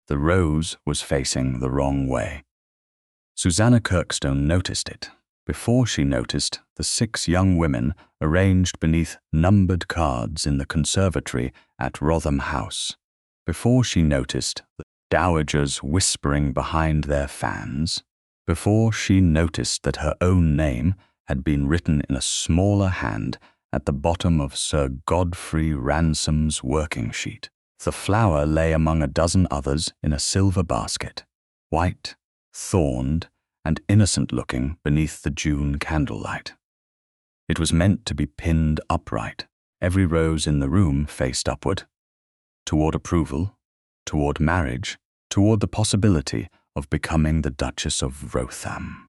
The rose was facing the wrong way. Susannah Kirkstone noticed it. Before she noticed the 6 young women arranged beneath numbered cards in the conservatory at Wrotham House. Before she noticed the dowagers whispering behind their fans. Before she noticed that her own name had been written in a smaller hand at the bottom of Sir Godfrey Ransom's working sheet. The flower lay among a dozen others in a silver basket, white, thorned, and innocent-looking beneath the June candlelight. It was meant to be pinned upright. Every rose in the room faced upward, toward approval, toward marriage, toward the possibility of becoming the Duchess of Wrotham.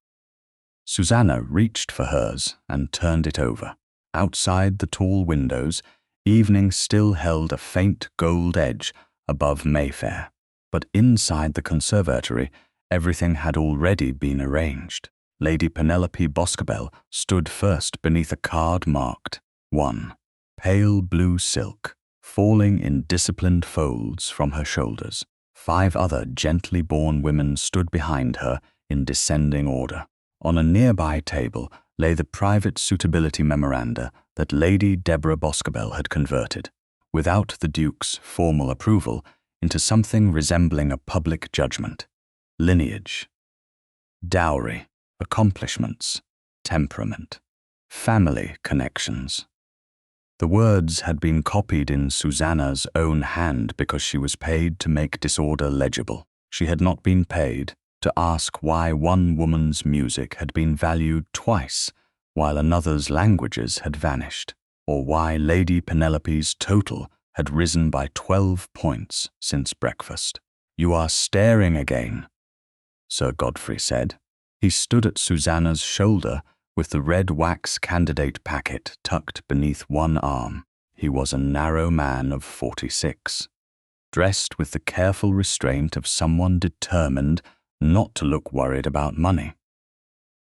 Susannah reached for hers and turned it over. Outside the tall windows, evening still held a faint gold edge above Mayfair, but inside the conservatory, everything had already been arranged. Lady Penelope Boscobel stood first beneath a card marked 1, pale blue silk, falling in disciplined folds from her shoulders. 5 other gently born women stood behind her in descending order. On a nearby table lay the private suitability memoranda that Lady Deborah Boscobel had converted, without the Duke's formal approval, into something resembling a public judgment. Lineage, dowry, accomplishments, temperament, family connections. The words had been copied in Susannah's own hand because she was paid to make disorder legible. She had not been paid to ask why one woman's music had been valued twice while another's languages had vanished, or why Lady Penelope's total had risen by 12 points since breakfast. "You are staring again," Sir Godfrey said. He stood at Susannah's shoulder with the red wax candidate packet tucked beneath one arm. He was a narrow man of 46, dressed with the careful restraint of someone determined not to look worried about money.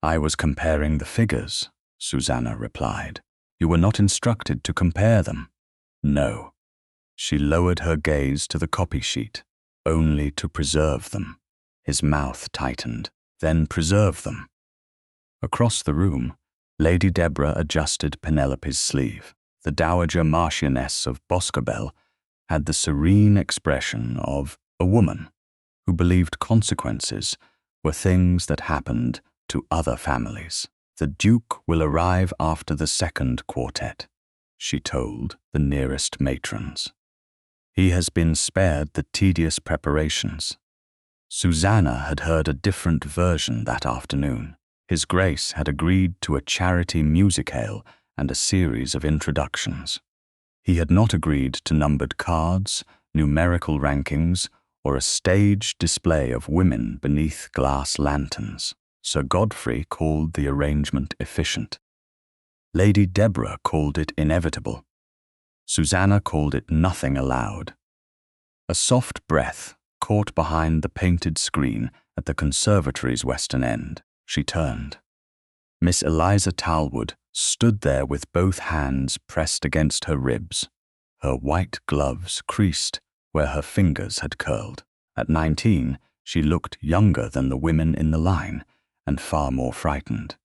"I was comparing the figures," Susannah replied. "You were not instructed to compare them." "No." She lowered her gaze to the copy sheet, "only to preserve them." His mouth tightened. "Then preserve them." Across the room, Lady Deborah adjusted Penelope's sleeve. The Dowager Marchioness of Boscobel had the serene expression of a woman who believed consequences were things that happened to other families. "The Duke will arrive after the 2nd quartet," she told the nearest matrons. "He has been spared the tedious preparations." Susannah had heard a different version that afternoon. His Grace had agreed to a charity musicale and a series of introductions. He had not agreed to numbered cards, numerical rankings, or a staged display of women beneath glass lanterns. Sir Godfrey called the arrangement efficient. Lady Deborah called it inevitable. Susannah called it nothing aloud. A soft breath caught behind the painted screen at the conservatory's western end. She turned. Miss Eliza Talwood stood there with both hands pressed against her ribs, her white gloves creased where her fingers had curled. At 19, she looked younger than the women in the line and far more frightened.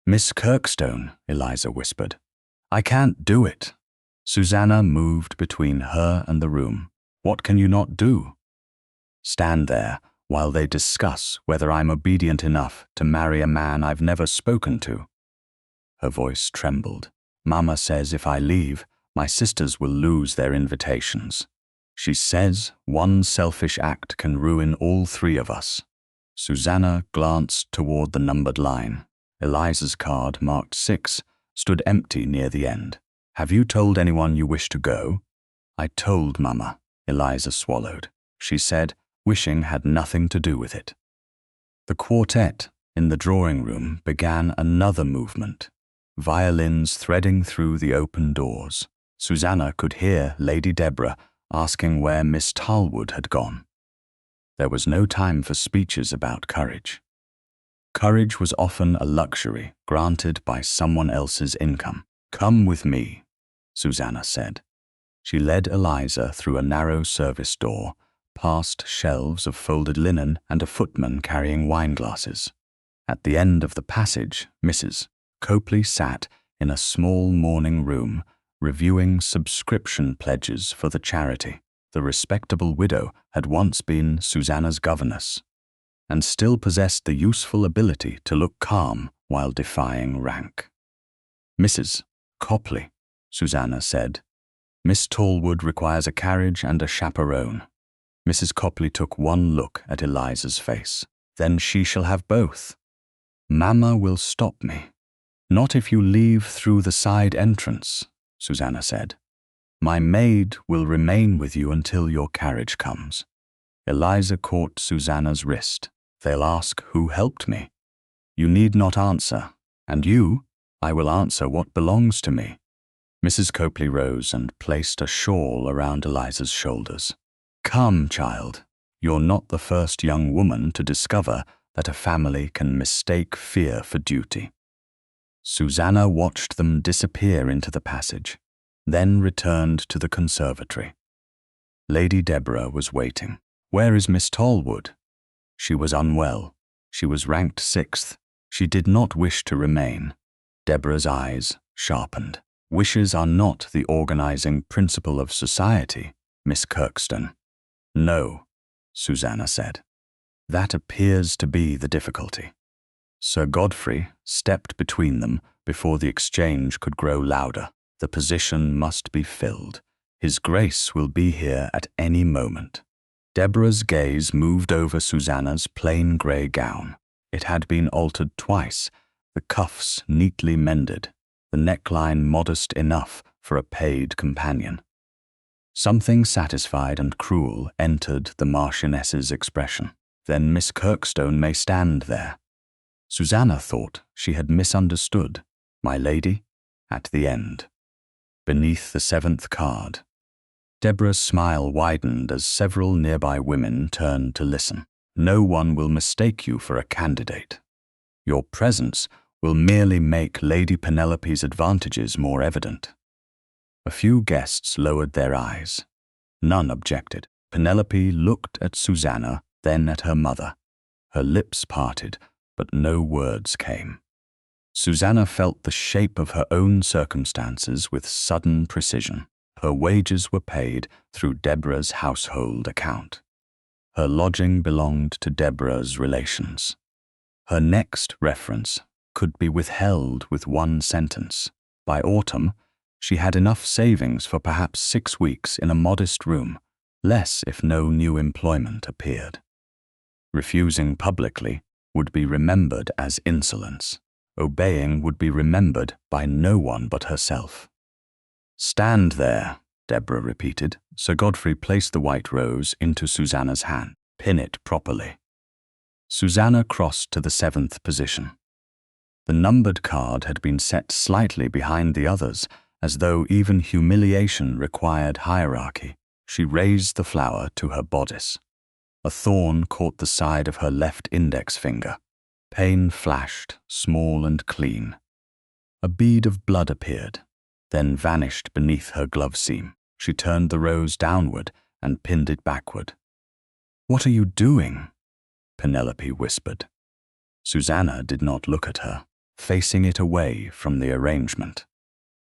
"Miss Kirkstone," Eliza whispered. "I can't do it." Susannah moved between her and the room. "What can you not do?" "Stand there while they discuss whether I'm obedient enough to marry a man I've never spoken to." Her voice trembled. "Mama says if I leave, my sisters will lose their invitations. She says one selfish act can ruin all 3 of us." Susannah glanced toward the numbered line. Eliza's card, marked 6, stood empty near the end. "Have you told anyone you wish to go?" "I told Mama," Eliza swallowed. She said, wishing had nothing to do with it. The quartet in the drawing room began another movement, violins threading through the open doors. Susannah could hear Lady Deborah asking where Miss Talwood had gone. There was no time for speeches about courage. Courage was often a luxury granted by someone else's income. "Come with me," Susannah said. She led Eliza through a narrow service door, past shelves of folded linen and a footman carrying wine-glasses. At the end of the passage, Mrs. Copley sat in a small morning room, reviewing subscription pledges for the charity. The respectable widow had once been Susannah's governess, and still possessed the useful ability to look calm while defying rank. "Mrs. Copley," Susannah said, "Miss Tallwood requires a carriage and a chaperone." Mrs. Copley took one look at Eliza's face. "Then she shall have both." "Mamma will stop me." "Not if you leave through the side entrance," Susannah said. "My maid will remain with you until your carriage comes." Eliza caught Susannah's wrist. "They'll ask who helped me." "You need not answer. And you? I will answer what belongs to me." Mrs. Copley rose and placed a shawl around Eliza's shoulders. "Come, child. You're not the first young woman to discover that a family can mistake fear for duty." Susannah watched them disappear into the passage, then returned to the conservatory. Lady Deborah was waiting. "Where is Miss Tallwood?" She was unwell. She was ranked 6th. She did not wish to remain. Deborah's eyes sharpened. "Wishes are not the organizing principle of society, Miss Kirkstone." "No," Susannah said. "That appears to be the difficulty." Sir Godfrey stepped between them before the exchange could grow louder. "The position must be filled. His Grace will be here at any moment." Deborah's gaze moved over Susannah's plain grey gown. It had been altered twice, the cuffs neatly mended, the neckline modest enough for a paid companion. Something satisfied and cruel entered the Marchioness's expression. "Then Miss Kirkstone may stand there." Susannah thought she had misunderstood. "My lady," at the end, beneath the 7th card. Deborah's smile widened as several nearby women turned to listen. "No one will mistake you for a candidate. Your presence will merely make Lady Penelope's advantages more evident." A few guests lowered their eyes. None objected. Penelope looked at Susannah, then at her mother. Her lips parted, but no words came. Susannah felt the shape of her own circumstances with sudden precision. Her wages were paid through Deborah's household account. Her lodging belonged to Deborah's relations. Her next reference could be withheld with one sentence. By autumn, she had enough savings for perhaps 6 weeks in a modest room, less if no new employment appeared. Refusing publicly would be remembered as insolence. Obeying would be remembered by no one but herself. "Stand there," Deborah repeated. Sir Godfrey placed the white rose into Susannah's hand. "Pin it properly." Susannah crossed to the 7th position. The numbered card had been set slightly behind the others, as though even humiliation required hierarchy. She raised the flower to her bodice. A thorn caught the side of her left index finger. Pain flashed, small and clean. A bead of blood appeared, then vanished beneath her glove seam. She turned the rose downward and pinned it backward. "What are you doing?" Penelope whispered. Susannah did not look at her, facing it away from the arrangement.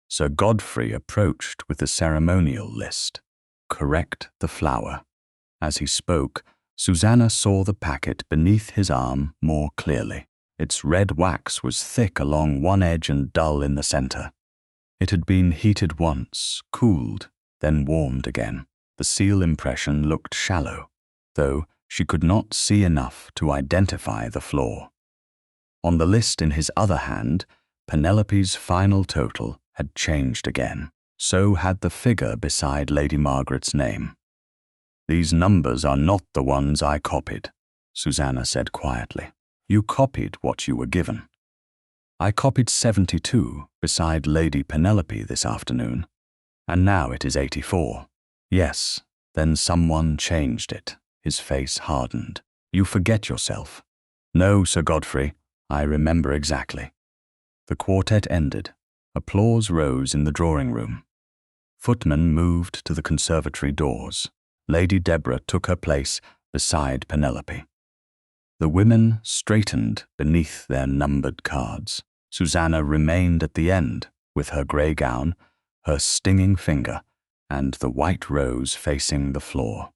Sir Godfrey approached with the ceremonial list. "Correct the flower." As he spoke, Susannah saw the packet beneath his arm more clearly. Its red wax was thick along one edge and dull in the center. It had been heated once, cooled, then warmed again. The seal impression looked shallow, though she could not see enough to identify the flaw. On the list in his other hand, Penelope's final total had changed again. So had the figure beside Lady Margaret's name. "These numbers are not the ones I copied," Susannah said quietly. "You copied what you were given." "I copied 72 beside Lady Penelope this afternoon, and now it is 84. "Yes, then someone changed it." His face hardened. "You forget yourself." "No, Sir Godfrey, I remember exactly." The quartet ended. Applause rose in the drawing room. Footmen moved to the conservatory doors. Lady Deborah took her place beside Penelope. The women straightened beneath their numbered cards. Susannah remained at the end, with her grey gown, her stinging finger, and the white rose facing the floor.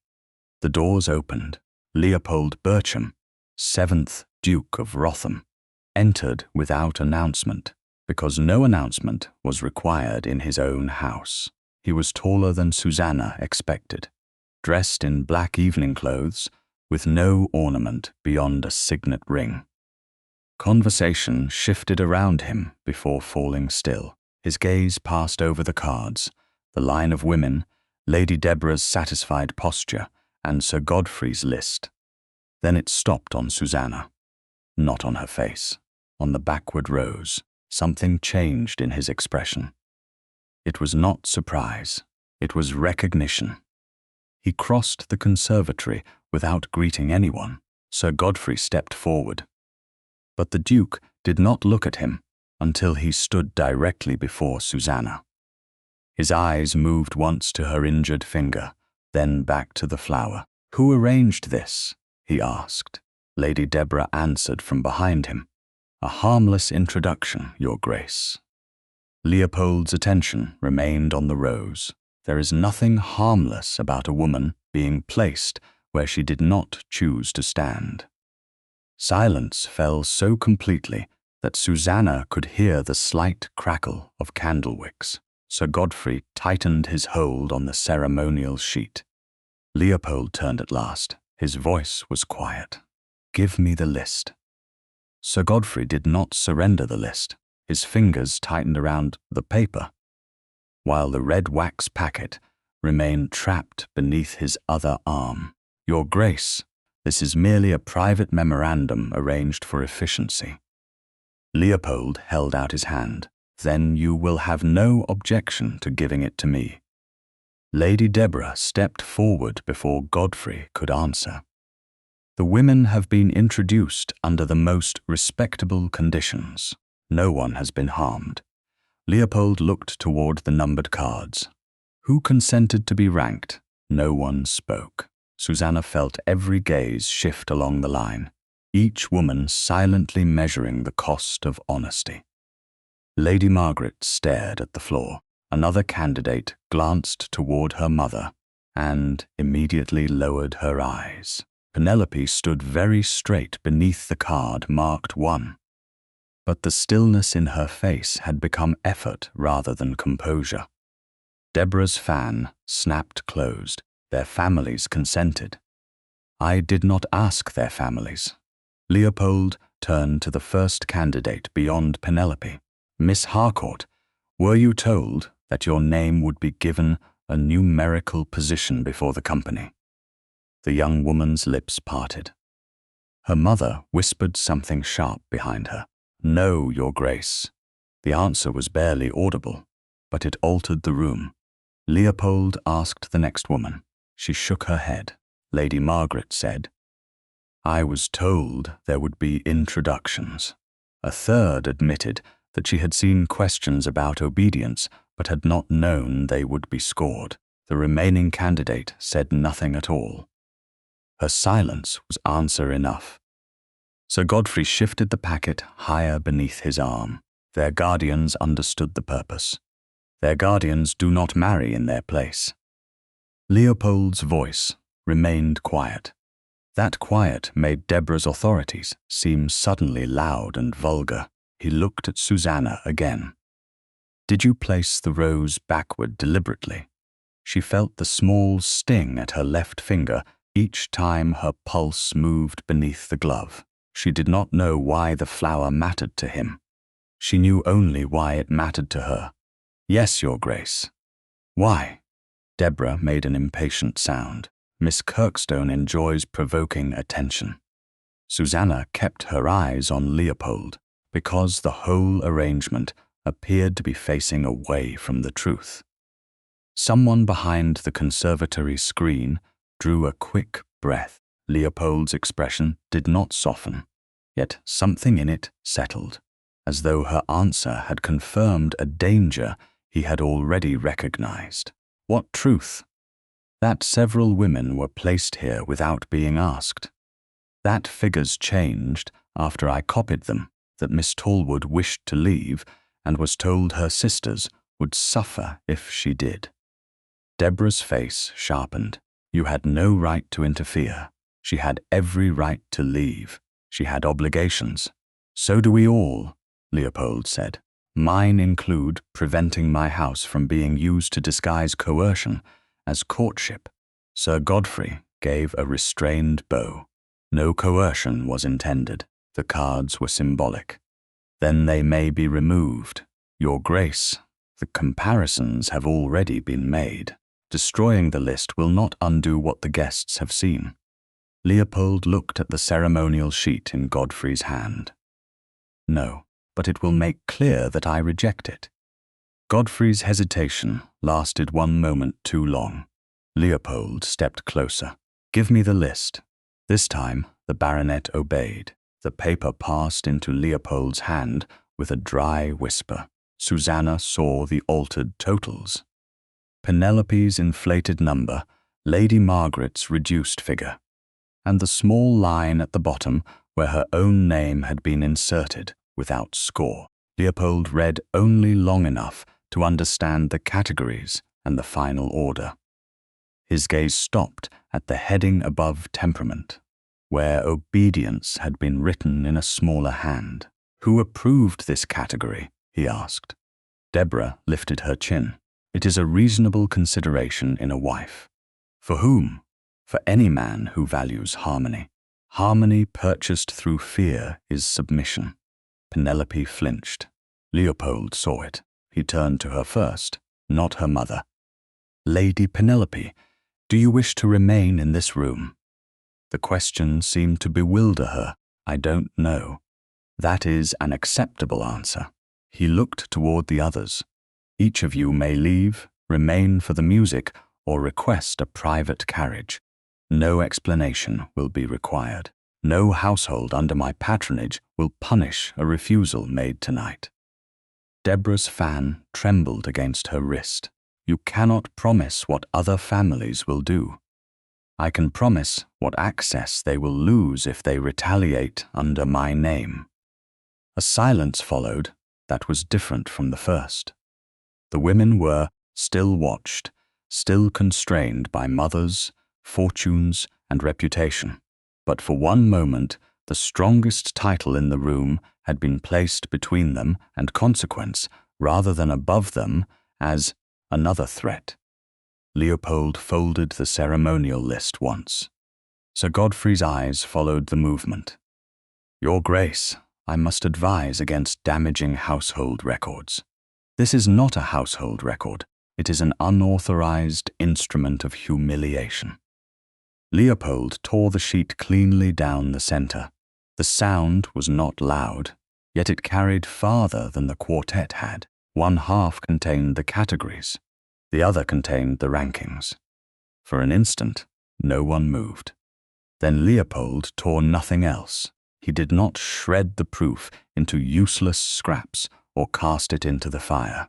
The doors opened. Leopold Bircham, 7th Duke of Wrotham, entered without announcement, because no announcement was required in his own house. He was taller than Susannah expected, dressed in black evening clothes, with no ornament beyond a signet ring. Conversation shifted around him before falling still. His gaze passed over the cards, the line of women, Lady Deborah's satisfied posture, and Sir Godfrey's list. Then it stopped on Susannah. Not on her face. On the backward rows, something changed in his expression. It was not surprise. It was recognition. He crossed the conservatory without greeting anyone. Sir Godfrey stepped forward. But the Duke did not look at him until he stood directly before Susannah. His eyes moved once to her injured finger, then back to the flower. "Who arranged this?" he asked. Lady Deborah answered from behind him. "A harmless introduction, Your Grace." Leopold's attention remained on the rose. There is nothing harmless about a woman being placed where she did not choose to stand. Silence fell so completely that Susannah could hear the slight crackle of candle wicks. Sir Godfrey tightened his hold on the ceremonial sheet. Leopold turned at last. His voice was quiet. "Give me the list." Sir Godfrey did not surrender the list. His fingers tightened around the paper, while the red wax packet remained trapped beneath his other arm. "Your Grace, this is merely a private memorandum arranged for efficiency." Leopold held out his hand. "Then you will have no objection to giving it to me." Lady Deborah stepped forward before Godfrey could answer. "The women have been introduced under the most respectable conditions. No one has been harmed." Leopold looked toward the numbered cards. "Who consented to be ranked?" No one spoke. Susannah felt every gaze shift along the line, each woman silently measuring the cost of honesty. Lady Margaret stared at the floor. Another candidate glanced toward her mother and immediately lowered her eyes. Penelope stood very straight beneath the card marked 1. But the stillness in her face had become effort rather than composure. Deborah's fan snapped closed. Their families consented. "I did not ask their families." Leopold turned to the first candidate beyond Penelope. "Miss Harcourt, were you told that your name would be given a numerical position before the company?" The young woman's lips parted. Her mother whispered something sharp behind her. "No, Your Grace." The answer was barely audible, but it altered the room. Leopold asked the next woman. She shook her head. Lady Margaret said, "I was told there would be introductions." A third admitted that she had seen questions about obedience but had not known they would be scored. The remaining candidate said nothing at all. Her silence was answer enough. Sir Godfrey shifted the packet higher beneath his arm. Their guardians understood the purpose. Their guardians do not marry in their place. Leopold's voice remained quiet. That quiet made Deborah's authorities seem suddenly loud and vulgar. He looked at Susannah again. "Did you place the rose backward deliberately?" She felt the small sting at her left finger each time her pulse moved beneath the glove. She did not know why the flower mattered to him. She knew only why it mattered to her. "Yes, Your Grace." "Why?" Deborah made an impatient sound. "Miss Kirkstone enjoys provoking attention." Susannah kept her eyes on Leopold because the whole arrangement appeared to be facing away from the truth. Someone behind the conservatory screen drew a quick breath. Leopold's expression did not soften, yet something in it settled, as though her answer had confirmed a danger he had already recognized. "What truth?" that several women were placed here without being asked, that figures changed after I copied them, that Miss Talwood wished to leave and was told her sisters would suffer if she did. Deborah's face sharpened. You had no right to interfere. She had every right to leave. She had obligations. So do we all, Leopold said. Mine include preventing my house from being used to disguise coercion as courtship. Sir Godfrey gave a restrained bow. No coercion was intended. The cards were symbolic. Then they may be removed. Your Grace, the comparisons have already been made. Destroying the list will not undo what the guests have seen. Leopold looked at the ceremonial sheet in Godfrey's hand. No, but it will make clear that I reject it. Godfrey's hesitation lasted one moment too long. Leopold stepped closer. Give me the list. This time, the baronet obeyed. The paper passed into Leopold's hand with a dry whisper. Susannah saw the altered totals. Penelope's inflated number, Lady Margaret's reduced figure, and the small line at the bottom where her own name had been inserted without score. Leopold read only long enough to understand the categories and the final order. His gaze stopped at the heading above temperament, where obedience had been written in a smaller hand. Who approved this category? He asked. Deborah lifted her chin. It is a reasonable consideration in a wife. For whom? For any man who values harmony. Harmony purchased through fear is submission. Penelope flinched. Leopold saw it. He turned to her first, not her mother. Lady Penelope, do you wish to remain in this room? The question seemed to bewilder her. I don't know. That is an acceptable answer. He looked toward the others. Each of you may leave, remain for the music, or request a private carriage. No explanation will be required. No household under my patronage will punish a refusal made tonight. Deborah's fan trembled against her wrist. You cannot promise what other families will do. I can promise what access they will lose if they retaliate under my name. A silence followed that was different from the first. The women were still watched, still constrained by mothers, fortunes, and reputation. But for one moment, the strongest title in the room had been placed between them and consequence, rather than above them, as another threat. Leopold folded the ceremonial list once. Sir Godfrey's eyes followed the movement. Your Grace, I must advise against damaging household records. This is not a household record. It is an unauthorized instrument of humiliation. Leopold tore the sheet cleanly down the center. The sound was not loud, yet it carried farther than the quartet had. One half contained the categories. The other contained the rankings. For an instant, no one moved. Then Leopold tore nothing else. He did not shred the proof into useless scraps or cast it into the fire.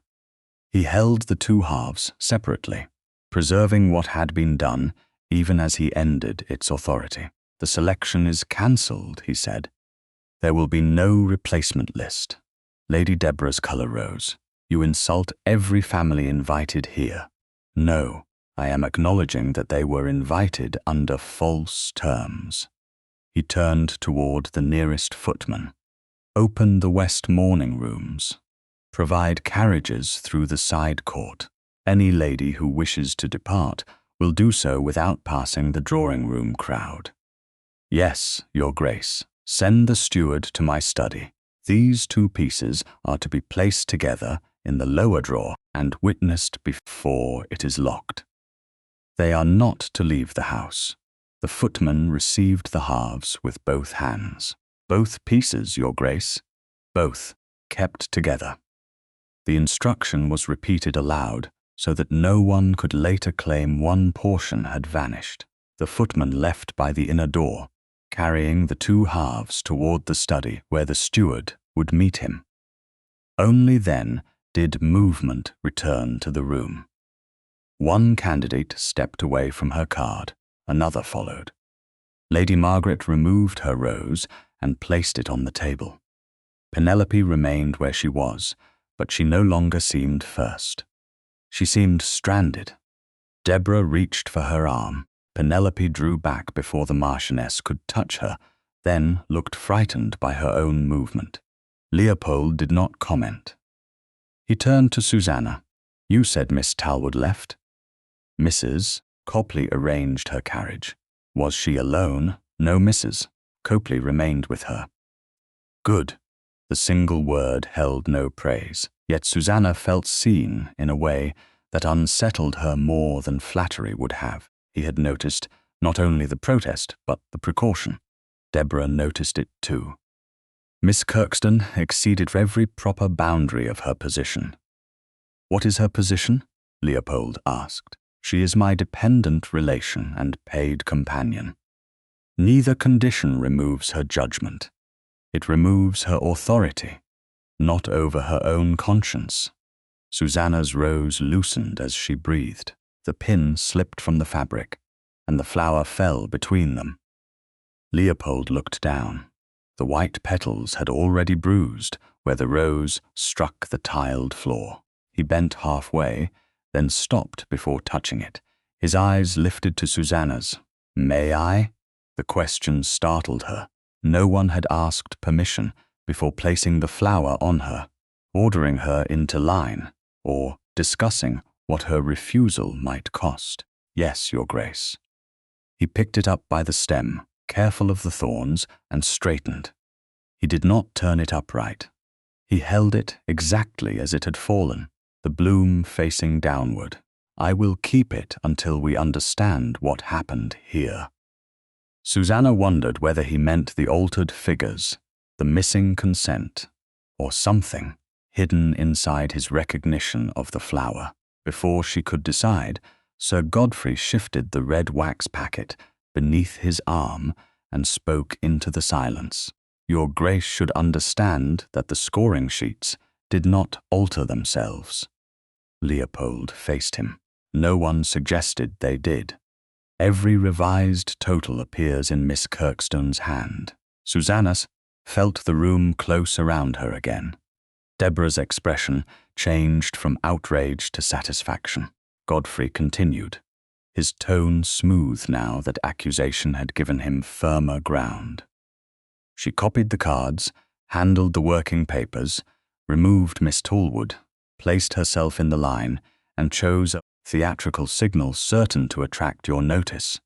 He held the two halves separately, preserving what had been done even as he ended its authority. The selection is cancelled, he said. There will be no replacement list. Lady Deborah's colour rose. You insult every family invited here. No, I am acknowledging that they were invited under false terms. He turned toward the nearest footman. Open the west morning rooms. Provide carriages through the side court. Any lady who wishes to depart will do so without passing the drawing-room crowd. Yes, Your Grace, send the steward to my study. These two pieces are to be placed together in the lower drawer and witnessed before it is locked. They are not to leave the house. The footman received the halves with both hands. Both pieces, Your Grace. Both, kept together. The instruction was repeated aloud, so that no one could later claim one portion had vanished. The footman left by the inner door, carrying the two halves toward the study where the steward would meet him. Only then did movement return to the room. One candidate stepped away from her card. Another followed. Lady Margaret removed her rose and placed it on the table. Penelope remained where she was, but she no longer seemed first. She seemed stranded. Deborah reached for her arm. Penelope drew back before the Marchioness could touch her, then looked frightened by her own movement. Leopold did not comment. He turned to Susannah. "You said Miss Talwood left." Mrs. Copley arranged her carriage. Was she alone? No, Mrs. Copley remained with her. Good. The single word held no praise, yet Susannah felt seen in a way that unsettled her more than flattery would have. He had noticed not only the protest, but the precaution. Deborah noticed it too. Miss Kirkstone exceeded every proper boundary of her position. "What is her position?" Leopold asked. "She is my dependent relation and paid companion. Neither condition removes her judgment. It removes her authority, not over her own conscience." Susannah's rose loosened as she breathed. The pin slipped from the fabric, and the flower fell between them. Leopold looked down. The white petals had already bruised where the rose struck the tiled floor. He bent halfway, then stopped before touching it. His eyes lifted to Susannah's. "May I?" The question startled her. No one had asked permission before placing the flower on her, ordering her into line, or discussing what her refusal might cost. "Yes, Your Grace." He picked it up by the stem, careful of the thorns, and straightened. He did not turn it upright. He held it exactly as it had fallen, the bloom facing downward. "I will keep it until we understand what happened here." Susannah wondered whether he meant the altered figures, the missing consent, or something hidden inside his recognition of the flower. Before she could decide, Sir Godfrey shifted the red wax packet beneath his arm and spoke into the silence. "Your Grace should understand that the scoring sheets did not alter themselves." Leopold faced him. No one suggested they did. Every revised total appears in Miss Kirkstone's hand. Susannah felt the room close around her again. Deborah's expression changed from outrage to satisfaction. Godfrey continued, his tone smooth now that accusation had given him firmer ground. She copied the cards, handled the working papers, removed Miss Talwood, placed herself in the line, and chose a theatrical signal certain to attract your notice.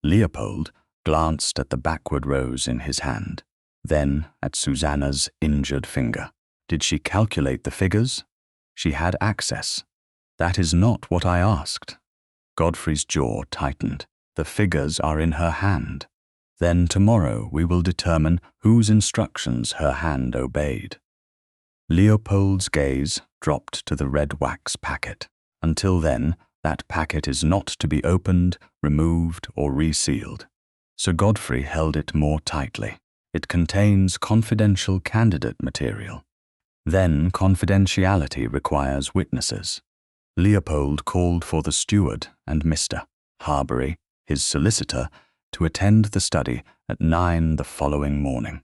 Leopold glanced at the backward rose in his hand, then at Susannah's injured finger. Did she calculate the figures? She had access. "That is not what I asked." Godfrey's jaw tightened. "The figures are in her hand. Then tomorrow we will determine whose instructions her hand obeyed." Leopold's gaze dropped to the red wax packet. Until then, that packet is not to be opened, removed, or resealed. Sir Godfrey held it more tightly. It contains confidential candidate material. Then confidentiality requires witnesses. Leopold called for the steward and Mr. Harbury, his solicitor, to attend the study at 9 the following morning.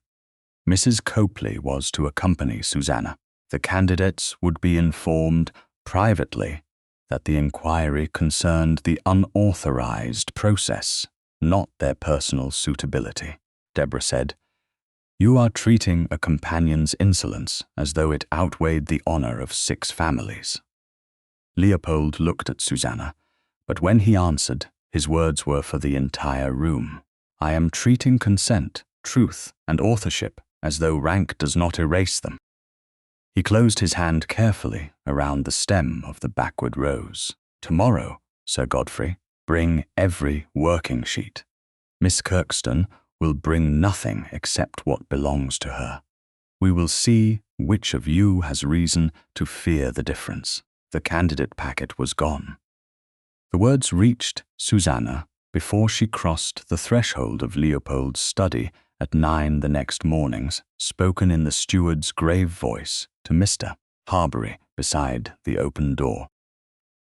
Mrs. Copley was to accompany Susannah. The candidates would be informed privately that the inquiry concerned the unauthorized process, not their personal suitability. Deborah said, "You are treating a companion's insolence as though it outweighed the honor of 6 families." Leopold looked at Susannah, but when he answered, his words were for the entire room. "I am treating consent, truth, and authorship as though rank does not erase them." He closed his hand carefully around the stem of the backward rose. "Tomorrow, Sir Godfrey, bring every working sheet. Miss Kirkstone will bring nothing except what belongs to her. We will see which of you has reason to fear the difference." The candidate packet was gone. The words reached Susannah before she crossed the threshold of Leopold's study at 9 the next morning, spoken in the steward's grave voice to Mr. Harbury beside the open door.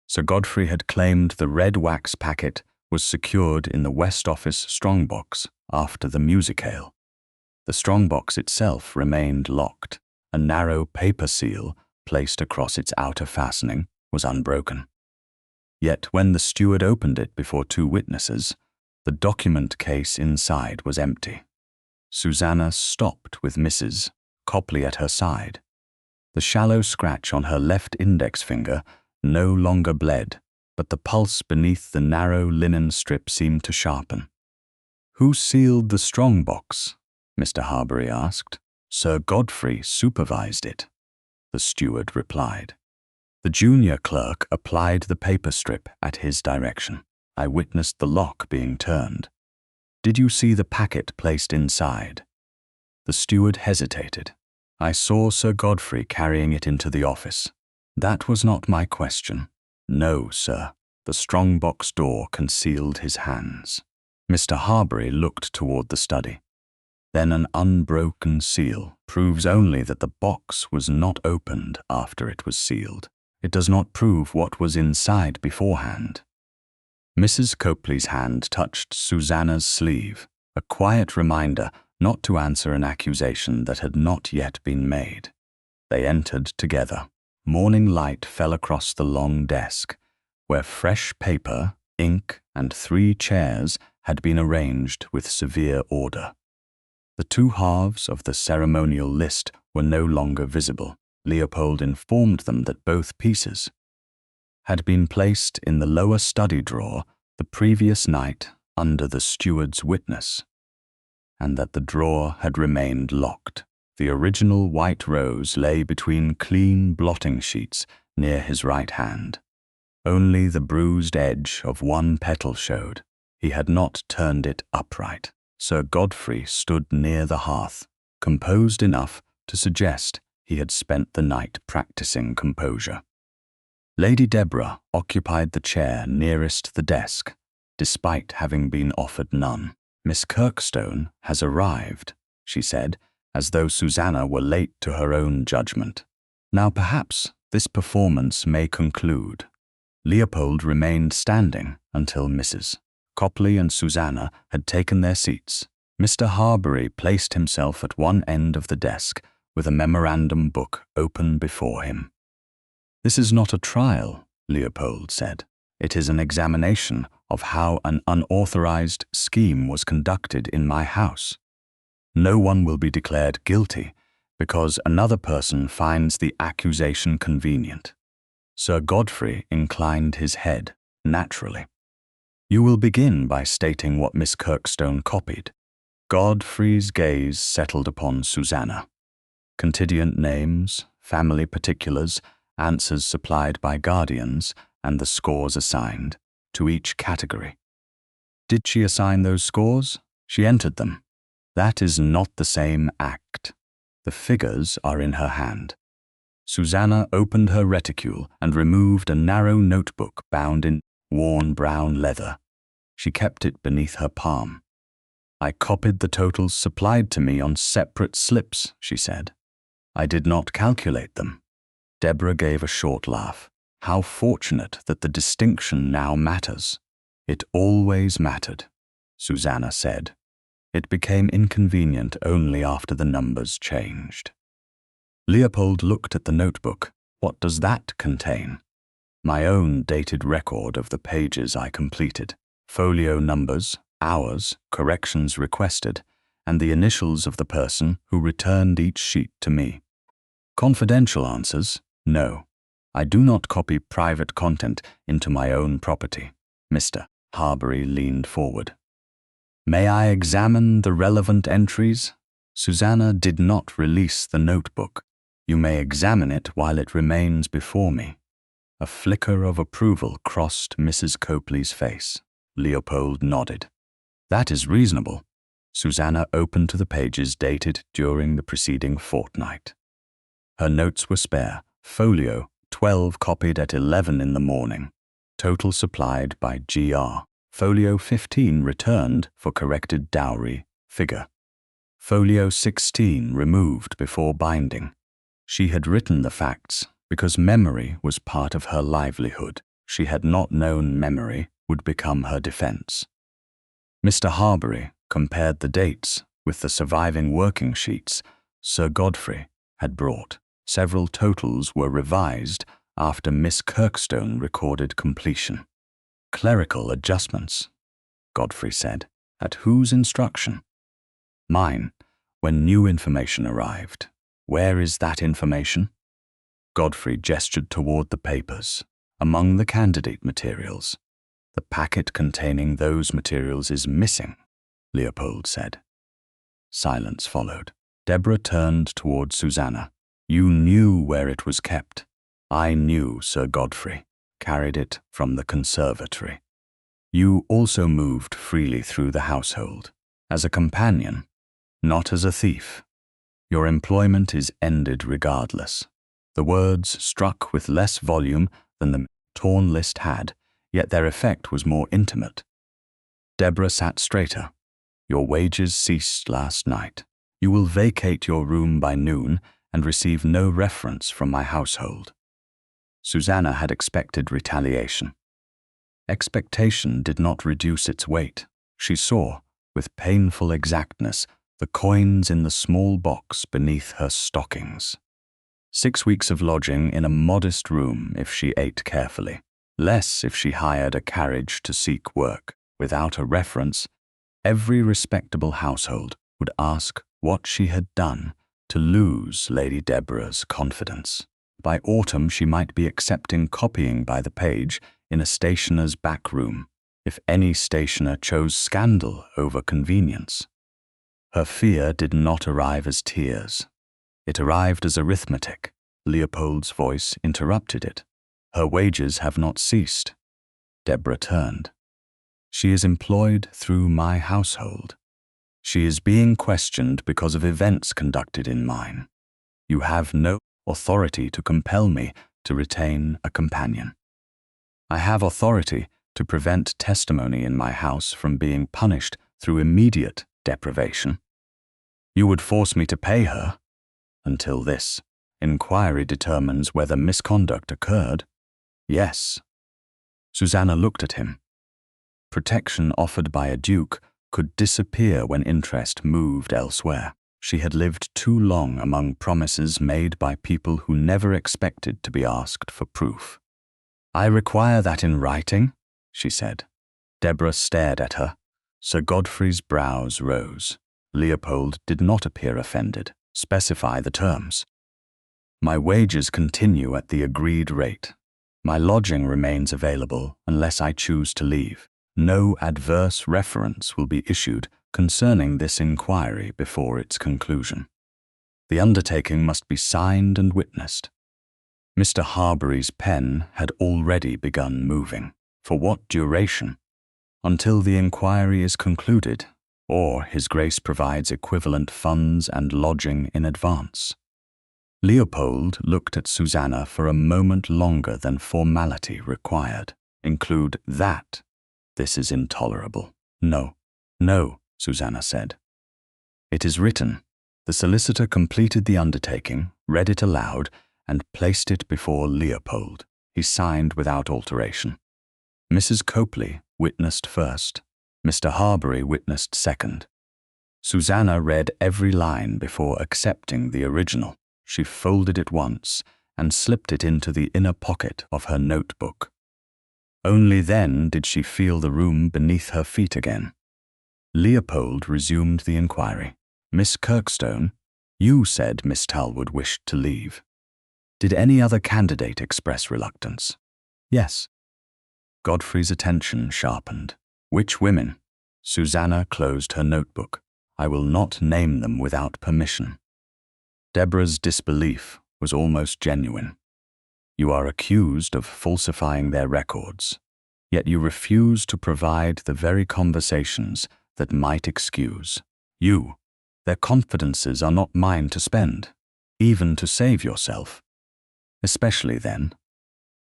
Sir Godfrey had claimed the red wax packet was secured in the West Office strongbox after the musicale. The strongbox itself remained locked. A narrow paper seal placed across its outer fastening was unbroken. Yet when the steward opened it before two witnesses, the document case inside was empty. Susannah stopped with Mrs. Copley at her side. The shallow scratch on her left index finger no longer bled, but the pulse beneath the narrow linen strip seemed to sharpen. "Who sealed the strongbox?" Mr. Harbury asked. "Sir Godfrey supervised it," the steward replied. The junior clerk applied the paper strip at his direction. "I witnessed the lock being turned. Did you see the packet placed inside?" The steward hesitated. "I saw Sir Godfrey carrying it into the office." "That was not my question." "No, sir." The strongbox door concealed his hands. Mr. Harbury looked toward the study. "Then an unbroken seal proves only that the box was not opened after it was sealed. It does not prove what was inside beforehand." Mrs. Copley's hand touched Susannah's sleeve, a quiet reminder not to answer an accusation that had not yet been made. They entered together. Morning light fell across the long desk, where fresh paper, ink, and 3 chairs had been arranged with severe order. The 2 halves of the ceremonial list were no longer visible. Leopold informed them that both pieces had been placed in the lower study drawer the previous night under the steward's witness, and that the drawer had remained locked. The original white rose lay between clean blotting sheets near his right hand. Only the bruised edge of one petal showed. He had not turned it upright. Sir Godfrey stood near the hearth, composed enough to suggest he had spent the night practicing composure. Lady Deborah occupied the chair nearest the desk, despite having been offered none. "Miss Kirkstone has arrived," she said, as though Susannah were late to her own judgment. "Now perhaps this performance may conclude." Leopold remained standing until Mrs. Copley and Susannah had taken their seats. Mr. Harbury placed himself at one end of the desk with a memorandum book open before him. "This is not a trial," Leopold said. "It is an examination of how an unauthorized scheme was conducted in my house. No one will be declared guilty because another person finds the accusation convenient." Sir Godfrey inclined his head naturally. "You will begin by stating what Miss Kirkstone copied." Godfrey's gaze settled upon Susannah. Contingent names, family particulars, answers supplied by guardians, and the scores assigned to each category. "Did she assign those scores?" "She entered them." "That is not the same act. The figures are in her hand." Susannah opened her reticule and removed a narrow notebook bound in worn brown leather. She kept it beneath her palm. "I copied the totals supplied to me on separate slips," she said. "I did not calculate them." Deborah gave a short laugh. "How fortunate that the distinction now matters." "It always mattered," Susannah said. "It became inconvenient only after the numbers changed." Leopold looked at the notebook. "What does that contain?" "My own dated record of the pages I completed, folio numbers, hours, corrections requested, and the initials of the person who returned each sheet to me." "Confidential answers?" "No. I do not copy private content into my own property." Mr. Harbury leaned forward. "May I examine the relevant entries?" Susannah did not release the notebook. "You may examine it while it remains before me." A flicker of approval crossed Mrs. Copley's face. Leopold nodded. "That is reasonable." Susannah opened to the pages dated during the preceding fortnight. Her notes were spare. Folio 12 copied at 11 in the morning. Total supplied by Gr. Folio 15 returned for corrected dowry figure. Folio 16 removed before binding. She had written the facts because memory was part of her livelihood. she had not known memory would become her defense. Mr. Harbury compared the dates with the surviving working sheets Sir Godfrey had brought. Several totals were revised after Miss Kirkstone recorded completion. Clerical adjustments, Godfrey said. At whose instruction? Mine, when new information arrived. Where is that information? Godfrey gestured toward the papers, among the candidate materials. The packet containing those materials is missing, Leopold said. Silence followed. Deborah turned toward Susannah. You knew where it was kept. I knew Sir Godfrey carried it from the conservatory. You also moved freely through the household, as a companion, not as a thief. Your employment is ended regardless. The words struck with less volume than the torn list had, yet their effect was more intimate. Deborah sat straighter. Your wages ceased last night. You will vacate your room by noon and receive no reference from my household. Susannah had expected retaliation. Expectation did not reduce its weight. She saw, with painful exactness, the coins in the small box beneath her stockings. 6 weeks of lodging in a modest room if she ate carefully, less if she hired a carriage to seek work. Without a reference, every respectable household would ask what she had done to lose Lady Deborah's confidence. By autumn she might be accepting copying by the page in a stationer's back room, if any stationer chose scandal over convenience. Her fear did not arrive as tears. It arrived as arithmetic. Leopold's voice interrupted it. Her wages have not ceased. Deborah turned. She is employed through my household. She is being questioned because of events conducted in mine. You have no authority to compel me to retain a companion. I have authority to prevent testimony in my house from being punished through immediate deprivation. You would force me to pay her. Until this inquiry determines whether misconduct occurred. Yes. Susannah looked at him. Protection offered by a duke could disappear when interest moved elsewhere. She had lived too long among promises made by people who never expected to be asked for proof. I require that in writing, she said. Deborah stared at her. Sir Godfrey's brows rose. Leopold did not appear offended. Specify the terms. My wages continue at the agreed rate. My lodging remains available unless I choose to leave. No adverse reference will be issued concerning this inquiry before its conclusion. The undertaking must be signed and witnessed. Mr. Harbury's pen had already begun moving. For what duration? Until the inquiry is concluded, or His Grace provides equivalent funds and lodging in advance. Leopold looked at Susannah for a moment longer than formality required. Include that. This is intolerable. No, no, Susannah said. It is written. The solicitor completed the undertaking, read it aloud, and placed it before Leopold. He signed without alteration. Mrs. Copley witnessed first. Mr. Harbury witnessed second. Susannah read every line before accepting the original. She folded it once and slipped it into the inner pocket of her notebook. Only then did she feel the room beneath her feet again. Leopold resumed the inquiry. Miss Kirkstone, you said Miss Talwood wished to leave. Did any other candidate express reluctance? Yes. Godfrey's attention sharpened. Which women? Susannah closed her notebook. I will not name them without permission. Deborah's disbelief was almost genuine. You are accused of falsifying their records, yet you refuse to provide the very conversations that might excuse. Their confidences are not mine to spend, even to save yourself. Especially then.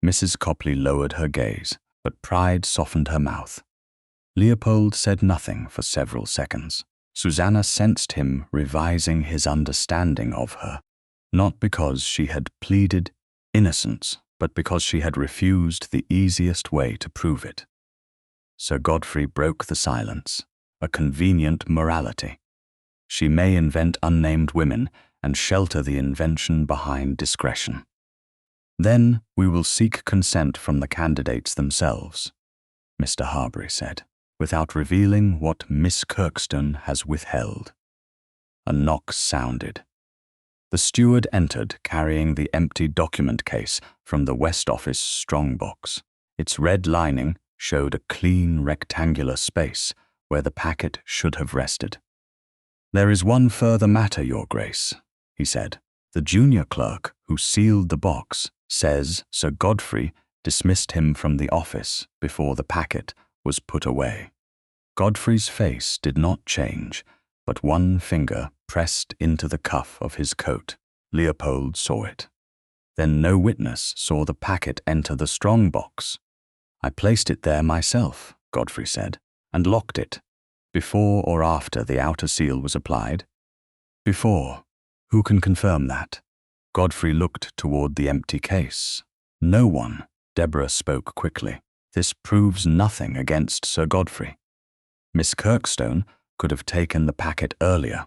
Mrs. Copley lowered her gaze, but pride softened her mouth. Leopold said nothing for several seconds. Susannah sensed him revising his understanding of her, not because she had pleaded innocence, but because she had refused the easiest way to prove it. Sir Godfrey broke the silence, a convenient morality. She may invent unnamed women and shelter the invention behind discretion. Then we will seek consent from the candidates themselves, Mr. Harbury said, without revealing what Miss Kirkstone has withheld. A knock sounded. The steward entered carrying the empty document case from the West Office strong-box. Its red lining showed a clean rectangular space where the packet should have rested. "There is one further matter, Your Grace," he said. "The junior clerk who sealed the box says Sir Godfrey dismissed him from the office before the packet was put away." Godfrey's face did not change, but one finger pressed into the cuff of his coat. Leopold saw it. Then no witness saw the packet enter the strong box. "I placed it there myself," Godfrey said, "and locked it. Before or after the outer seal was applied?" "Before. Who can confirm that?" Godfrey looked toward the empty case. "No one," Deborah spoke quickly. "This proves nothing against Sir Godfrey. Miss Kirkstone could have taken the packet earlier."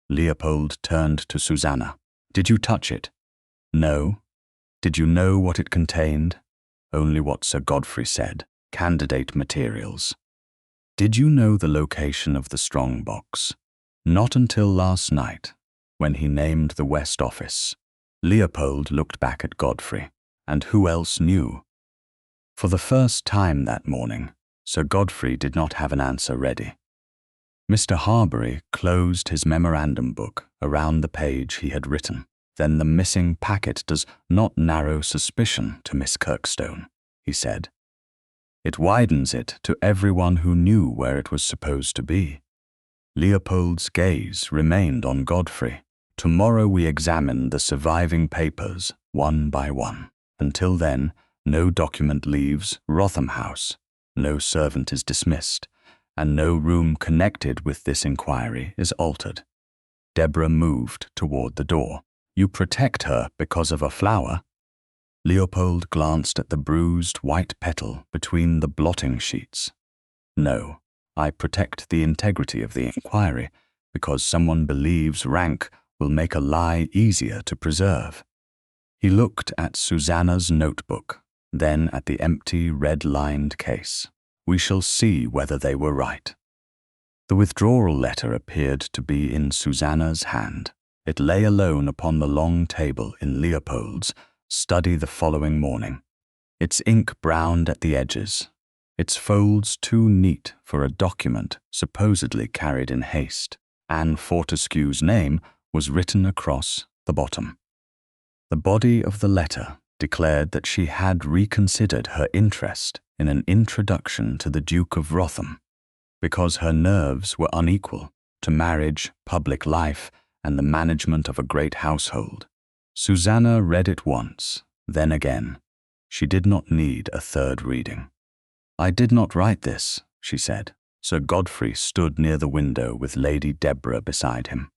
Leopold turned to Susannah. "Did you touch it?" "No." "Did you know what it contained?" "Only what Sir Godfrey said. Candidate materials." "Did you know the location of the strong box?" "Not until last night, when he named the West Office." Leopold looked back at Godfrey. "And who else knew?" For the first time that morning, Sir Godfrey did not have an answer ready. Mr. Harbury closed his memorandum book around the page he had written. "Then the missing packet does not narrow suspicion to Miss Kirkstone," he said. "It widens it to everyone who knew where it was supposed to be." Leopold's gaze remained on Godfrey. "Tomorrow we examine the surviving papers one by one. Until then, no document leaves Wrotham House, no servant is dismissed, and no room connected with this inquiry is altered." Deborah moved toward the door. "You protect her because of a flower?" Leopold glanced at the bruised white petal between the blotting sheets. "No, I protect the integrity of the inquiry because someone believes rank will make a lie easier to preserve." He looked at Susannah's notebook, then at the empty red-lined case. "We shall see whether they were right." The withdrawal letter appeared to be in Susannah's hand. It lay alone upon the long table in Leopold's study the following morning. Its ink browned at the edges, its folds too neat for a document supposedly carried in haste. Anne Fortescue's name was written across the bottom. The body of the letter declared that she had reconsidered her interest in an introduction to the Duke of Wrotham, because her nerves were unequal to marriage, public life, and the management of a great household. Susannah read it once, then again. She did not need a third reading. "I did not write this," she said. Sir Godfrey stood near the window with Lady Deborah beside him.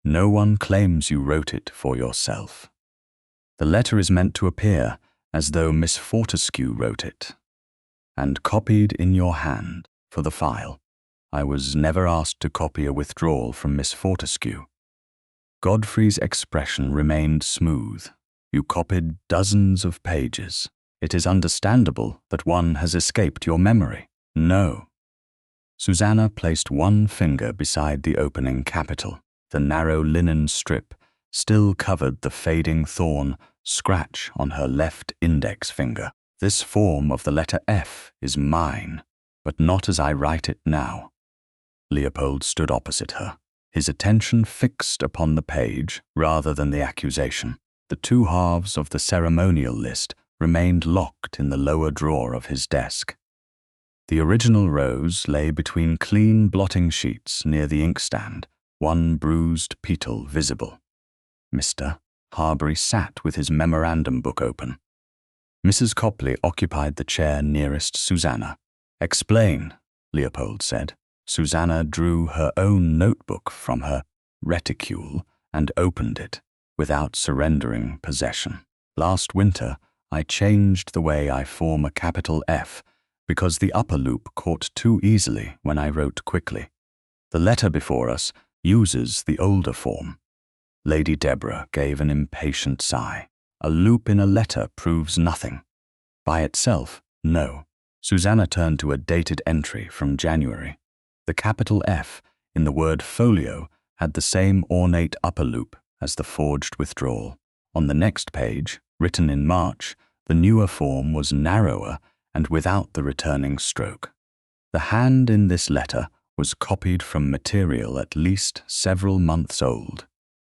"No one claims you wrote it for yourself. The letter is meant to appear as though Miss Fortescue wrote it, and copied in your hand for the file. I was never asked to copy a withdrawal from Miss Fortescue." Godfrey's expression remained smooth. "You copied dozens of pages. It is understandable that one has escaped your memory." "No." Susannah placed one finger beside the opening capital. The narrow linen strip still covered the fading thorn scratch on her left index finger. "This form of the letter F is mine, but not as I write it now." Leopold stood opposite her, his attention fixed upon the page rather than the accusation. The two halves of the ceremonial list remained locked in the lower drawer of his desk. The original rose lay between clean blotting sheets near the inkstand, one bruised petal visible. Mr. Harbury sat with his memorandum book open. Mrs. Copley occupied the chair nearest Susannah. "Explain," Leopold said. Susannah drew her own notebook from her reticule and opened it without surrendering possession. Last winter, I changed the way I form a capital F because the upper loop caught too easily when I wrote quickly. The letter before us uses the older form." Lady Deborah gave an impatient sigh. "A loop in a letter proves nothing. By itself, no." Susannah turned to a dated entry from January. The capital F in the word folio had the same ornate upper loop as the forged withdrawal. On the next page, written in March, the newer form was narrower and without the returning stroke. The hand in this letter was copied from material at least several months old.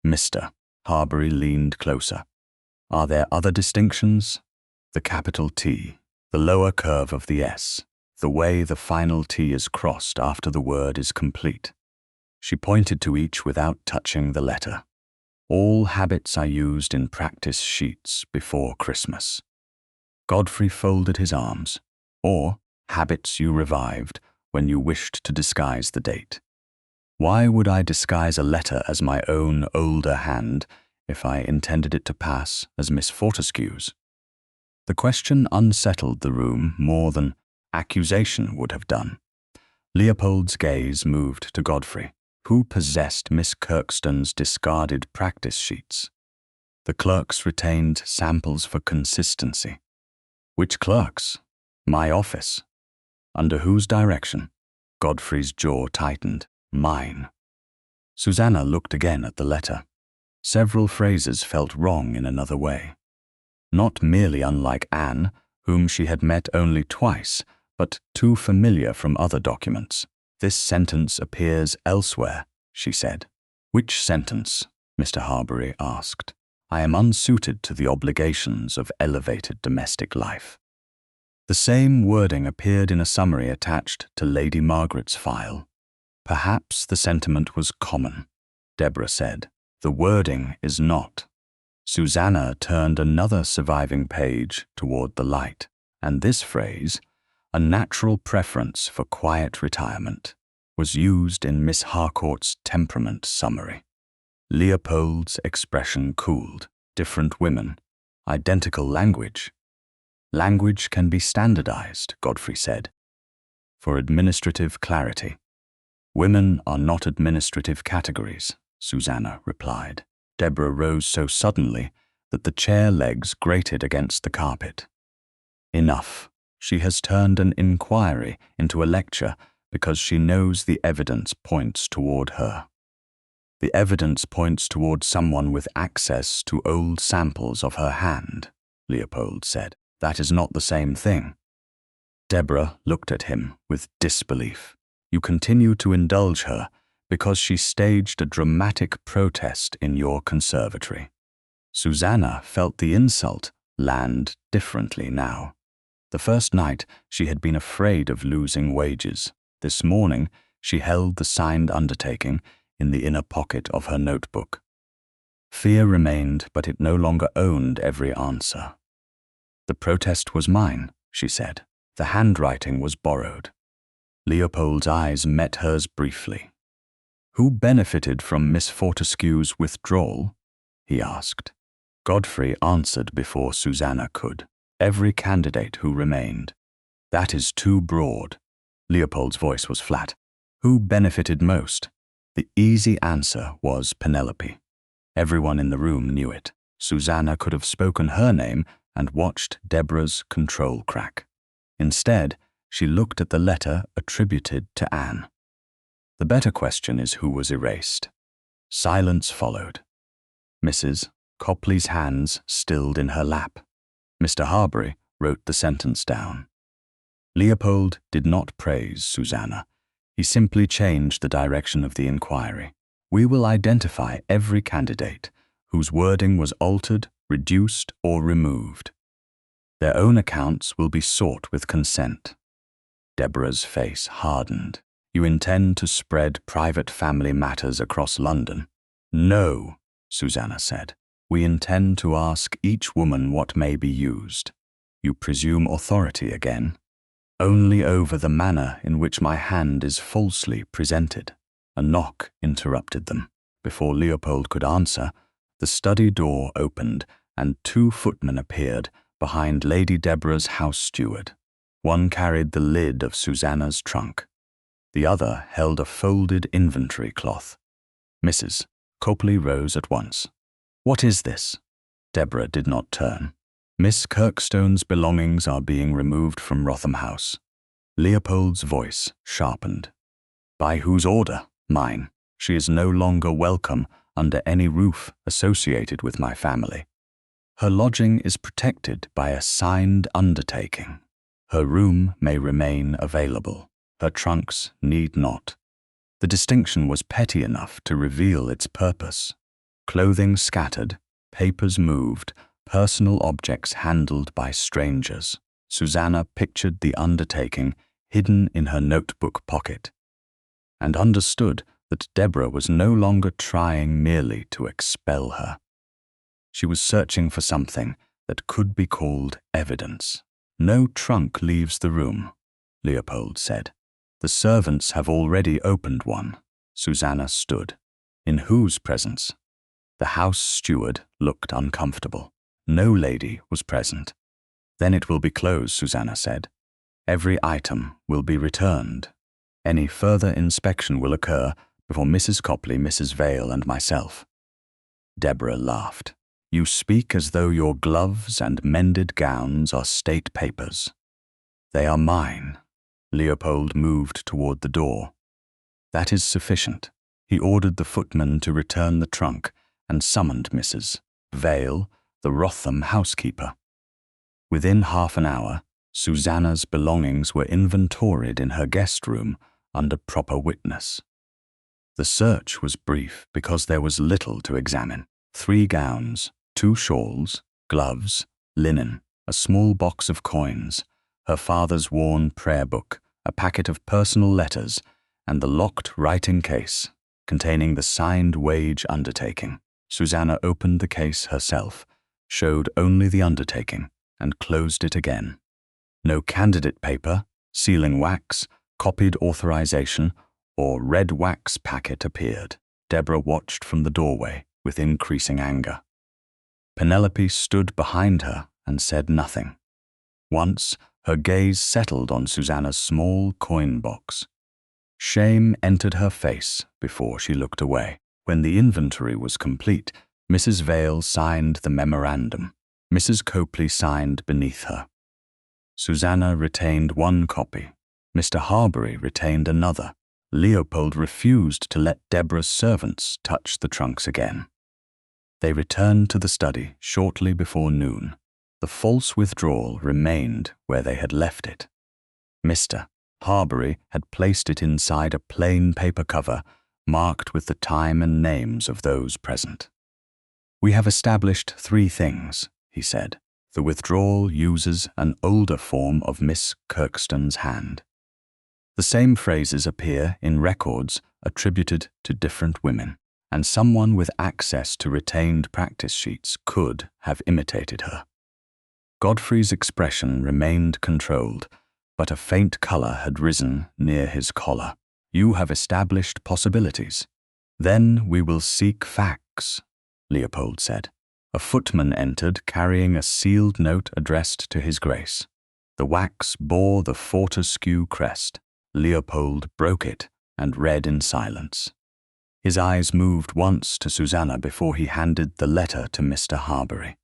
"Mr." Harbury leaned closer. "Are there other distinctions?" "The capital T, the lower curve of the S, the way the final T is crossed after the word is complete." She pointed to each without touching the letter. "All habits I used in practice sheets before Christmas." Godfrey folded his arms. "Or habits you revived when you wished to disguise the date." "Why would I disguise a letter as my own older hand if I intended it to pass as Miss Fortescue's?" The question unsettled the room more than accusation would have done. Leopold's gaze moved to Godfrey. Who possessed Miss Kirkstone's discarded practice sheets? The clerks retained samples for consistency. "Which clerks?" "My office." "Under whose direction?" Godfrey's jaw tightened. "Mine." Susannah looked again at the letter. Several phrases felt wrong in another way. Not merely unlike Anne, whom she had met only twice, but too familiar from other documents. "This sentence appears elsewhere," she said. "Which sentence?" Mr. Harbury asked. "I am unsuited to the obligations of elevated domestic life." The same wording appeared in a summary attached to Lady Margaret's file. "Perhaps the sentiment was common," Deborah said. "The wording is not." Susannah turned another surviving page toward the light, and this phrase, "a natural preference for quiet retirement," was used in Miss Harcourt's temperament summary. Leopold's expression cooled. Different women, identical language. "Language can be standardized," Godfrey said, "for administrative clarity." "Women are not administrative categories," Susannah replied. Deborah rose so suddenly that the chair legs grated against the carpet. "Enough. She has turned an inquiry into a lecture because she knows the evidence points toward her." "The evidence points toward someone with access to old samples of her hand," Leopold said. "That is not the same thing." Deborah looked at him with disbelief. "You continue to indulge her because she staged a dramatic protest in your conservatory." Susannah felt the insult land differently now. The first night, she had been afraid of losing wages. This morning, she held the signed undertaking in the inner pocket of her notebook. Fear remained, but it no longer owned every answer. "The protest was mine," she said. "The handwriting was borrowed." Leopold's eyes met hers briefly. "Who benefited from Miss Fortescue's withdrawal?" he asked. Godfrey answered before Susannah could. "Every candidate who remained." "That is too broad." Leopold's voice was flat. "Who benefited most?" The easy answer was Penelope. Everyone in the room knew it. Susannah could have spoken her name and watched Deborah's control crack. Instead, she looked at the letter attributed to Anne. The better question is who was erased. Silence followed. Mrs. Copley's hands stilled in her lap. Mr. Harbury wrote the sentence down. Leopold did not praise Susannah. He simply changed the direction of the inquiry. "We will identify every candidate whose wording was altered, reduced, or removed. Their own accounts will be sought with consent." Deborah's face hardened. "You intend to spread private family matters across London?" "No," Susannah said. "We intend to ask each woman what may be used." "You presume authority again?" "Only over the manner in which my hand is falsely presented." A knock interrupted them. Before Leopold could answer, the study door opened and 2 footmen appeared behind Lady Deborah's house steward. One carried the lid of Susannah's trunk. The other held a folded inventory cloth. Mrs. Copley rose at once. "What is this?" Deborah did not turn. "Miss Kirkstone's belongings are being removed from Wrotham House." Leopold's voice sharpened. "By whose order? Mine. She is no longer welcome under any roof associated with my family. Her lodging is protected by a signed undertaking. Her room may remain available. Her trunks need not." The distinction was petty enough to reveal its purpose. Clothing scattered, papers moved, personal objects handled by strangers. Susannah pictured the undertaking hidden in her notebook pocket, and understood that Deborah was no longer trying merely to expel her. She was searching for something that could be called evidence. "No trunk leaves the room," Leopold said. "The servants have already opened one." Susannah stood. "In whose presence?" The house steward looked uncomfortable. No lady was present. "Then it will be closed," Susannah said. "Every item will be returned. Any further inspection will occur before Mrs. Copley, Mrs. Vale, and myself." Deborah laughed. "You speak as though your gloves and mended gowns are state papers." "They are mine." Leopold moved toward the door. "That is sufficient." He ordered the footman to return the trunk and summoned Mrs. Vale, the Wrotham housekeeper. Within half an hour, Susannah's belongings were inventoried in her guest room under proper witness. The search was brief because there was little to examine. 3 gowns, 2 shawls, gloves, linen, a small box of coins, her father's worn prayer book, a packet of personal letters, and the locked writing case containing the signed wage undertaking. Susannah opened the case herself, showed only the undertaking, and closed it again. No candidate paper, sealing wax, copied authorization, or red wax packet appeared. Deborah watched from the doorway with increasing anger. Penelope stood behind her and said nothing. Once, her gaze settled on Susannah's small coin box. Shame entered her face before she looked away. When the inventory was complete, Mrs. Vale signed the memorandum. Mrs. Copley signed beneath her. Susannah retained 1 copy. Mr. Harbury retained another. Leopold refused to let Deborah's servants touch the trunks again. They returned to the study shortly before noon. The false withdrawal remained where they had left it. Mr. Harbury had placed it inside a plain paper cover marked with the time and names of those present. "We have established 3 things," he said. "The withdrawal uses an older form of Miss Kirkstone's hand. The same phrases appear in records attributed to different women, and someone with access to retained practice sheets could have imitated her." Godfrey's expression remained controlled, but a faint color had risen near his collar. "You have established possibilities. Then we will seek facts," Leopold said. A footman entered carrying a sealed note addressed to His Grace. The wax bore the Fortescue crest. Leopold broke it and read in silence. His eyes moved once to Susannah before he handed the letter to Mr. Harbury.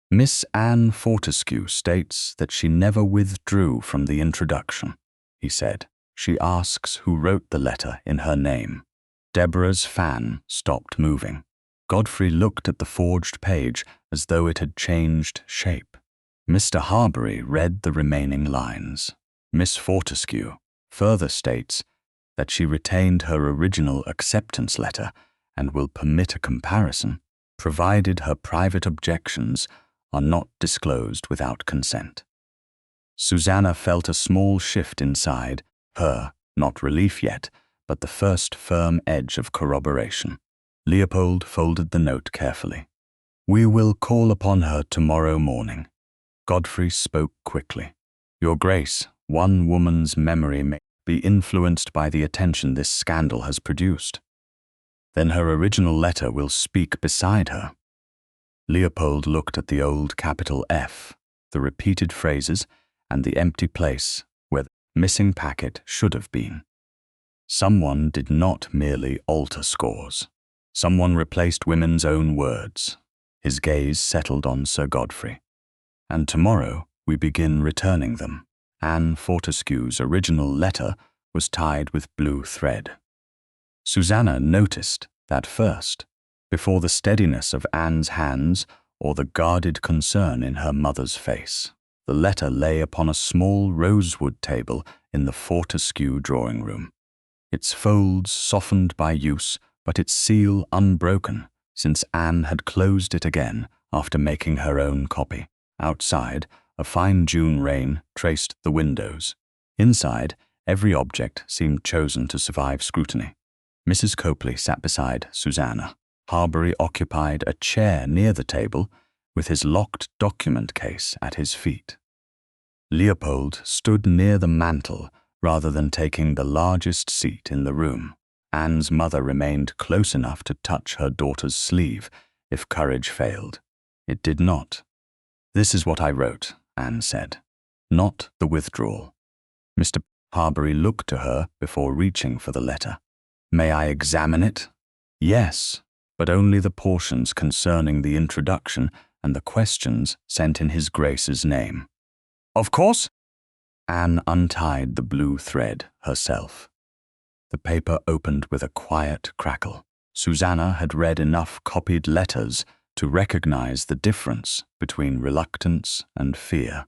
"Miss Anne Fortescue states that she never withdrew from the introduction," he said. "She asks who wrote the letter in her name." Deborah's fan stopped moving. Godfrey looked at the forged page as though it had changed shape. Mr. Harbury read the remaining lines. "Miss Fortescue further states that she retained her original acceptance letter and will permit a comparison, provided her private objections are not disclosed without consent." Susannah felt a small shift inside her, not relief yet, but the first firm edge of corroboration. Leopold folded the note carefully. "We will call upon her tomorrow morning." Godfrey spoke quickly. "Your Grace, one woman's memory may be influenced by the attention this scandal has produced. Then her original letter will speak beside her." Leopold looked at the old capital F, the repeated phrases, and the empty place where the missing packet should have been. Someone did not merely alter scores. Someone replaced women's own words. His gaze settled on Sir Godfrey. And tomorrow we begin returning them. Anne Fortescue's original letter was tied with blue thread. Susannah noticed that first, before the steadiness of Anne's hands or the guarded concern in her mother's face. The letter lay upon a small rosewood table in the Fortescue drawing-room, its folds softened by use, but its seal unbroken, since Anne had closed it again after making her own copy. Outside, a fine June rain traced the windows. Inside, every object seemed chosen to survive scrutiny. Mrs. Copley sat beside Susannah. Harbury occupied a chair near the table, with his locked document case at his feet. Leopold stood near the mantel rather than taking the largest seat in the room. Anne's mother remained close enough to touch her daughter's sleeve if courage failed. It did not. "This is what I wrote," Anne said, "not the withdrawal." Mr. Harbury looked to her before reaching for the letter. "May I examine it?" "Yes, but only the portions concerning the introduction and the questions sent in His Grace's name." "Of course." Anne untied the blue thread herself. The paper opened with a quiet crackle. Susannah had read enough copied letters to recognize the difference between reluctance and fear.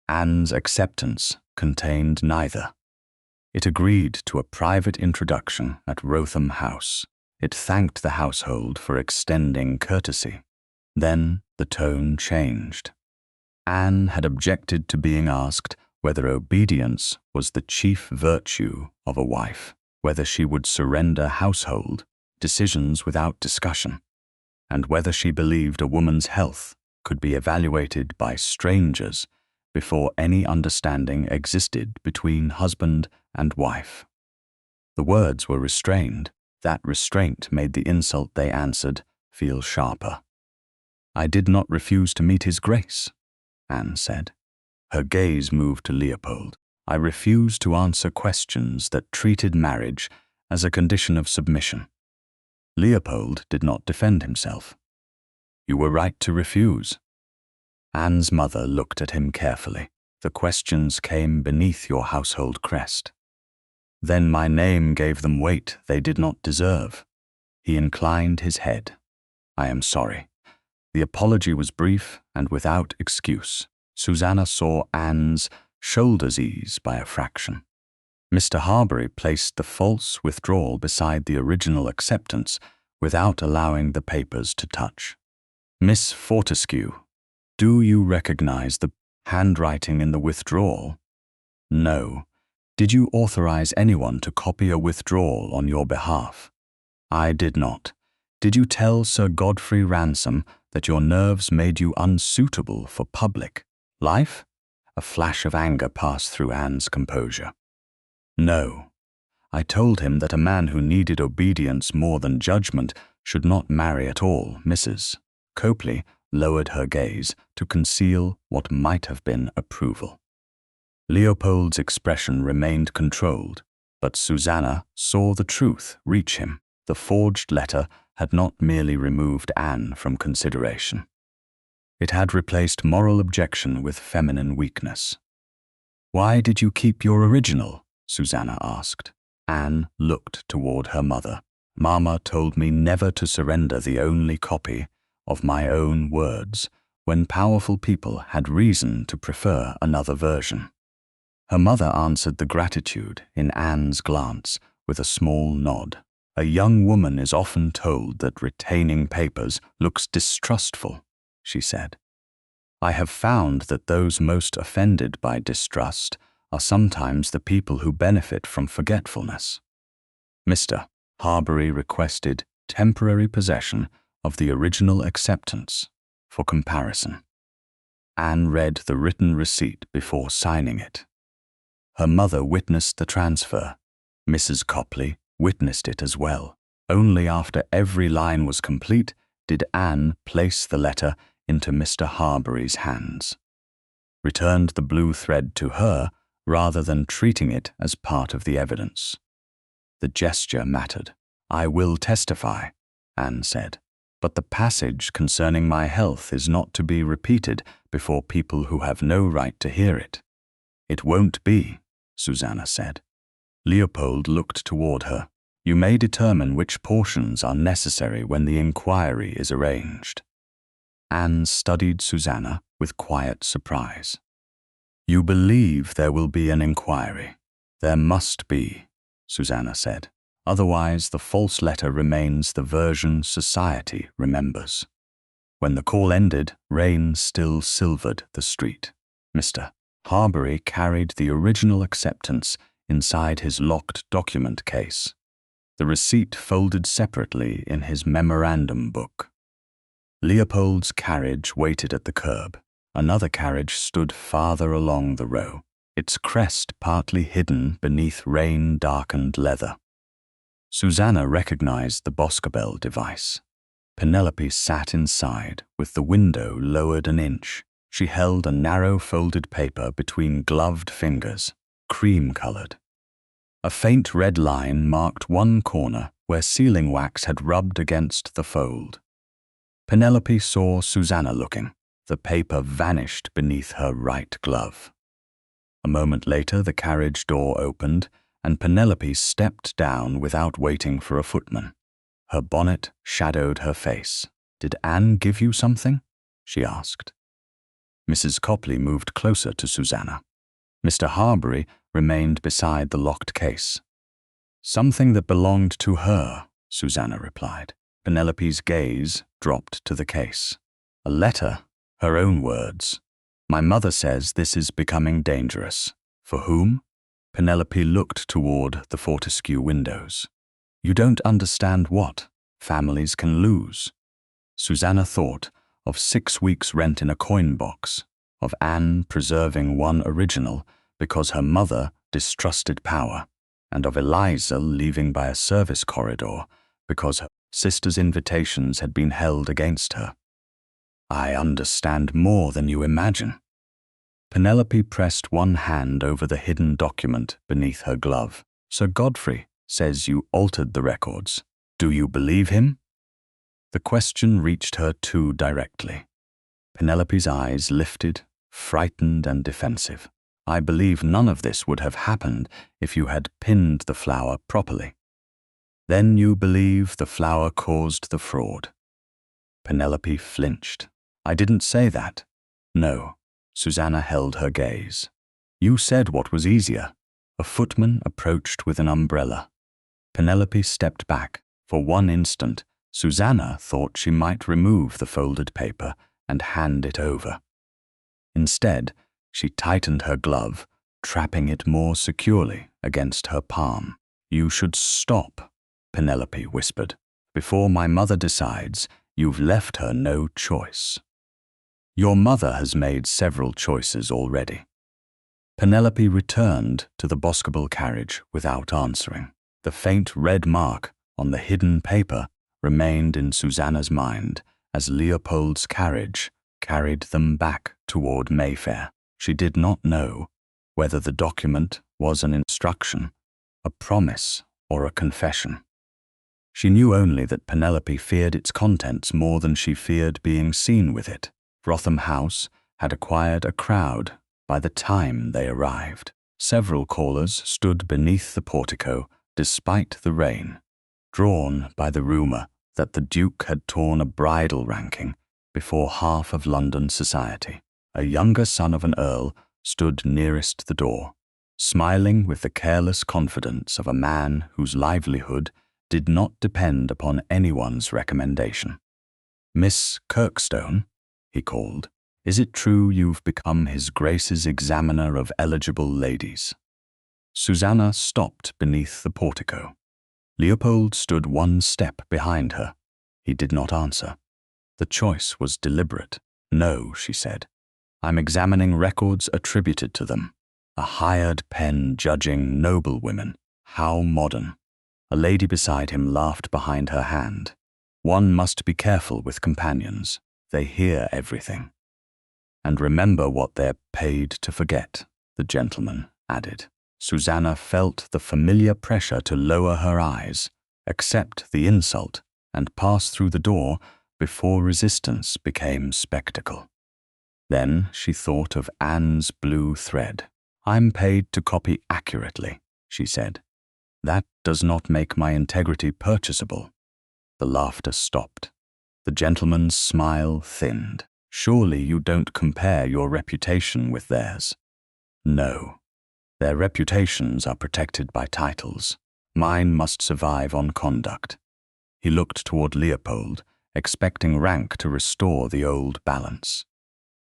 Anne's acceptance contained neither. It agreed to a private introduction at Wrotham House. It thanked the household for extending courtesy. Then the tone changed. Anne had objected to being asked whether obedience was the chief virtue of a wife, whether she would surrender household decisions without discussion, and whether she believed a woman's health could be evaluated by strangers before any understanding existed between husband and wife. The words were restrained. That restraint made the insult they answered feel sharper. "I did not refuse to meet His Grace," Anne said. Her gaze moved to Leopold. "I refuse to answer questions that treated marriage as a condition of submission." Leopold did not defend himself. "You were right to refuse." Anne's mother looked at him carefully. "The questions came beneath your household crest." "Then my name gave them weight they did not deserve." He inclined his head. "I am sorry." The apology was brief and without excuse. Susannah saw Anne's shoulders ease by a fraction. Mr. Harbury placed the false withdrawal beside the original acceptance without allowing the papers to touch. "Miss Fortescue, do you recognize the handwriting in the withdrawal?" "No." "Did you authorize anyone to copy a withdrawal on your behalf?" "I did not." "Did you tell Sir Godfrey Ransom that your nerves made you unsuitable for public life?" A flash of anger passed through Anne's composure. "No. I told him that a man who needed obedience more than judgment should not marry at all." Mrs. Copley lowered her gaze to conceal what might have been approval. Leopold's expression remained controlled, but Susannah saw the truth reach him. The forged letter had not merely removed Anne from consideration. It had replaced moral objection with feminine weakness. "Why did you keep your original?" Susannah asked. Anne looked toward her mother. "Mama told me never to surrender the only copy of my own words when powerful people had reason to prefer another version." Her mother answered the gratitude in Anne's glance with a small nod. "A young woman is often told that retaining papers looks distrustful," she said. "I have found that those most offended by distrust are sometimes the people who benefit from forgetfulness." Mr. Harbury requested temporary possession of the original acceptance for comparison. Anne read the written receipt before signing it. Her mother witnessed the transfer. Mrs. Copley witnessed it as well. Only after every line was complete did Anne place the letter into Mr. Harbury's hands, returned the blue thread to her rather than treating it as part of the evidence. The gesture mattered. "I will testify," Anne said, "but the passage concerning my health is not to be repeated before people who have no right to hear it." "It won't be," Susannah said. Leopold looked toward her. "You may determine which portions are necessary when the inquiry is arranged." Anne studied Susannah with quiet surprise. "You believe there will be an inquiry?" "There must be," Susannah said. "Otherwise the false letter remains the version society remembers." When the call ended, rain still silvered the street. Mr. Harbury carried the original acceptance inside his locked document case, the receipt folded separately in his memorandum book. Leopold's carriage waited at the curb. Another carriage stood farther along the row, its crest partly hidden beneath rain-darkened leather. Susannah recognized the Boscobel device. Penelope sat inside, with the window lowered an inch. She held a narrow folded paper between gloved fingers, cream-colored. A faint red line marked one corner where sealing wax had rubbed against the fold. Penelope saw Susannah looking. The paper vanished beneath her right glove. A moment later, the carriage door opened, and Penelope stepped down without waiting for a footman. Her bonnet shadowed her face. "Did Anne give you something?" she asked. Mrs. Copley moved closer to Susannah. Mr. Harbury remained beside the locked case. "Something that belonged to her," Susannah replied. Penelope's gaze dropped to the case. "A letter," her own words. "My mother says this is becoming dangerous." "For whom?" Penelope looked toward the Fortescue windows. "You don't understand what families can lose." Susannah thought of 6 weeks' rent in a coin box, of Anne preserving one original because her mother distrusted power, and of Eliza leaving by a service corridor because her sister's invitations had been held against her. "I understand more than you imagine." Penelope pressed one hand over the hidden document beneath her glove. "Sir Godfrey says you altered the records. Do you believe him?" The question reached her too directly. Penelope's eyes lifted, frightened and defensive. "I believe none of this would have happened if you had pinned the flower properly." "Then you believe the flower caused the fraud?" Penelope flinched. "I didn't say that." "No." Susannah held her gaze. "You said what was easier." A footman approached with an umbrella. Penelope stepped back. For one instant, Susannah thought she might remove the folded paper and hand it over. Instead, she tightened her glove, trapping it more securely against her palm. "You should stop," Penelope whispered. "Before my mother decides, you've left her no choice." "Your mother has made several choices already." Penelope returned to the Boscobel carriage without answering. The faint red mark on the hidden paper remained in Susannah's mind as Leopold's carriage carried them back toward Mayfair. She did not know whether the document was an instruction, a promise, or a confession. She knew only that Penelope feared its contents more than she feared being seen with it. Wrotham House had acquired a crowd by the time they arrived. Several callers stood beneath the portico despite the rain, drawn by the rumour that the Duke had torn a bridal ranking before half of London society. A younger son of an earl stood nearest the door, smiling with the careless confidence of a man whose livelihood did not depend upon anyone's recommendation. "Miss Kirkstone," he called, "is it true you've become His Grace's examiner of eligible ladies?" Susannah stopped beneath the portico. Leopold stood one step behind her. He did not answer. The choice was deliberate. "No," she said. "I'm examining records attributed to them. A hired pen judging noblewomen. How modern." A lady beside him laughed behind her hand. One must be careful with companions. They hear everything. And remember what they're paid to forget, the gentleman added. Susannah felt the familiar pressure to lower her eyes, accept the insult, and pass through the door before resistance became spectacle. Then she thought of Anne's blue thread. "I'm paid to copy accurately," she said. "That does not make my integrity purchasable." The laughter stopped. The gentleman's smile thinned. "Surely you don't compare your reputation with theirs." "No. Their reputations are protected by titles. Mine must survive on conduct." He looked toward Leopold, expecting rank to restore the old balance.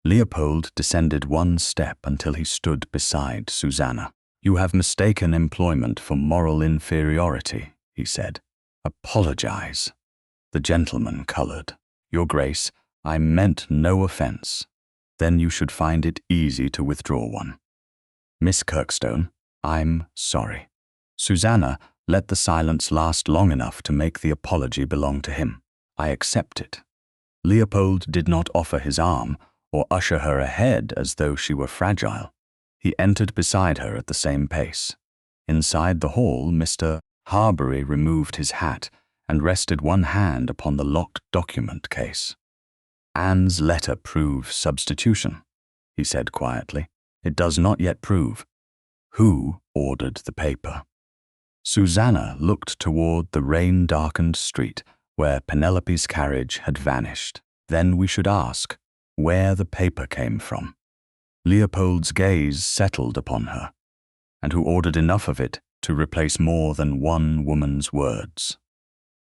Leopold descended one step until he stood beside Susannah. "You have mistaken employment for moral inferiority," he said. "Apologize." The gentleman colored. "Your Grace, I meant no offense." "Then you should find it easy to withdraw one." "Miss Kirkstone, I'm sorry." Susannah let the silence last long enough to make the apology belong to him. "I accept it." Leopold did not offer his arm or usher her ahead as though she were fragile. He entered beside her at the same pace. Inside the hall, Mr. Harbury removed his hat and rested one hand upon the locked document case. "Anne's letter proves substitution," he said quietly. "It does not yet prove who ordered the paper." Susannah looked toward the rain-darkened street where Penelope's carriage had vanished. "Then we should ask where the paper came from." Leopold's gaze settled upon her, and who ordered enough of it to replace more than one woman's words.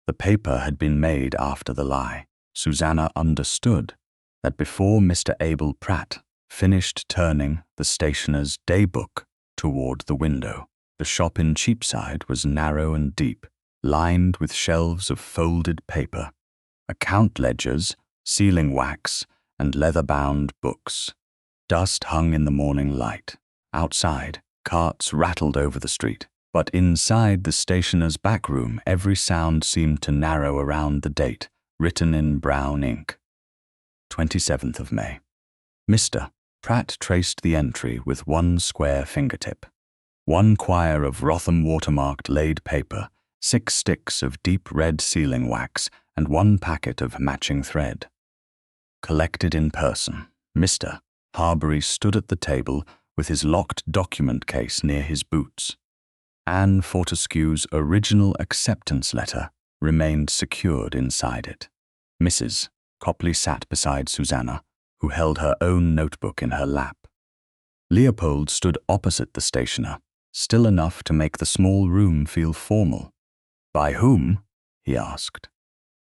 The paper had been made after the lie. Susannah understood that before Mr. Abel Pratt finished turning the stationer's daybook toward the window, the shop in Cheapside was narrow and deep, lined with shelves of folded paper, account ledgers, sealing wax, and leather-bound books. Dust hung in the morning light. Outside, carts rattled over the street. But inside the stationer's back room, every sound seemed to narrow around the date, written in brown ink. 27th of May. Mr. Pratt traced the entry with one square fingertip. 1 quire of Wrotham watermarked laid paper, 6 sticks of deep red sealing wax, and 1 packet of matching thread. Collected in person. Mr. Harbury stood at the table with his locked document case near his boots. Anne Fortescue's original acceptance letter remained secured inside it. Mrs. Copley sat beside Susannah, who held her own notebook in her lap. Leopold stood opposite the stationer, still enough to make the small room feel formal. "By whom?" he asked.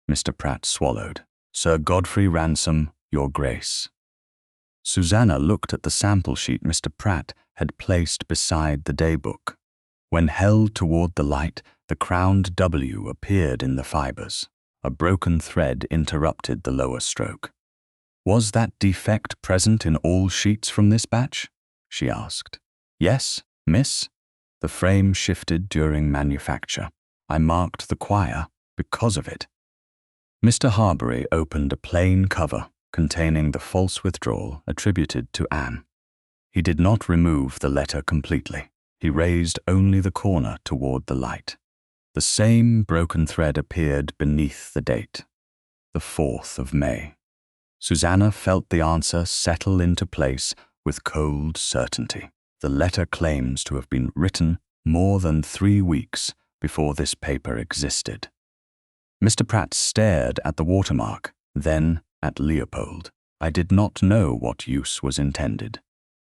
Mr. Pratt swallowed. "Sir Godfrey Ransom, Your Grace." Susannah looked at the sample sheet Mr. Pratt had placed beside the daybook. When held toward the light, the crowned W appeared in the fibers. A broken thread interrupted the lower stroke. "Was that defect present in all sheets from this batch?" she asked. "Yes, miss." The frame shifted during manufacture. "I marked the quire because of it." Mr. Harbury opened a plain cover containing the false withdrawal attributed to Anne. He did not remove the letter completely. He raised only the corner toward the light. The same broken thread appeared beneath the date, the 4th of May. Susannah felt the answer settle into place with cold certainty. The letter claims to have been written more than 3 weeks before this paper existed. Mr. Pratt stared at the watermark, then at Leopold. "I did not know what use was intended."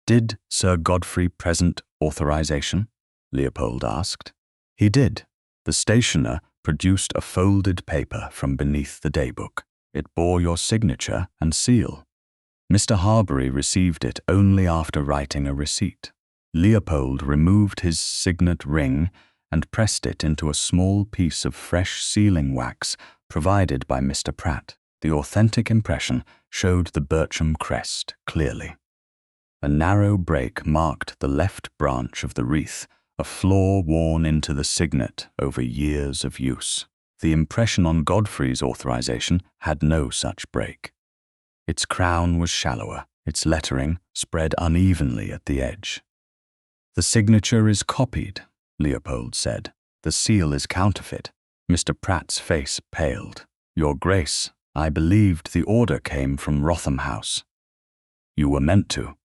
"Did Sir Godfrey present authorization?" Leopold asked. "He did." The stationer produced a folded paper from beneath the daybook. "It bore your signature and seal." Mr. Harbury received it only after writing a receipt. Leopold removed his signet ring and pressed it into a small piece of fresh sealing wax provided by Mr. Pratt. The authentic impression showed the Bircham crest clearly. A narrow break marked the left branch of the wreath, a flaw worn into the signet over years of use. The impression on Godfrey's authorization had no such break. Its crown was shallower, its lettering spread unevenly at the edge. "The signature is copied," Leopold said. "The seal is counterfeit." Mr. Pratt's face paled. "Your Grace, I believed the order came from Wrotham House." "You were meant to."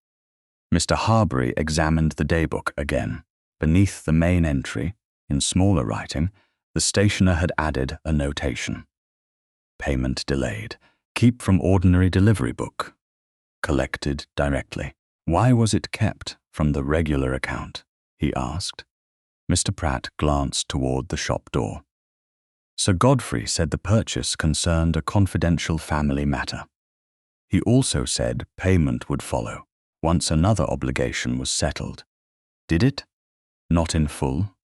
Mr. Harbury examined the daybook again. Beneath the main entry, in smaller writing, the stationer had added a notation. "Payment delayed. Keep from ordinary delivery book. Collected directly." "Why was it kept from the regular account?" he asked. Mr. Pratt glanced toward the shop door. "Sir Godfrey said the purchase concerned a confidential family matter. He also said payment would follow, once another obligation was settled. Did it? Not in full.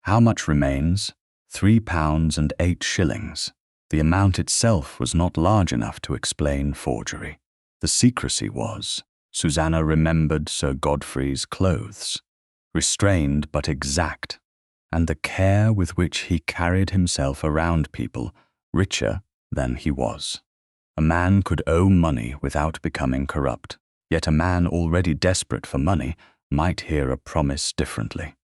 How much remains? £3.08. The amount itself was not large enough to explain forgery. The secrecy was. Susannah remembered Sir Godfrey's clothes, restrained but exact, and the care with which he carried himself around people richer than he was. A man could owe money without becoming corrupt, yet a man already desperate for money might hear a promise differently.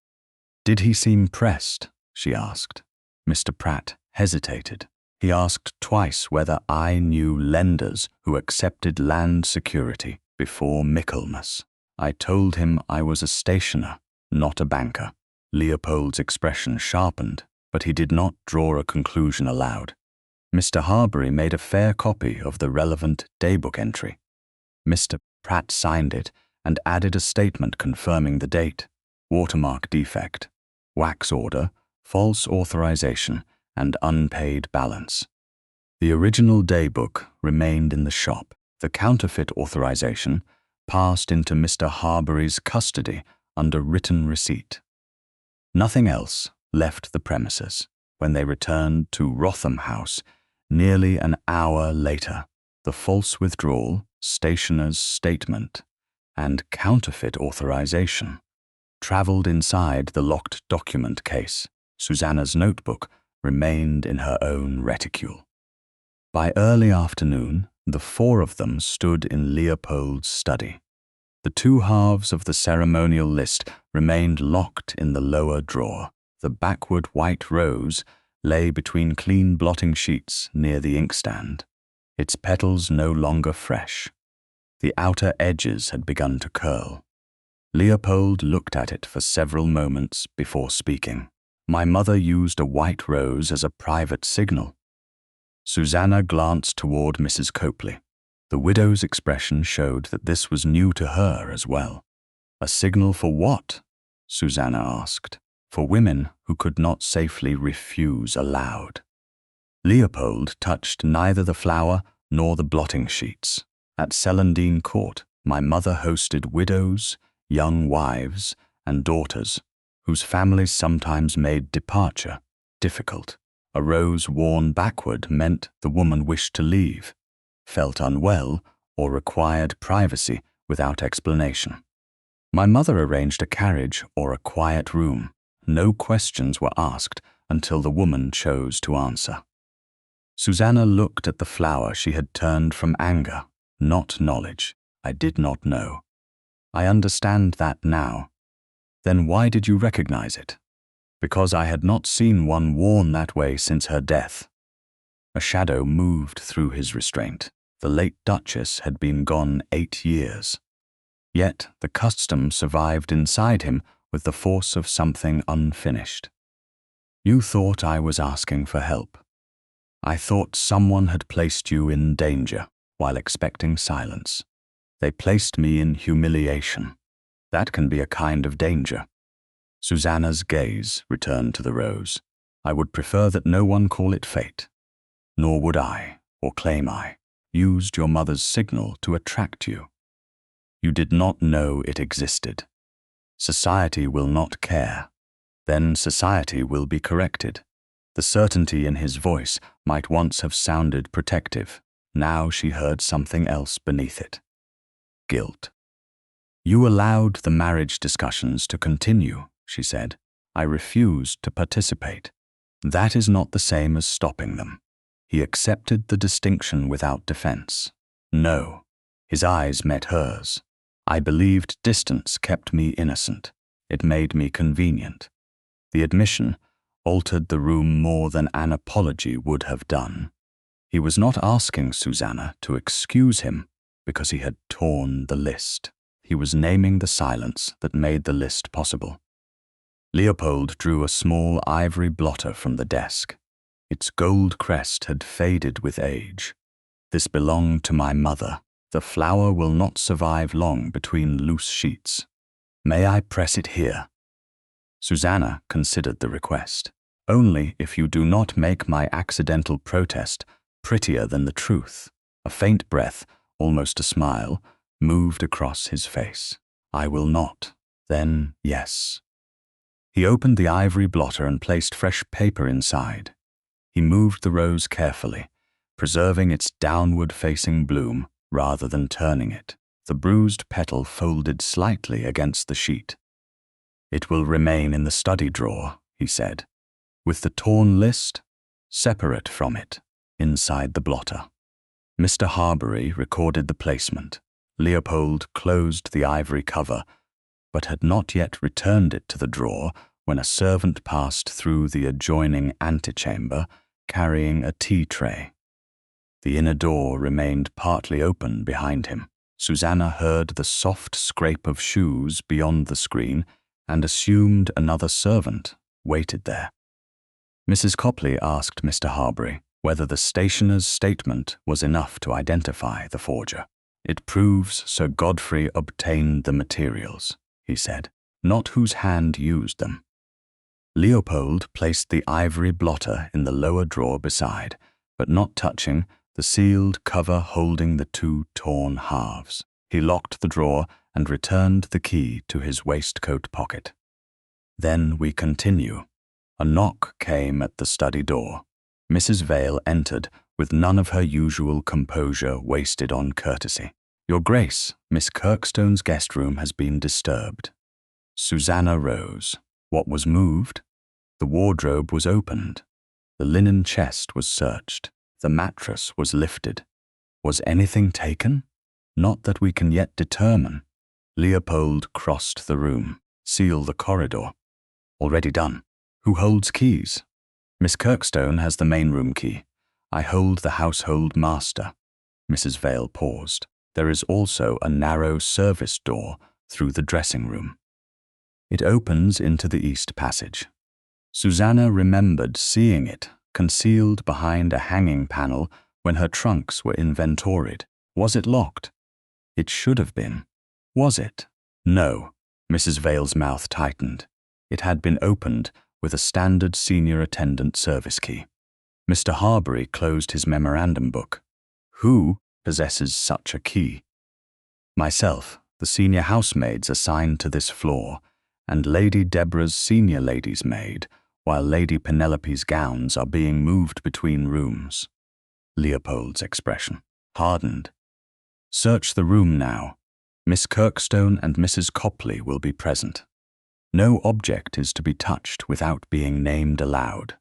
"Did he seem pressed?" she asked. Mr. Pratt hesitated. He asked twice whether I knew lenders who accepted land security before Michaelmas. I told him I was a stationer, not a banker. Leopold's expression sharpened, but he did not draw a conclusion aloud. Mr. Harbury made a fair copy of the relevant daybook entry. Mr. Pratt signed it and added a statement confirming the date, watermark defect, wax order, false authorization, and unpaid balance. The original daybook remained in the shop. The counterfeit authorization passed into Mr. Harbury's custody under written receipt. Nothing else left the premises. When they returned to Wrotham House, nearly an hour later, the false withdrawal, stationer's statement, and counterfeit authorization traveled inside the locked document case. Susannah's notebook remained in her own reticule. By early afternoon, the four of them stood in Leopold's study. The two halves of the ceremonial list remained locked in the lower drawer. The backward white rose lay between clean blotting sheets near the inkstand, its petals no longer fresh. The outer edges had begun to curl. Leopold looked at it for several moments before speaking. "My mother used a white rose as a private signal." Susannah glanced toward Mrs. Copley. The widow's expression showed that this was new to her as well. "A signal for what?" Susannah asked. "For women who could not safely refuse aloud." Leopold touched neither the flower nor the blotting sheets. "At Celandine Court, my mother hosted widows, young wives, and daughters, whose families sometimes made departure difficult. A rose worn backward meant the woman wished to leave, felt unwell, or required privacy without explanation. My mother arranged a carriage or a quiet room. No questions were asked until the woman chose to answer." Susannah looked at the flower she had turned from anger, not knowledge. "I did not know." "I understand that now." "Then why did you recognize it?" "Because I had not seen one worn that way since her death." A shadow moved through his restraint. The late Duchess had been gone 8 years. Yet the custom survived inside him with the force of something unfinished. "You thought I was asking for help. I thought someone had placed you in danger while expecting silence. They placed me in humiliation. That can be a kind of danger." Susannah's gaze returned to the rose. "I would prefer that no one call it fate. Nor would I, or claim I, used your mother's signal to attract you. You did not know it existed. Society will not care. Then society will be corrected." The certainty in his voice might once have sounded protective. Now she heard something else beneath it. Guilt. "You allowed the marriage discussions to continue," she said. "I refused to participate. That is not the same as stopping them. He accepted the distinction without defense. No. His eyes met hers. I believed distance kept me innocent. It made me convenient. The admission altered the room more than an apology would have done. He was not asking Susannah to excuse him because he had torn the list. He was naming the silence that made the list possible. Leopold drew a small ivory blotter from the desk. Its gold crest had faded with age. This belonged to my mother. The flower will not survive long between loose sheets. May I press it here? Susannah considered the request. Only if you do not make my accidental protest prettier than the truth. A faint breath, almost a smile, moved across his face. I will not. Then, yes. He opened the ivory blotter and placed fresh paper inside. He moved the rose carefully, preserving its downward-facing bloom rather than turning it. The bruised petal folded slightly against the sheet. It will remain in the study drawer, he said, with the torn list separate from it, inside the blotter. Mr. Harbury recorded the placement. Leopold closed the ivory cover, but had not yet returned it to the drawer when a servant passed through the adjoining antechamber carrying a tea tray. The inner door remained partly open behind him. Susannah heard the soft scrape of shoes beyond the screen and assumed another servant waited there. Mrs. Copley asked Mr. Harbury whether the stationer's statement was enough to identify the forger. It proves Sir Godfrey obtained the materials, he said, not whose hand used them. Leopold placed the ivory blotter in the lower drawer beside, but not touching the sealed cover holding the two torn halves. He locked the drawer and returned the key to his waistcoat pocket. Then we continue. A knock came at the study door. Mrs. Vale entered with none of her usual composure wasted on courtesy. Your Grace, Miss Kirkstone's guest room has been disturbed. Susannah rose. What was moved? The wardrobe was opened. The linen chest was searched. The mattress was lifted. Was anything taken? Not that we can yet determine. Leopold crossed the room. Seal the corridor. Already done. Who holds keys? Miss Kirkstone has the main room key. I hold the household master. Mrs. Vale paused. There is also a narrow service door through the dressing room. It opens into the east passage. Susannah remembered seeing it concealed behind a hanging panel when her trunks were inventoried. Was it locked? It should have been. Was it? No. Mrs. Vale's mouth tightened. It had been opened with a standard senior attendant service key. Mr. Harbury closed his memorandum book. Who possesses such a key? Myself, the senior housemaids assigned to this floor, and Lady Deborah's senior lady's maid, while Lady Penelope's gowns are being moved between rooms. Leopold's expression hardened. Search the room now. Miss Kirkstone and Mrs. Copley will be present. No object is to be touched without being named aloud.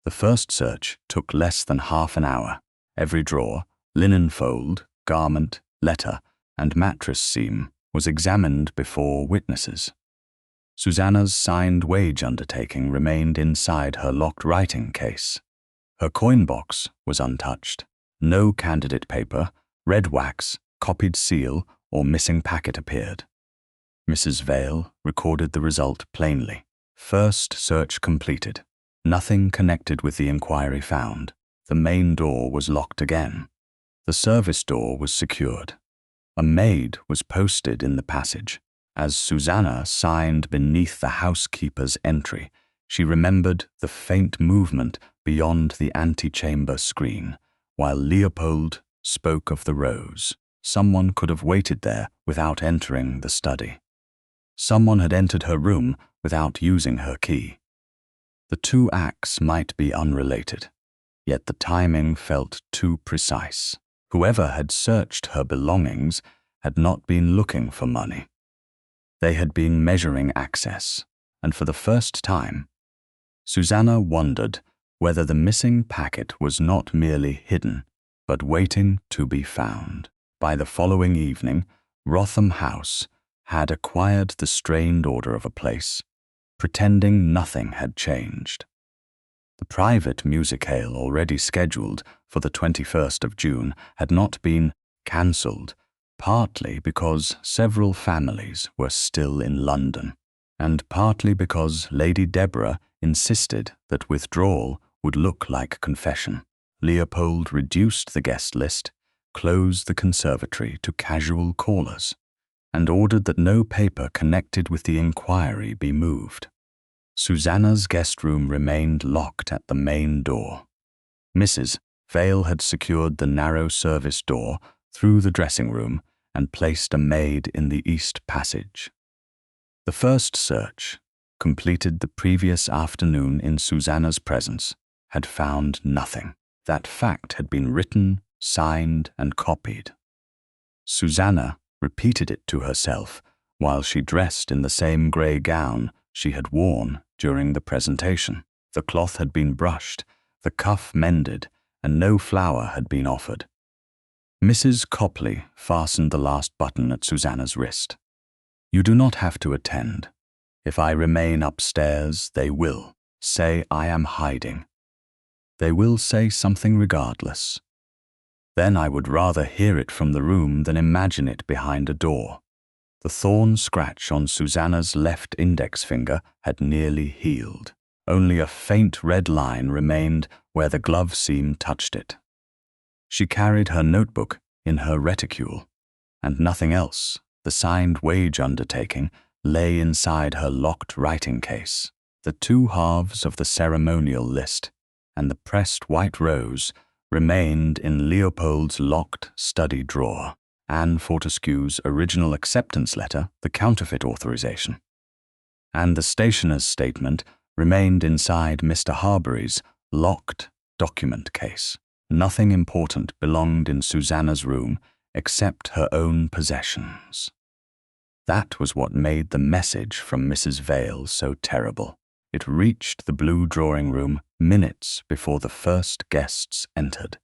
The first search took less than half an hour. Every drawer, linen fold, garment, letter, and mattress seam was examined before witnesses. Susannah's signed wage undertaking remained inside her locked writing case. Her coin box was untouched. No candidate paper, red wax, copied seal, or missing packet appeared. Mrs. Vale recorded the result plainly. First search completed. Nothing connected with the inquiry found. The main door was locked again. The service door was secured. A maid was posted in the passage. As Susannah signed beneath the housekeeper's entry, she remembered the faint movement beyond the antechamber screen, while Leopold spoke of the rose. Someone could have waited there without entering the study. Someone had entered her room without using her key. The two acts might be unrelated, yet the timing felt too precise. Whoever had searched her belongings had not been looking for money. They had been measuring access, and for the first time, Susannah wondered whether the missing packet was not merely hidden, but waiting to be found. By the following evening, Wrotham House had acquired the strained order of a place, pretending nothing had changed. The private musicale already scheduled for the 21st of June had not been cancelled, partly because several families were still in London, and partly because Lady Deborah insisted that withdrawal would look like confession. Leopold reduced the guest list, closed the conservatory to casual callers, and ordered that no paper connected with the inquiry be moved. Susannah's guest room remained locked at the main door. Mrs. Vale had secured the narrow service door through the dressing room and placed a maid in the east passage. The first search, completed the previous afternoon in Susannah's presence, had found nothing. That fact had been written, signed, and copied. Susannah repeated it to herself while she dressed in the same grey gown she had worn during the presentation. The cloth had been brushed, the cuff mended, and no flower had been offered. Mrs. Copley fastened the last button at Susannah's wrist. "You do not have to attend. If I remain upstairs, they will say I am hiding. They will say something regardless. Then I would rather hear it from the room than imagine it behind a door." The thorn scratch on Susannah's left index finger had nearly healed. Only a faint red line remained where the glove seam touched it. She carried her notebook in her reticule, and nothing else, the signed wage undertaking, lay inside her locked writing case. The two halves of the ceremonial list and the pressed white rose remained in Leopold's locked study drawer. Anne Fortescue's original acceptance letter, the counterfeit authorization, and the stationer's statement remained inside Mr. Harbury's locked document case. Nothing important belonged in Susannah's room except her own possessions. That was what made the message from Mrs. Vale so terrible. It reached the blue drawing room minutes before the first guests entered.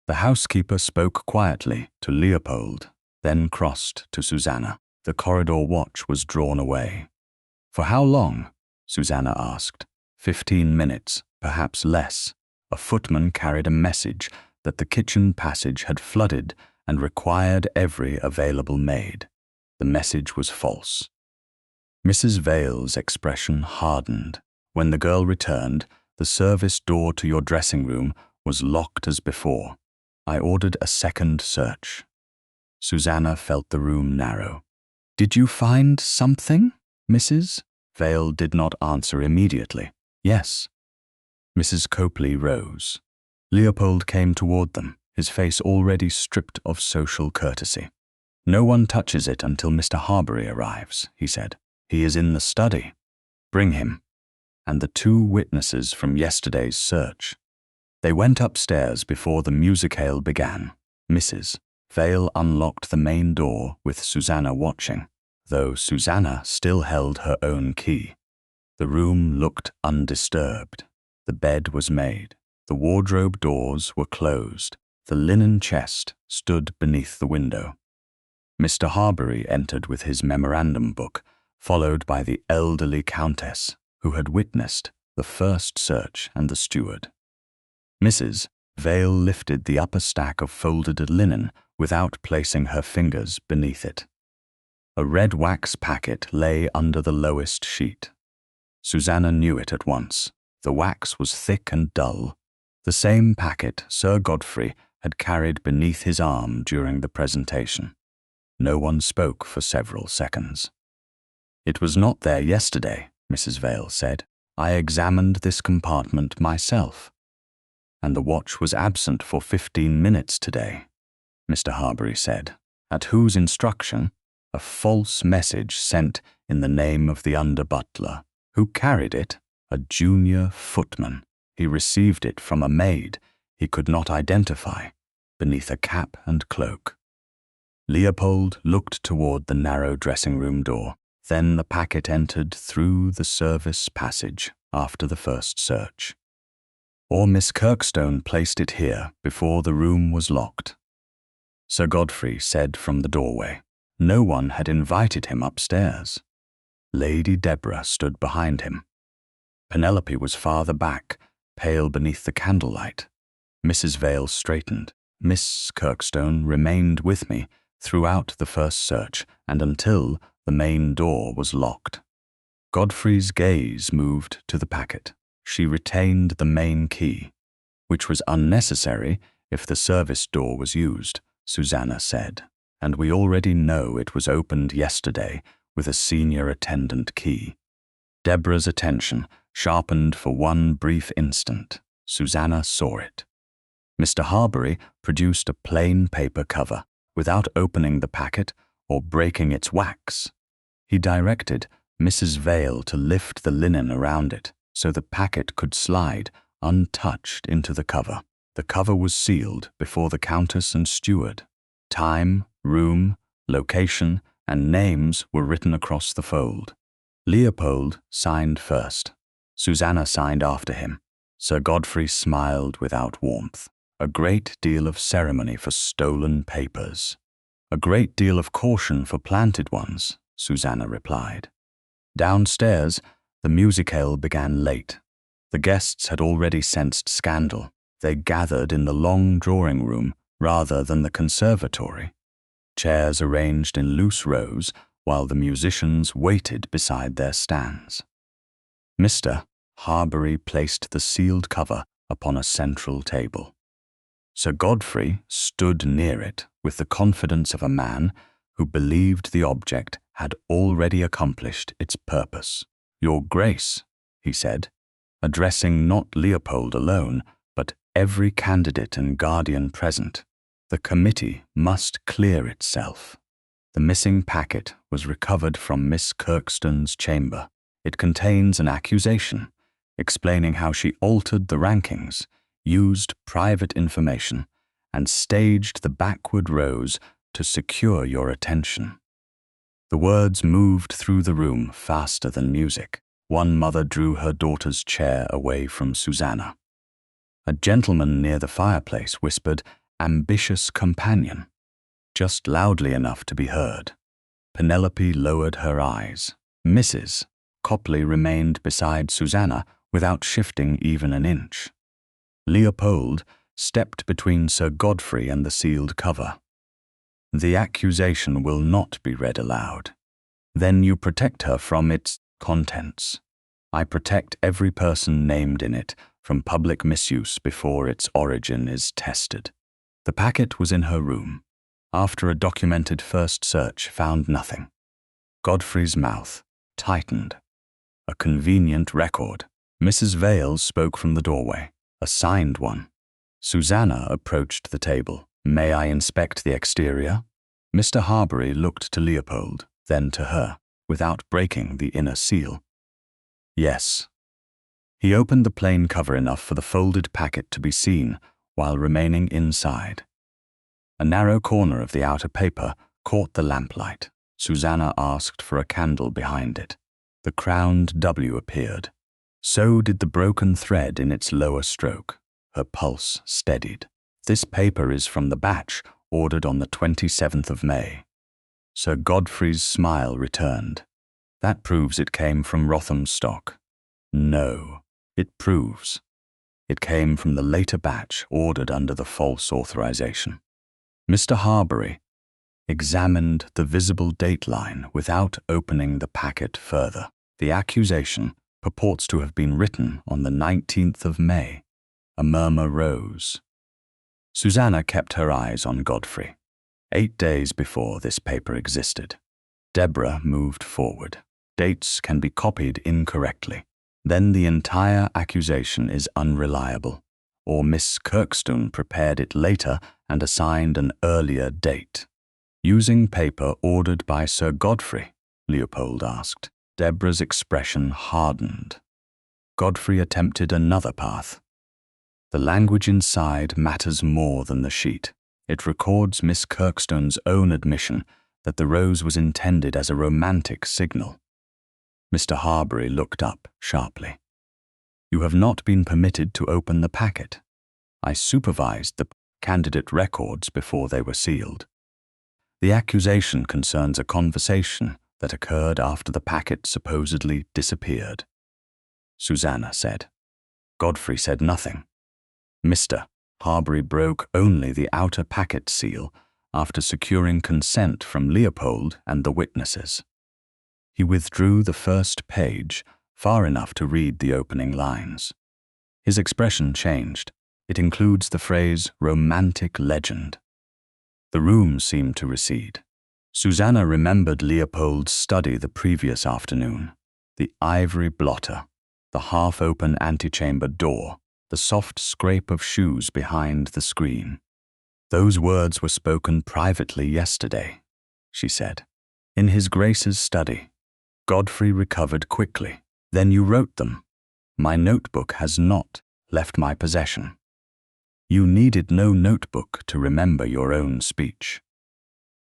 The housekeeper spoke quietly to Leopold, then crossed to Susannah. The corridor watch was drawn away. "For how long?" Susannah asked. 15 minutes, perhaps less. A footman carried a message that the kitchen passage had flooded and required every available maid. The message was false. Mrs. Vale's expression hardened. When the girl returned, the service door to your dressing room was locked as before. I ordered a second search. Susannah felt the room narrow. "Did you find something, Mrs.?" Vale did not answer immediately. "Yes." Mrs. Copley rose. Leopold came toward them, his face already stripped of social courtesy. "No one touches it until Mr. Harbury arrives," he said. "He is in the study. Bring him." And the two witnesses from yesterday's search. They went upstairs before the musicale began. Mrs. Vale unlocked the main door with Susannah watching, though Susannah still held her own key. The room looked undisturbed. The bed was made. The wardrobe doors were closed. The linen chest stood beneath the window. Mr. Harbury entered with his memorandum book, followed by the elderly countess, who had witnessed the first search, and the steward. Mrs. Vale lifted the upper stack of folded linen without placing her fingers beneath it. A red wax packet lay under the lowest sheet. Susannah knew it at once. The wax was thick and dull. The same packet Sir Godfrey had carried beneath his arm during the presentation. No one spoke for several seconds. "It was not there yesterday," Mrs. Vale said. "I examined this compartment myself." "And the watch was absent for 15 minutes today," Mr. Harbury said. "At whose instruction?" "A false message sent in the name of the under-butler." "Who carried it?" "A junior footman. He received it from a maid he could not identify, beneath a cap and cloak." Leopold looked toward the narrow dressing-room door. Then the packet entered through the service passage after the first search. or Miss Kirkstone placed it here before the room was locked. Sir Godfrey said from the doorway. No one had invited him upstairs. Lady Deborah stood behind him. Penelope was farther back, pale beneath the candlelight. Mrs. Vale straightened. Miss Kirkstone remained with me throughout the first search and until the main door was locked. Godfrey's gaze moved to the packet. She retained the main key, which was unnecessary if the service door was used, Susannah said, and we already know it was opened yesterday with a senior attendant key. Deborah's attention sharpened for one brief instant. Susannah saw it. Mr. Harbury produced a plain paper cover without opening the packet or breaking its wax. He directed Mrs. Vale to lift the linen around it so the packet could slide untouched into the cover. The cover was sealed before the Countess and steward. Time, room, location, and names were written across the fold. Leopold signed first. Susannah signed after him. Sir Godfrey smiled without warmth. A great deal of ceremony for stolen papers. A great deal of caution for planted ones, Susannah replied. Downstairs, the musicale began late. The guests had already sensed scandal. They gathered in the long drawing room rather than the conservatory. Chairs arranged in loose rows while the musicians waited beside their stands. Mr. Harbury placed the sealed cover upon a central table. Sir Godfrey stood near it with the confidence of a man who believed the object had already accomplished its purpose. Your Grace, he said, addressing not Leopold alone, but every candidate and guardian present, the committee must clear itself. The missing packet was recovered from Miss Kirkstone's chamber. It contains an accusation explaining how she altered the rankings, used private information, and staged the backward rows to secure your attention. The words moved through the room faster than music. One mother drew her daughter's chair away from Susannah. A gentleman near the fireplace whispered, "Ambitious companion," just loudly enough to be heard. Penelope lowered her eyes. Mrs. Copley remained beside Susannah without shifting even an inch. Leopold stepped between Sir Godfrey and the sealed cover. The accusation will not be read aloud. Then you protect her from its contents. I protect every person named in it from public misuse before its origin is tested. The packet was in her room. After a documented first search found nothing. Godfrey's mouth tightened. A convenient record. Mrs. Vale spoke from the doorway, a signed one. Susannah approached the table. May I inspect the exterior? Mr. Harbury looked to Leopold, then to her, without breaking the inner seal. Yes. He opened the plain cover enough for the folded packet to be seen while remaining inside. A narrow corner of the outer paper caught the lamplight. Susannah asked for a candle behind it. The crowned W appeared. So did the broken thread in its lower stroke. Her pulse steadied. This paper is from the batch ordered on the 27th of May. Sir Godfrey's smile returned. That proves it came from Wrotham stock. No, it proves. It came from the later batch ordered under the false authorization. Mr. Harbury examined the visible date line without opening the packet further. The accusation purports to have been written on the 19th of May. A murmur rose. Susannah kept her eyes on Godfrey. 8 days before this paper existed. Deborah moved forward. Dates can be copied incorrectly. Then the entire accusation is unreliable. Or Miss Kirkstone prepared it later and assigned an earlier date. Using paper ordered by Sir Godfrey, Leopold asked. Deborah's expression hardened. Godfrey attempted another path. The language inside matters more than the sheet. It records Miss Kirkstone's own admission that the rose was intended as a romantic signal. Mr. Harbury looked up sharply. You have not been permitted to open the packet. I supervised the candidate records before they were sealed. The accusation concerns a conversation that occurred after the packet supposedly disappeared. Susannah said. Godfrey said nothing. Mr. Harbury broke only the outer packet seal after securing consent from Leopold and the witnesses. He withdrew the first page far enough to read the opening lines. His expression changed. It includes the phrase romantic legend. The room seemed to recede. Susannah remembered Leopold's study the previous afternoon, the ivory blotter, the half-open antechamber door, the soft scrape of shoes behind the screen. Those words were spoken privately yesterday, she said. In his Grace's study. Godfrey recovered quickly. Then you wrote them. My notebook has not left my possession. You needed no notebook to remember your own speech.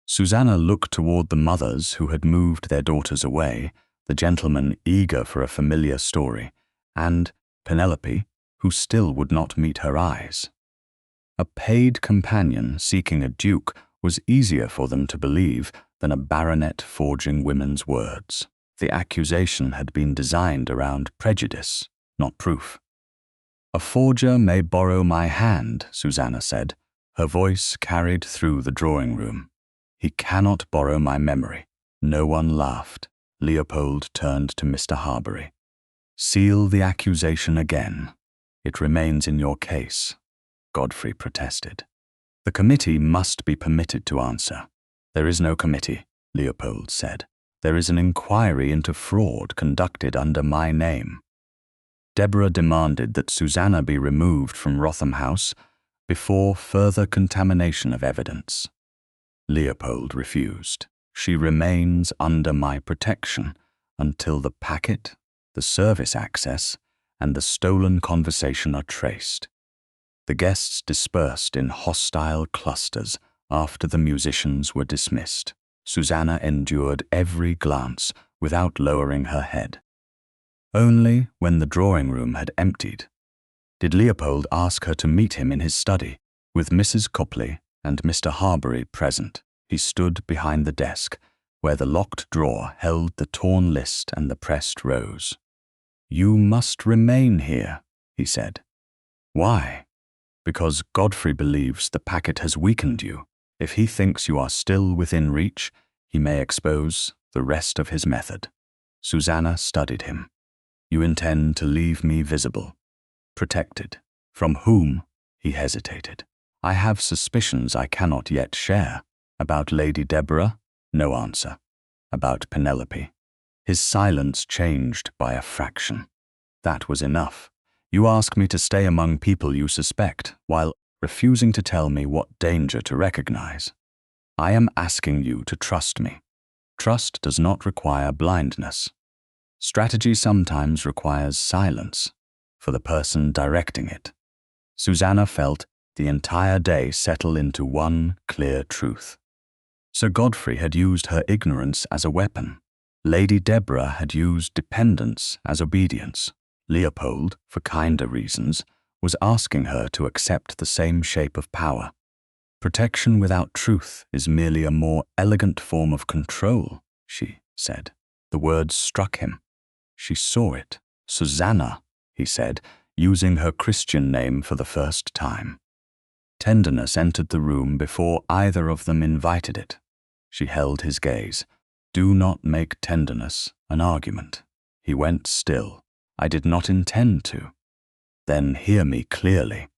Susannah looked toward the mothers who had moved their daughters away, the gentleman eager for a familiar story, and Penelope, who still would not meet her eyes. A paid companion seeking a duke was easier for them to believe than a baronet forging women's words. The accusation had been designed around prejudice, not proof. A forger may borrow my hand, Susannah said. Her voice carried through the drawing room. He cannot borrow my memory. No one laughed. Leopold turned to Mr. Harbury. Seal the accusation again. It remains in your case, Godfrey protested. The committee must be permitted to answer. There is no committee, Leopold said. There is an inquiry into fraud conducted under my name. Deborah demanded that Susannah be removed from Wrotham House before further contamination of evidence. Leopold refused. She remains under my protection until the packet, the service access, and the stolen conversation are traced. The guests dispersed in hostile clusters after the musicians were dismissed. Susannah endured every glance without lowering her head. Only when the drawing room had emptied did Leopold ask her to meet him in his study, with Mrs. Copley and Mr. Harbury present. He stood behind the desk, where the locked drawer held the torn list and the pressed rose. You must remain here, he said. Why? Because Godfrey believes the packet has weakened you. If he thinks you are still within reach, he may expose the rest of his method. Susannah studied him. You intend to leave me visible, protected. From whom? He hesitated. I have suspicions I cannot yet share. About Lady Deborah? No answer. About Penelope? His silence changed by a fraction. That was enough. You ask me to stay among people you suspect, while refusing to tell me what danger to recognize. I am asking you to trust me. Trust does not require blindness. Strategy sometimes requires silence for the person directing it. Susannah felt the entire day settle into one clear truth. Sir Godfrey had used her ignorance as a weapon. Lady Deborah had used dependence as obedience. Leopold, for kinder reasons, was asking her to accept the same shape of power. Protection without truth is merely a more elegant form of control, she said. The words struck him. She saw it. Susannah, he said, using her Christian name for the first time. Tenderness entered the room before either of them invited it. She held his gaze. Do not make tenderness an argument. He went still. I did not intend to. Then hear me clearly.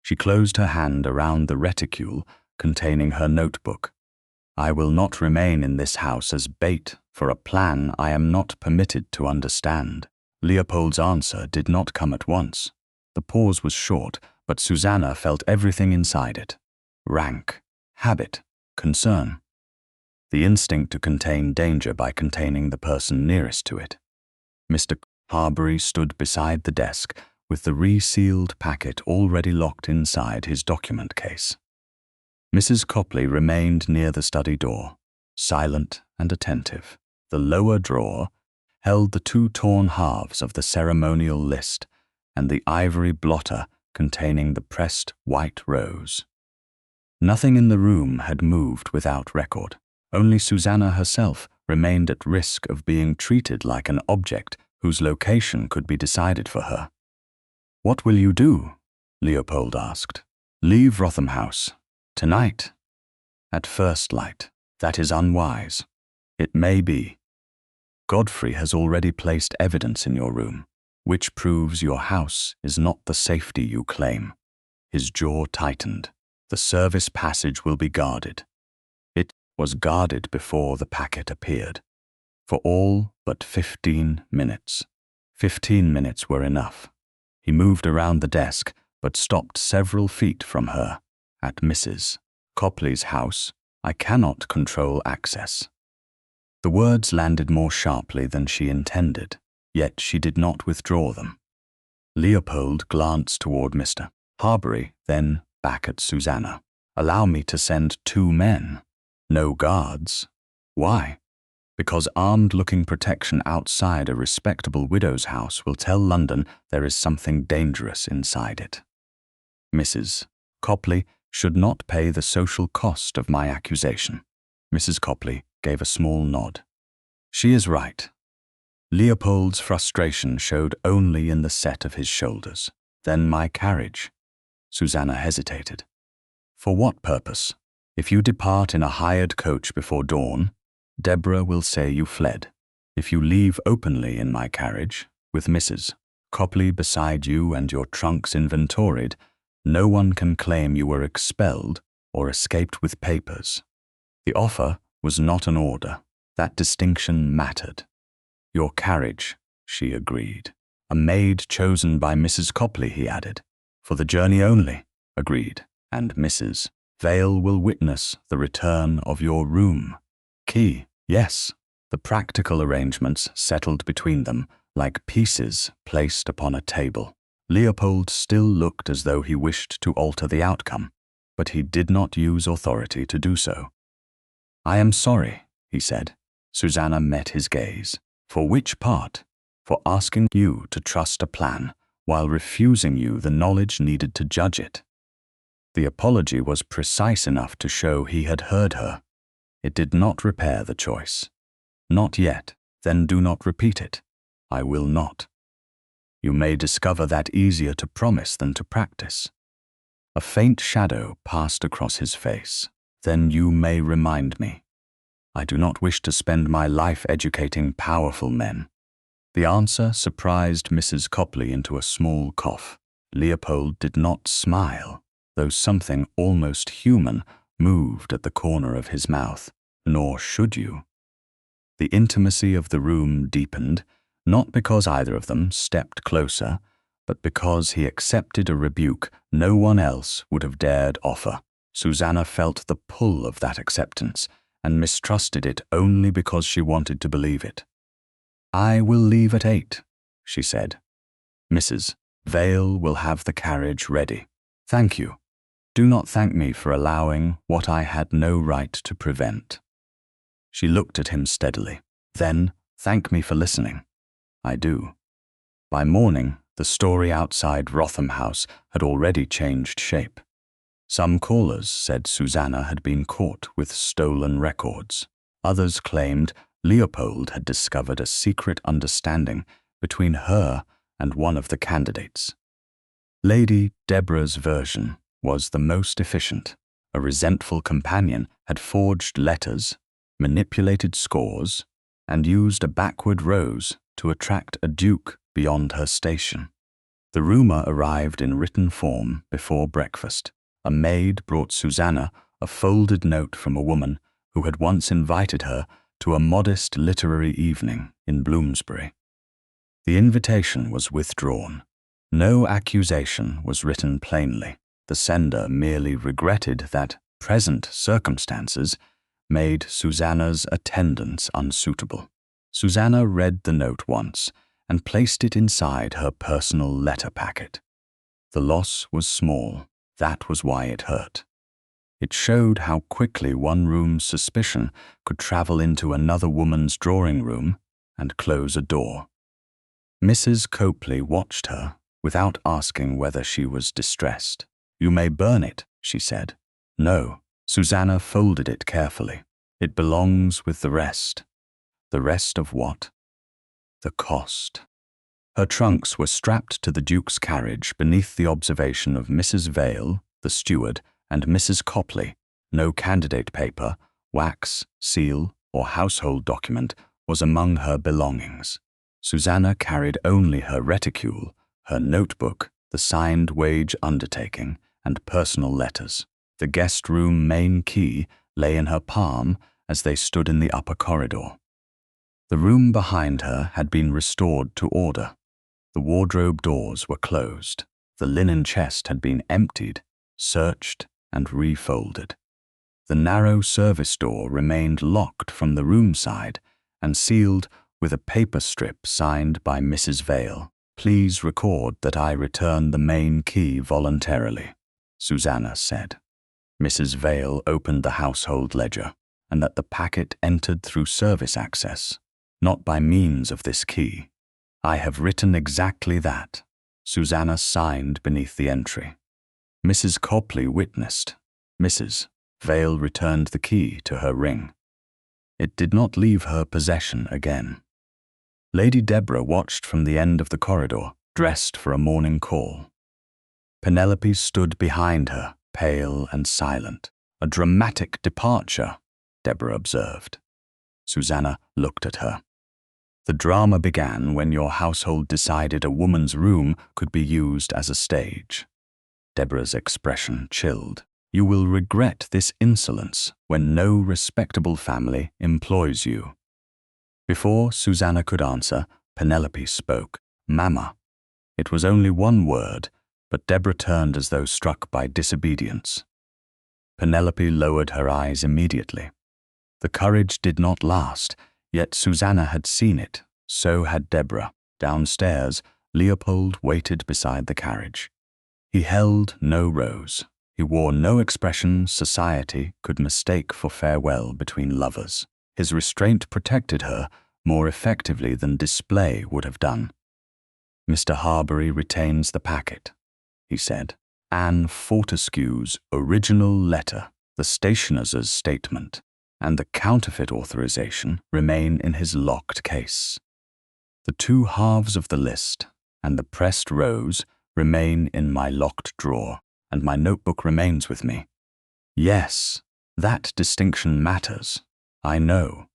She closed her hand around the reticule containing her notebook. I will not remain in this house as bait for a plan I am not permitted to understand. Leopold's answer did not come at once. The pause was short, but Susannah felt everything inside it. Rank, habit, concern. The instinct to contain danger by containing the person nearest to it. Mr. Harbury stood beside the desk with the resealed packet already locked inside his document case. Mrs. Copley remained near the study door, silent and attentive. The lower drawer held the two torn halves of the ceremonial list and the ivory blotter containing the pressed white rose. Nothing in the room had moved without record. Only Susannah herself remained at risk of being treated like an object whose location could be decided for her. "What will you do?" Leopold asked. "Leave Wrotham House. Tonight." "At first light. That is unwise." "It may be. Godfrey has already placed evidence in your room, which proves your house is not the safety you claim." His jaw tightened. "The service passage will be guarded." It was guarded before the packet appeared. For all but 15 minutes. 15 minutes were enough. He moved around the desk, but stopped several feet from her. "At Mrs. Copley's house, I cannot control access." The words landed more sharply than she intended, yet she did not withdraw them. Leopold glanced toward Mr. Harbury, then back at Susannah. "Allow me to send 2 men. No guards." "Why?" "Because armed-looking protection outside a respectable widow's house will tell London there is something dangerous inside it. Mrs. Copley should not pay the social cost of my accusation." Mrs. Copley gave a small nod. "She is right." Leopold's frustration showed only in the set of his shoulders. "Then my carriage." Susannah hesitated. "For what purpose? If you depart in a hired coach before dawn, Deborah will say you fled. If you leave openly in my carriage, with Mrs. Copley beside you and your trunks inventoried, no one can claim you were expelled or escaped with papers." The offer was not an order. That distinction mattered. "Your carriage," she agreed. "A maid chosen by Mrs. Copley," he added. "For the journey only." "Agreed. And Mrs. Vale will witness the return of your room. Key." "Yes." The practical arrangements settled between them like pieces placed upon a table. Leopold still looked as though he wished to alter the outcome, but he did not use authority to do so. "I am sorry," he said. Susannah met his gaze. "For which part?" "For asking you to trust a plan, while refusing you the knowledge needed to judge it." The apology was precise enough to show he had heard her. It did not repair the choice. "Not yet. Then do not repeat it." "I will not." "You may discover that easier to promise than to practice." A faint shadow passed across his face. "Then you may remind me." "I do not wish to spend my life educating powerful men." The answer surprised Mrs. Copley into a small cough. Leopold did not smile, though something almost human moved at the corner of his mouth. "Nor should you." The intimacy of the room deepened, not because either of them stepped closer, but because he accepted a rebuke no one else would have dared offer. Susannah felt the pull of that acceptance and mistrusted it only because she wanted to believe it. "I will leave at 8, she said. "Mrs. Vale will have the carriage ready." "Thank you. Do not thank me for allowing what I had no right to prevent." She looked at him steadily. "Then thank me for listening." "I do." By morning, the story outside Wrotham House had already changed shape. Some callers said Susannah had been caught with stolen records. Others claimed Leopold had discovered a secret understanding between her and one of the candidates. Lady Deborah's version was the most efficient. A resentful companion had forged letters, manipulated scores, and used a backward rose to attract a duke beyond her station. The rumor arrived in written form before breakfast. A maid brought Susannah a folded note from a woman who had once invited her to a modest literary evening in Bloomsbury. The invitation was withdrawn. No accusation was written plainly. The sender merely regretted that present circumstances made Susannah's attendance unsuitable. Susannah read the note once and placed it inside her personal letter packet. The loss was small. That was why it hurt. It showed how quickly one room's suspicion could travel into another woman's drawing room and close a door. Mrs. Copley watched her without asking whether she was distressed. "You may burn it," she said. "No." Susannah folded it carefully. "It belongs with the rest." The rest of what? The cost. Her trunks were strapped to the Duke's carriage beneath the observation of Mrs. Vale, the steward, and Mrs. Copley. No candidate paper, wax, seal, or household document was among her belongings. Susannah carried only her reticule, her notebook, the signed wage undertaking, and personal letters. The guest room main key lay in her palm as they stood in the upper corridor. The room behind her had been restored to order. The wardrobe doors were closed. The linen chest had been emptied, searched, and refolded. The narrow service door remained locked from the room side and sealed with a paper strip signed by Mrs. Vale. "Please record that I return the main key voluntarily," Susannah said. Mrs. Vale opened the household ledger, and that the packet entered through service access, not by means of this key. "I have written exactly that." Susannah signed beneath the entry. Mrs. Copley witnessed. Mrs. Vale returned the key to her ring. It did not leave her possession again. Lady Deborah watched from the end of the corridor, dressed for a morning call. Penelope stood behind her, pale and silent. "A dramatic departure," Deborah observed. Susannah looked at her. "The drama began when your household decided a woman's room could be used as a stage." Deborah's expression chilled. "You will regret this insolence when no respectable family employs you." Before Susannah could answer, Penelope spoke. "Mamma." It was only one word, but Deborah turned as though struck by disobedience. Penelope lowered her eyes immediately. The courage did not last, yet Susannah had seen it. So had Deborah. Downstairs, Leopold waited beside the carriage. He held no rose. He wore no expression society could mistake for farewell between lovers. His restraint protected her more effectively than display would have done. "Mr. Harbury retains the packet," he said. "Anne Fortescue's original letter, the stationer's statement, and the counterfeit authorization remain in his locked case. The 2 halves of the list and the pressed rose remain in my locked drawer, and my notebook remains with me." "Yes, that distinction matters. I know."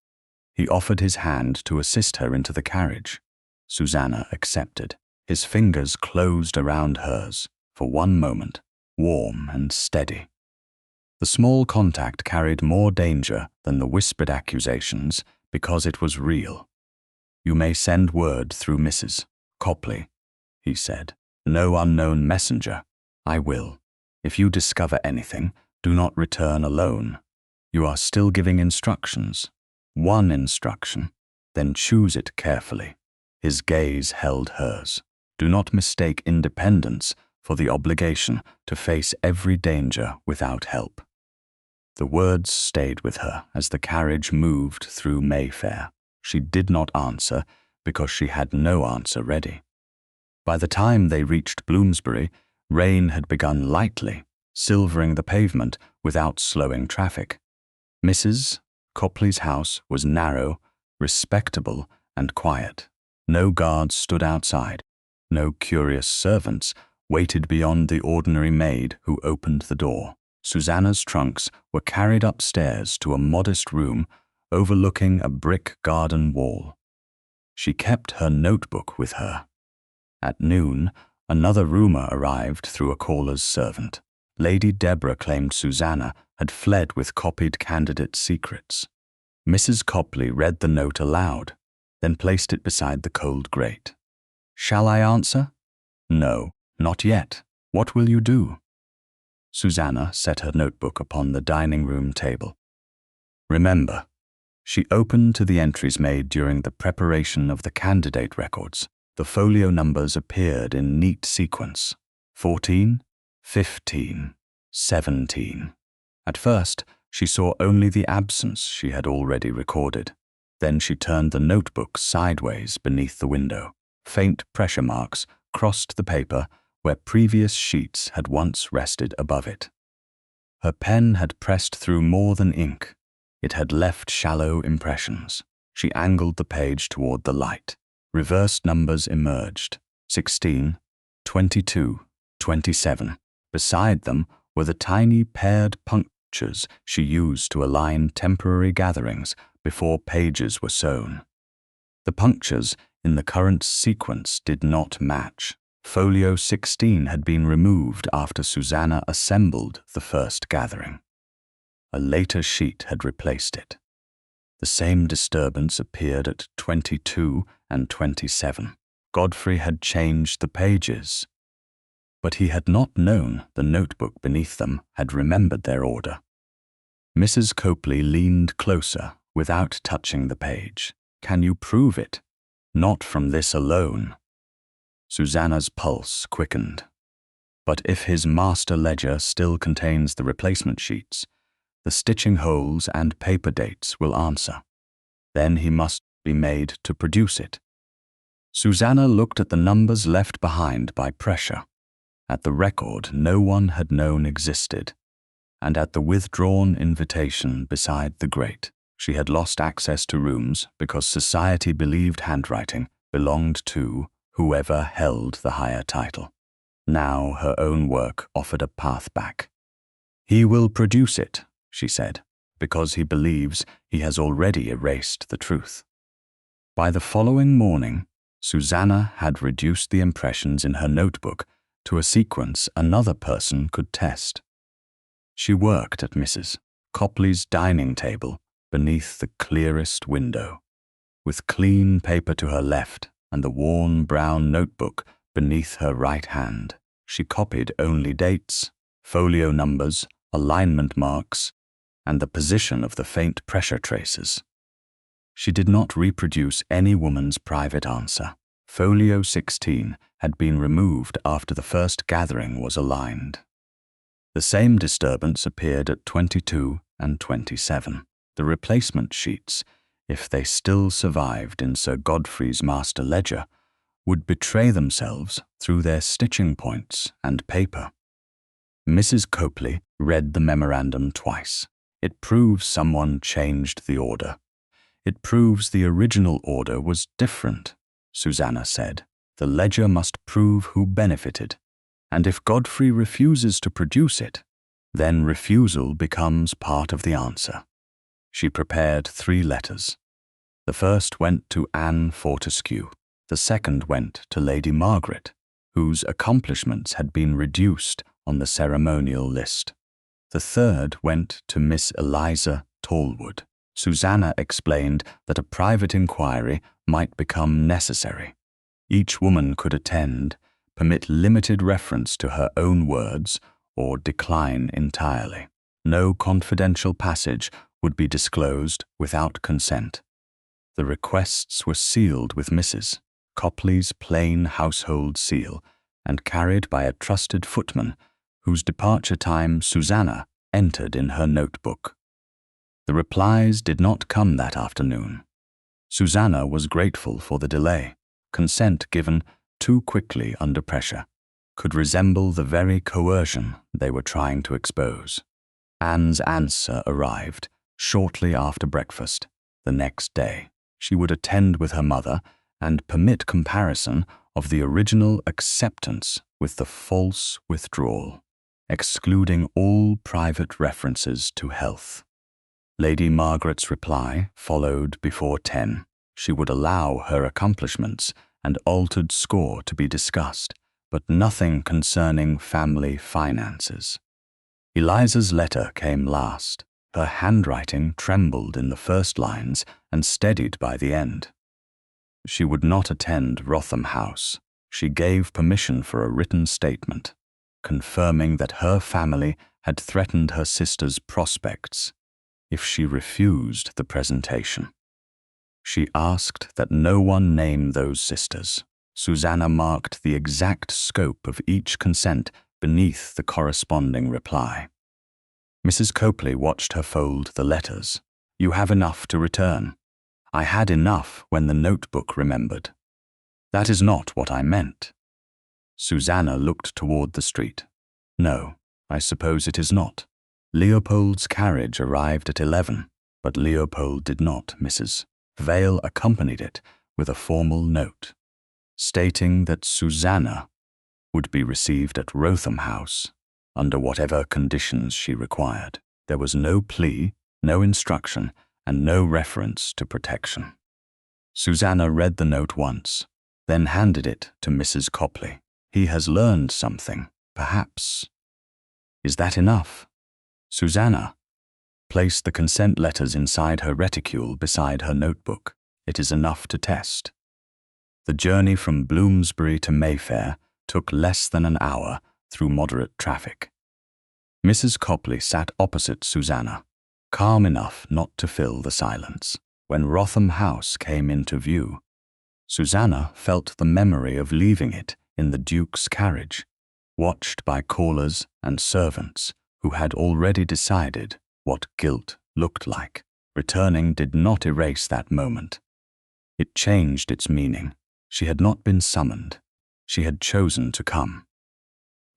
He offered his hand to assist her into the carriage. Susannah accepted. His fingers closed around hers for one moment, warm and steady. The small contact carried more danger than the whispered accusations because it was real. "You may send word through Mrs. Copley," he said. "No unknown messenger." "I will. If you discover anything, do not return alone. You are still giving instructions." "One instruction, then choose it carefully." His gaze held hers. "Do not mistake independence for the obligation to face every danger without help." The words stayed with her as the carriage moved through Mayfair. She did not answer because she had no answer ready. By the time they reached Bloomsbury, rain had begun lightly, silvering the pavement without slowing traffic. Mrs. Copley's house was narrow, respectable, and quiet. No guards stood outside. No curious servants waited beyond the ordinary maid who opened the door. Susannah's trunks were carried upstairs to a modest room overlooking a brick garden wall. She kept her notebook with her. At noon, another rumor arrived through a caller's servant. Lady Deborah claimed Susannah had fled with copied candidate secrets. Mrs. Copley read the note aloud, then placed it beside the cold grate. "Shall I answer?" "No, not yet. What will you do?" Susannah set her notebook upon the dining room table. "Remember," she opened to the entries made during the preparation of the candidate records. The folio numbers appeared in neat sequence. 14, 15, 17. At first, she saw only the absence she had already recorded. Then she turned the notebook sideways beneath the window. Faint pressure marks crossed the paper where previous sheets had once rested above it. Her pen had pressed through more than ink. It had left shallow impressions. She angled the page toward the light. Reversed numbers emerged: 16, 22, 27. Beside them were the tiny paired punctures she used to align temporary gatherings before pages were sewn. The punctures in the current sequence did not match. Folio 16 had been removed after Susannah assembled the first gathering. A later sheet had replaced it. The same disturbance appeared at 22 and 27. Godfrey had changed the pages, but he had not known the notebook beneath them had remembered their order. Mrs. Copley leaned closer without touching the page. "Can you prove it?" "Not from this alone." Susannah's pulse quickened. "But if his master ledger still contains the replacement sheets, the stitching holes and paper dates will answer. Then he must be made to produce it." Susannah looked at the numbers left behind by pressure, at the record no one had known existed, and at the withdrawn invitation beside the grate. She had lost access to rooms because society believed handwriting belonged to whoever held the higher title. Now her own work offered a path back. "He will produce it," she said, "because he believes he has already erased the truth." By the following morning, Susannah had reduced the impressions in her notebook to a sequence another person could test. She worked at Mrs. Copley's dining table beneath the clearest window, with clean paper to her left and the worn brown notebook beneath her right hand. She copied only dates, folio numbers, alignment marks, and the position of the faint pressure traces. She did not reproduce any woman's private answer. Folio 16 had been removed after the first gathering was aligned. The same disturbance appeared at 22 and 27. The replacement sheets, if they still survived in Sir Godfrey's master ledger, would betray themselves through their stitching points and paper. Mrs. Copley read the memorandum twice. "It proves someone changed the order. It proves the original order was different," Susannah said. "The ledger must prove who benefited, and if Godfrey refuses to produce it, then refusal becomes part of the answer." She prepared 3 letters. The first went to Anne Fortescue. The second went to Lady Margaret, whose accomplishments had been reduced on the ceremonial list. The third went to Miss Eliza Tallwood. Susannah explained that a private inquiry might become necessary. Each woman could attend, permit limited reference to her own words, or decline entirely. No confidential passage would be disclosed without consent. The requests were sealed with Mrs. Copley's plain household seal and carried by a trusted footman whose departure time Susannah entered in her notebook. The replies did not come that afternoon. Susannah was grateful for the delay. Consent given too quickly under pressure could resemble the very coercion they were trying to expose. Anne's answer arrived shortly after breakfast the next day. She would attend with her mother and permit comparison of the original acceptance with the false withdrawal, excluding all private references to health. Lady Margaret's reply followed before 10. She would allow her accomplishments and altered score to be discussed, but nothing concerning family finances. Eliza's letter came last. Her handwriting trembled in the first lines and steadied by the end. She would not attend Wrotham House. She gave permission for a written statement, confirming that her family had threatened her sister's prospects if she refused the presentation. She asked that no one name those sisters. Susannah marked the exact scope of each consent beneath the corresponding reply. Mrs. Copley watched her fold the letters. "You have enough to return." "I had enough when the notebook remembered." "That is not what I meant." Susannah looked toward the street. No, I suppose it is not. Leopold's carriage arrived at 11, but Leopold did not, Mrs. Vale accompanied it with a formal note, stating that Susannah would be received at Wrotham House under whatever conditions she required. There was no plea, no instruction, and no reference to protection. Susannah read the note once, then handed it to Mrs. Copley. He has learned something, perhaps. Is that enough? Susannah placed the consent letters inside her reticule beside her notebook. It is enough to test. The journey from Bloomsbury to Mayfair took less than an hour through moderate traffic. Mrs. Copley sat opposite Susannah, calm enough not to fill the silence. When Wrotham House came into view, Susannah felt the memory of leaving it in the Duke's carriage, watched by callers and servants who had already decided what guilt looked like. Returning did not erase that moment. It changed its meaning. She had not been summoned. She had chosen to come.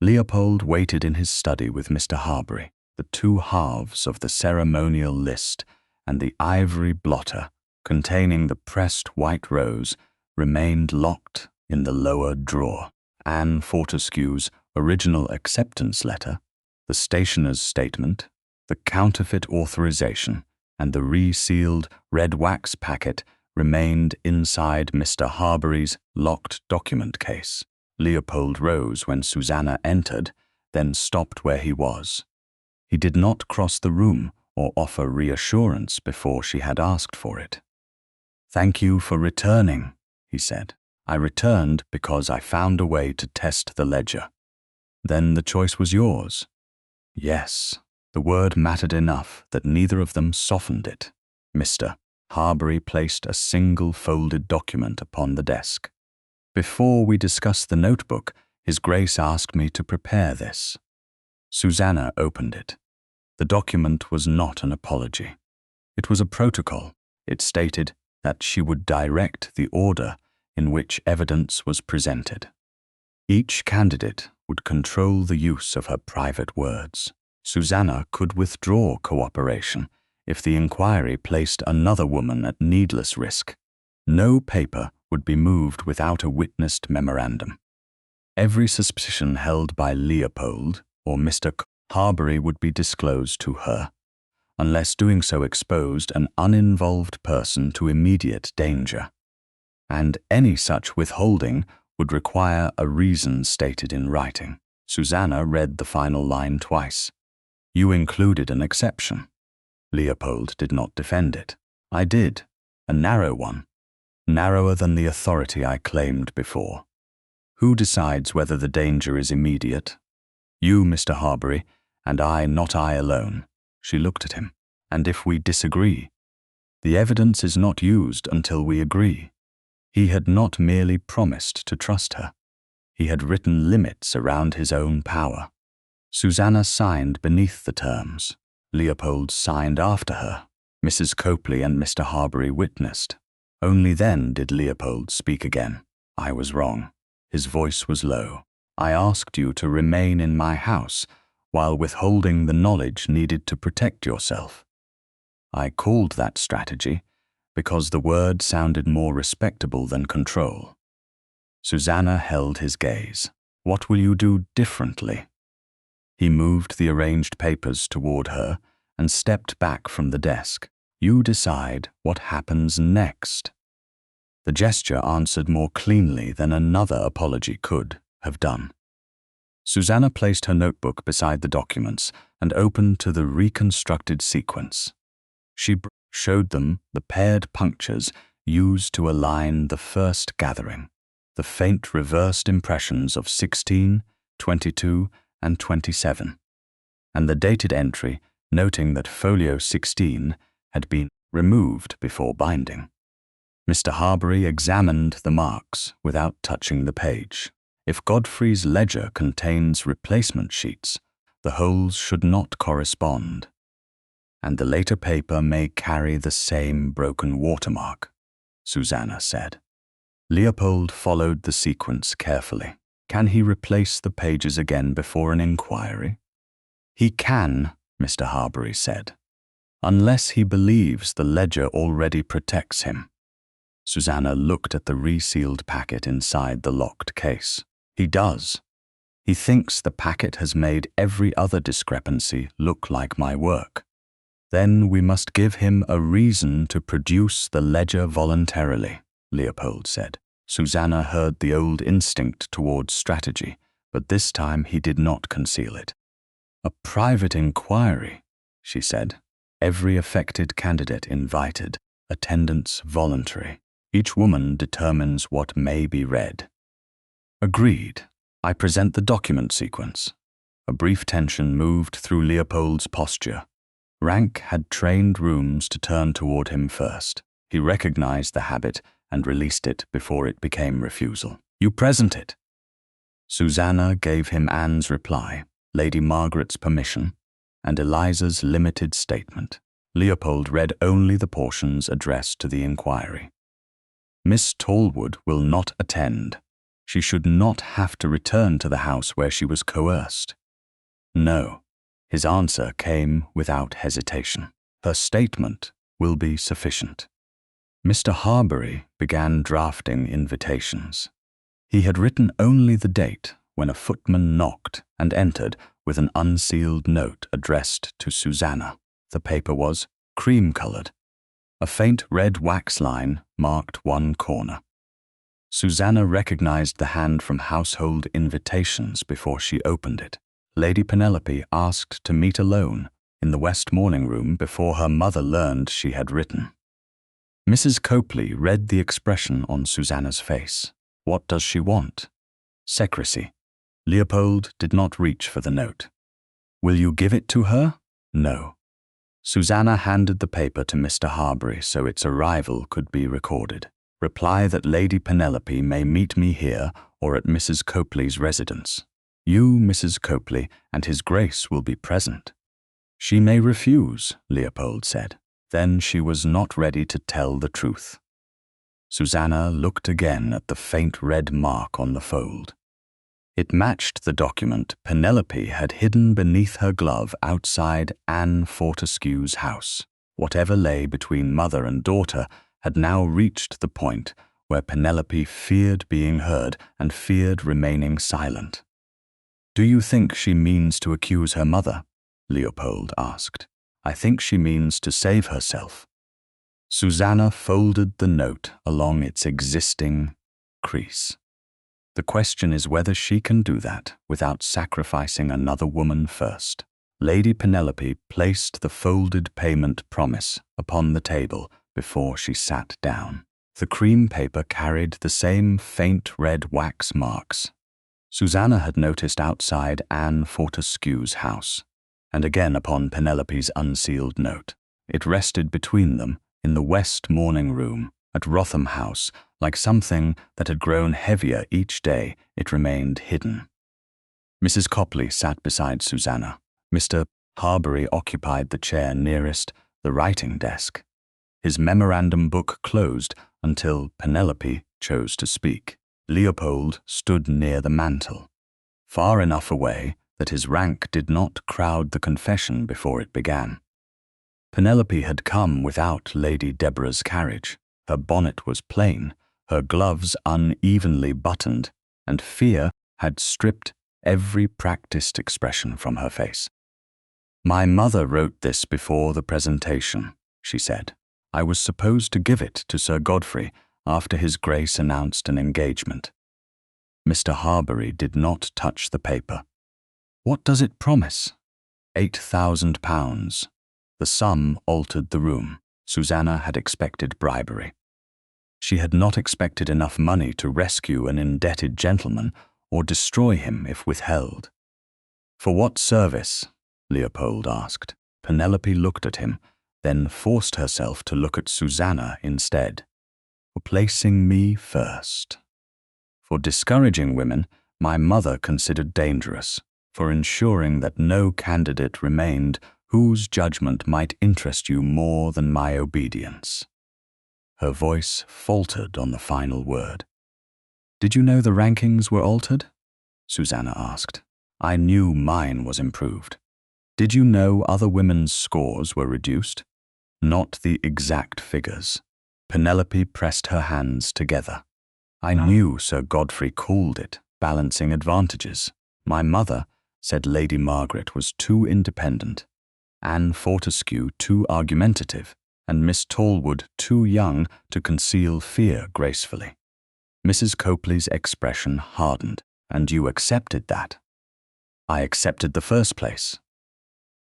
Leopold waited in his study with Mr. Harbury. The two halves of the ceremonial list and the ivory blotter containing the pressed white rose remained locked in the lower drawer. Anne Fortescue's original acceptance letter, the stationer's statement, the counterfeit authorization, and the resealed red wax packet remained inside Mr. Harbury's locked document case. Leopold rose when Susannah entered, then stopped where he was. He did not cross the room or offer reassurance before she had asked for it. "Thank you for returning," he said. "I returned because I found a way to test the ledger." "Then the choice was yours." Yes, the word mattered enough that neither of them softened it. Mr. Harbury placed a single folded document upon the desk. "Before we discuss the notebook, His Grace asked me to prepare this." Susannah opened it. The document was not an apology. It was a protocol. It stated that she would direct the order in which evidence was presented. Each candidate would control the use of her private words. Susannah could withdraw cooperation if the inquiry placed another woman at needless risk. No paper would be moved without a witnessed memorandum. Every suspicion held by Leopold or Mr. Harbury would be disclosed to her, unless doing so exposed an uninvolved person to immediate danger. And any such withholding would require a reason stated in writing. Susannah read the final line twice. "You included an exception." Leopold did not defend it. "I did, a narrow one, narrower than the authority I claimed before. Who decides whether the danger is immediate? You, Mr. Harbury, and I, not I alone." She looked at him. "And if we disagree? The evidence is not used until we agree." He had not merely promised to trust her. He had written limits around his own power. Susannah signed beneath the terms. Leopold signed after her. Mrs. Copley and Mr. Harbury witnessed. Only then did Leopold speak again. "I was wrong." His voice was low. "I asked you to remain in my house while withholding the knowledge needed to protect yourself. I called that strategy because the word sounded more respectable than control." Susannah held his gaze. "What will you do differently?" He moved the arranged papers toward her and stepped back from the desk. "You decide what happens next." The gesture answered more cleanly than another apology could have done. Susannah placed her notebook beside the documents and opened to the reconstructed sequence. She showed them the paired punctures used to align the first gathering, the faint reversed impressions of 16, 22, and 27, and the dated entry noting that folio 16 had been removed before binding. Mr. Harbury examined the marks without touching the page. If Godfrey's ledger contains replacement sheets, the holes should not correspond, and the later paper may carry the same broken watermark, Susannah said. Leopold followed the sequence carefully. Can he replace the pages again before an inquiry? He can, Mr. Harbury said, unless he believes the ledger already protects him. Susannah looked at the resealed packet inside the locked case. He does. He thinks the packet has made every other discrepancy look like my work. Then we must give him a reason to produce the ledger voluntarily, Leopold said. Susannah heard the old instinct towards strategy, but this time he did not conceal it. A private inquiry, she said. Every affected candidate invited, attendance voluntary. Each woman determines what may be read. Agreed. I present the document sequence. A brief tension moved through Leopold's posture. Rank had trained rooms to turn toward him first. He recognized the habit and released it before it became refusal. You present it. Susannah gave him Anne's reply, Lady Margaret's permission, and Eliza's limited statement. Leopold read only the portions addressed to the inquiry. Miss Talwood will not attend. She should not have to return to the house where she was coerced. No. His answer came without hesitation. Her statement will be sufficient. Mr. Harbury began drafting invitations. He had written only the date when a footman knocked and entered with an unsealed note addressed to Susannah. The paper was cream-colored. A faint red wax line marked one corner. Susannah recognized the hand from Household Invitations before she opened it. Lady Penelope asked to meet alone in the west morning room before her mother learned she had written. Mrs. Copley read the expression on Susannah's face. What does she want? Secrecy. Leopold did not reach for the note. Will you give it to her? No. Susannah handed the paper to Mr. Harbury so its arrival could be recorded. Reply that Lady Penelope may meet me here or at Mrs. Copley's residence. You, Mrs. Copley, and His Grace will be present. She may refuse, Leopold said. Then she was not ready to tell the truth. Susannah looked again at the faint red mark on the fold. It matched the document Penelope had hidden beneath her glove outside Anne Fortescue's house. Whatever lay between mother and daughter had now reached the point where Penelope feared being heard and feared remaining silent. Do you think she means to accuse her mother? Leopold asked. I think she means to save herself. Susannah folded the note along its existing crease. The question is whether she can do that without sacrificing another woman first. Lady Penelope placed the folded payment promise upon the table before she sat down. The cream paper carried the same faint red wax marks Susannah had noticed outside Anne Fortescue's house, and again upon Penelope's unsealed note. It rested between them in the west morning room at Wrotham House, like something that had grown heavier each day it remained hidden. Mrs. Copley sat beside Susannah. Mr. Harbury occupied the chair nearest the writing desk, his memorandum book closed until Penelope chose to speak. Leopold stood near the mantel, far enough away that his rank did not crowd the confession before it began. Penelope had come without Lady Deborah's carriage. Her bonnet was plain, her gloves unevenly buttoned, and fear had stripped every practiced expression from her face. My mother wrote this before the presentation, she said. I was supposed to give it to Sir Godfrey after His Grace announced an engagement. Mr. Harbury did not touch the paper. What does it promise? £8,000. The sum altered the room. Susannah had expected bribery. She had not expected enough money to rescue an indebted gentleman or destroy him if withheld. For what service? Leopold asked. Penelope looked at him, then forced herself to look at Susannah instead. For placing me first. For discouraging women my mother considered dangerous, for ensuring that no candidate remained whose judgment might interest you more than my obedience. Her voice faltered on the final word. Did you know the rankings were altered? Susannah asked. I knew mine was improved. Did you know other women's scores were reduced? Not the exact figures. Penelope pressed her hands together. I knew Sir Godfrey called it balancing advantages. My mother said Lady Margaret was too independent, Anne Fortescue too argumentative, and Miss Talwood too young to conceal fear gracefully. Mrs. Copley's expression hardened. And you accepted that? I accepted the first place.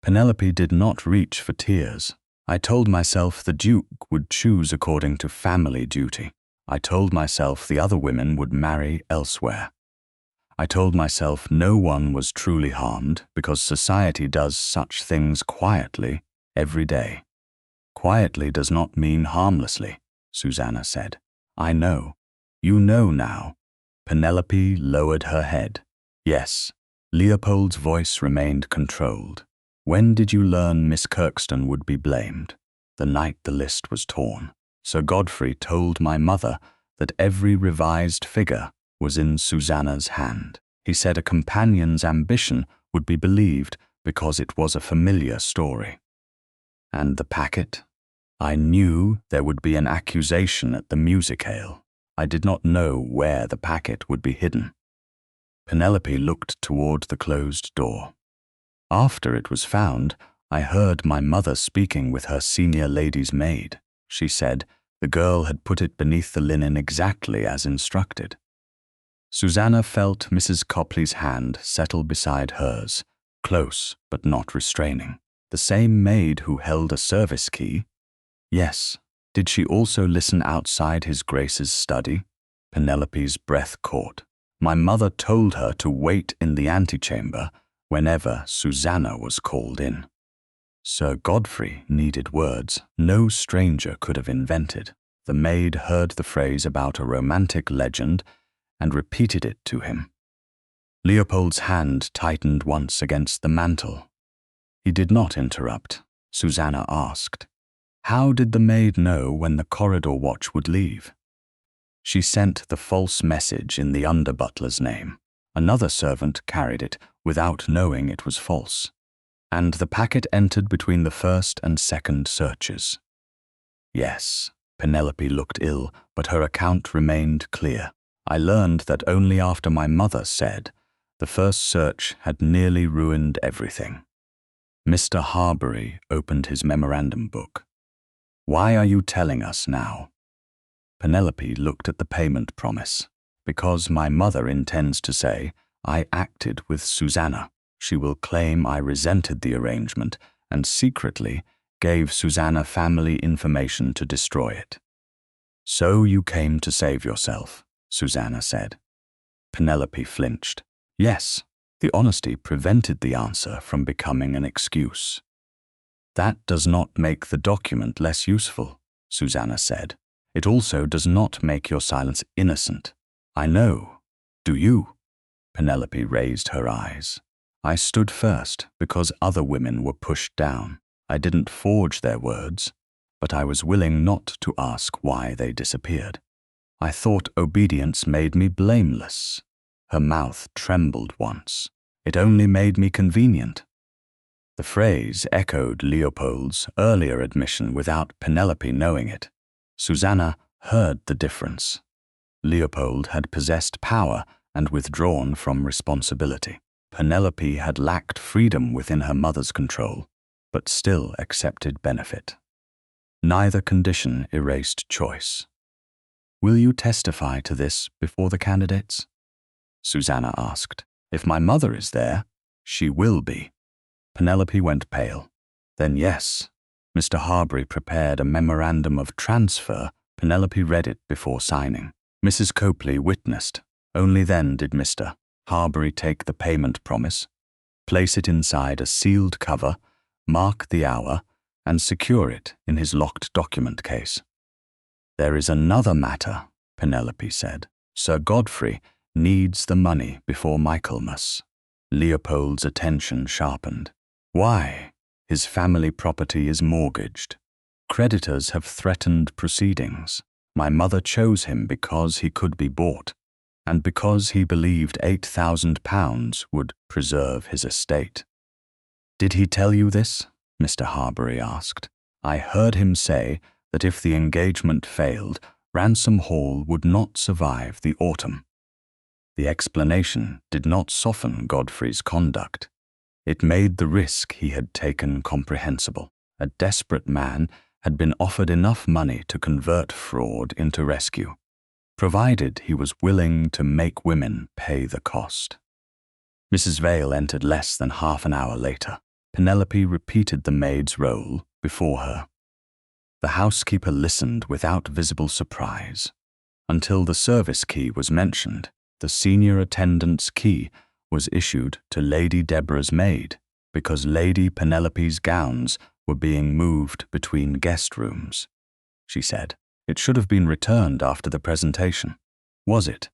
Penelope did not reach for tears. I told myself the Duke would choose according to family duty. I told myself the other women would marry elsewhere. I told myself no one was truly harmed because society does such things quietly every day. Quietly does not mean harmlessly, Susannah said. I know. You know now. Penelope lowered her head. Yes. Leopold's voice remained controlled. When did you learn Miss Kirkstone would be blamed? The night the list was torn. Sir Godfrey told my mother that every revised figure was in Susannah's hand. He said a companion's ambition would be believed because it was a familiar story. And the packet? I knew there would be an accusation at the music-hale. I did not know where the packet would be hidden. Penelope looked toward the closed door. After it was found, I heard my mother speaking with her senior lady's maid. She said the girl had put it beneath the linen exactly as instructed. Susannah felt Mrs. Copley's hand settle beside hers, close but not restraining. The same maid who held a service key? Yes. Did she also listen outside his Grace's study? Penelope's breath caught. My mother told her to wait in the antechamber whenever Susannah was called in. Sir Godfrey needed words no stranger could have invented. The maid heard the phrase about a romantic legend and repeated it to him. Leopold's hand tightened once against the mantel. He did not interrupt. Susannah asked, how did the maid know when the corridor watch would leave? She sent the false message in the under-butler's name. Another servant carried it without knowing it was false. And the packet entered between the first and second searches. Yes, Penelope looked ill, but her account remained clear. I learned that only after my mother said the first search had nearly ruined everything. Mr. Harbury opened his memorandum book. Why are you telling us now? Penelope looked at the payment promise. Because my mother intends to say I acted with Susannah. She will claim I resented the arrangement and secretly gave Susannah family information to destroy it. So you came to save yourself, Susannah said. Penelope flinched. Yes, the honesty prevented the answer from becoming an excuse. That does not make the document less useful, Susannah said. It also does not make your silence innocent. I know. Do you? Penelope raised her eyes. I stood first because other women were pushed down. I didn't forge their words, but I was willing not to ask why they disappeared. I thought obedience made me blameless. Her mouth trembled once. It only made me convenient. The phrase echoed Leopold's earlier admission without Penelope knowing it. Susannah heard the difference. Leopold had possessed power and withdrawn from responsibility. Penelope had lacked freedom within her mother's control, but still accepted benefit. Neither condition erased choice. Will you testify to this before the candidates? Susannah asked. If my mother is there, she will be. Penelope went pale. Then yes. Mr. Harbury prepared a memorandum of transfer. Penelope read it before signing. Mrs. Copley witnessed. Only then did Mr. Harbury take the payment promise, place it inside a sealed cover, mark the hour, and secure it in his locked document case. There is another matter, Penelope said. Sir Godfrey needs the money before Michaelmas. Leopold's attention sharpened. Why? His family property is mortgaged. Creditors have threatened proceedings. My mother chose him because he could be bought. and because he believed £8,000 would preserve his estate. "Did he tell you this?" Mr. Harbury asked. "I heard him say that if the engagement failed, Ransom Hall would not survive the autumn." The explanation did not soften Godfrey's conduct. It made the risk he had taken comprehensible. A desperate man had been offered enough money to convert fraud into rescue, provided he was willing to make women pay the cost. Mrs. Vale entered less than half an hour later. Penelope repeated the maid's role before her. The housekeeper listened without visible surprise. Until the service key was mentioned, the senior attendant's key was issued to Lady Deborah's maid because Lady Penelope's gowns were being moved between guest rooms. She said, "It should have been returned after the presentation." "Was it?"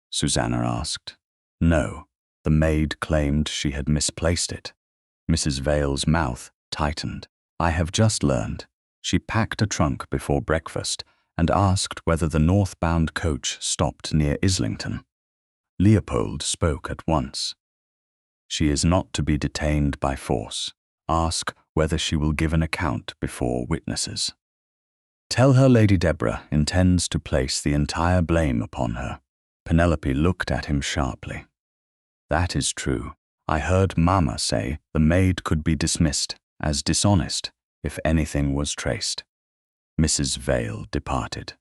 Susannah asked. "No." The maid claimed she had misplaced it. Mrs. Vale's mouth tightened. "I have just learned." She packed a trunk before breakfast and asked whether the northbound coach stopped near Islington. Leopold spoke at once. "She is not to be detained by force. Ask whether she will give an account before witnesses. Tell her Lady Deborah intends to place the entire blame upon her." Penelope looked at him sharply. "That is true. I heard Mamma say the maid could be dismissed as dishonest if anything was traced." Mrs. Vale departed.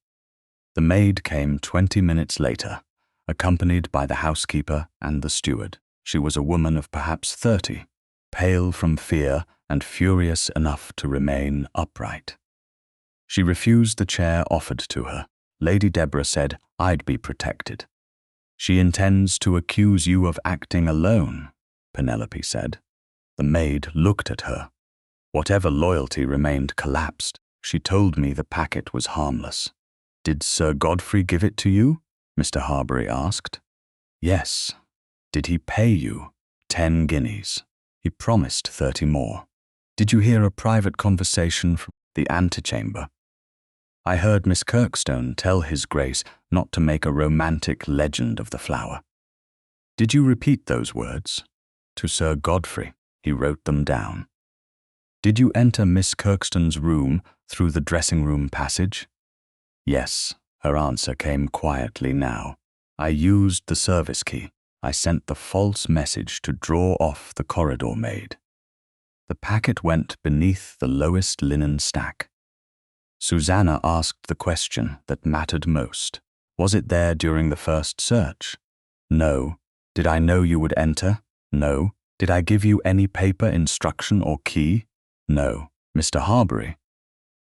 The maid came 20 minutes later, accompanied by the housekeeper and the steward. She was a woman of perhaps 30, pale from fear and furious enough to remain upright. She refused the chair offered to her. Lady Deborah said, "I'd be protected." "She intends to accuse you of acting alone," Penelope said. The maid looked at her. Whatever loyalty remained collapsed. "She told me the packet was harmless." "Did Sir Godfrey give it to you?" Mr. Harbury asked. "Yes." "Did he pay you?" 10 guineas. "He promised 30 more." "Did you hear a private conversation from the antechamber?" "I heard Miss Kirkstone tell His Grace not to make a romantic legend of the flower." "Did you repeat those words?" "To Sir Godfrey. He wrote them down." "Did you enter Miss Kirkstone's room through the dressing-room passage?" "Yes." Her answer came quietly now. "I used the service key. I sent the false message to draw off the corridor maid." The packet went beneath the lowest linen stack. Susannah asked the question that mattered most. "Was it there during the first search?" "No." "Did I know you would enter?" "No." "Did I give you any paper, instruction, or key?" "No." Mr. Harbury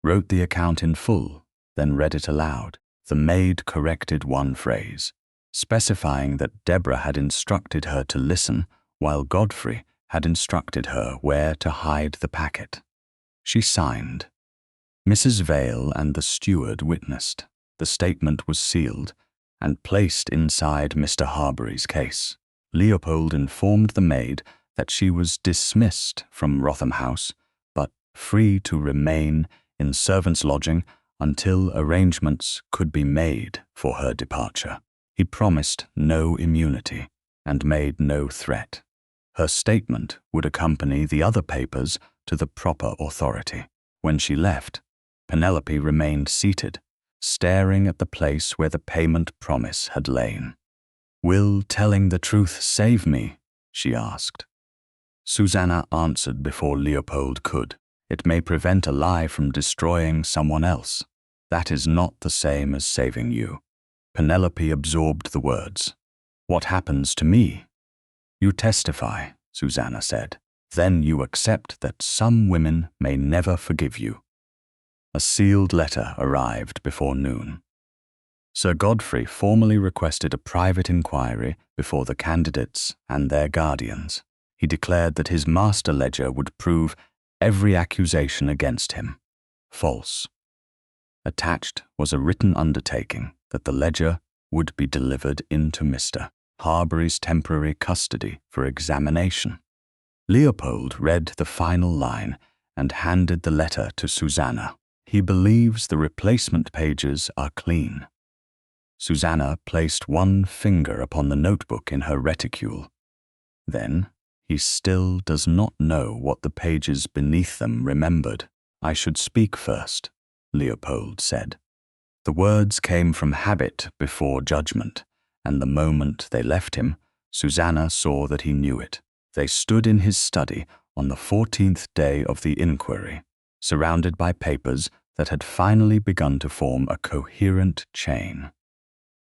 wrote the account in full, then read it aloud. The maid corrected one phrase, specifying that Deborah had instructed her to listen while Godfrey had instructed her where to hide the packet. She signed. Mrs. Vale and the steward witnessed. The statement was sealed and placed inside Mr. Harbury's case. Leopold informed the maid that she was dismissed from Wrotham House, but free to remain in servants' lodging until arrangements could be made for her departure. He promised no immunity and made no threat. Her statement would accompany the other papers to the proper authority. When she left, Penelope remained seated, staring at the place where the payment promise had lain. "Will telling the truth save me?" she asked. Susannah answered before Leopold could. "It may prevent a lie from destroying someone else. That is not the same as saving you." Penelope absorbed the words. "What happens to me?" "You testify," Susannah said. "Then you accept that some women may never forgive you." A sealed letter arrived before noon. Sir Godfrey formally requested a private inquiry before the candidates and their guardians. He declared that his master ledger would prove every accusation against him false. Attached was a written undertaking that the ledger would be delivered into Mr. Harbury's temporary custody for examination. Leopold read the final line and handed the letter to Susannah. "He believes the replacement pages are clean." Susannah placed one finger upon the notebook in her reticule. Then, he still does not know what the pages beneath them remembered. I should speak first, Leopold said. The words came from habit before judgment, and the moment they left him, Susannah saw that he knew it. They stood in his study on the 14th day of the inquiry, surrounded by papers that had finally begun to form a coherent chain.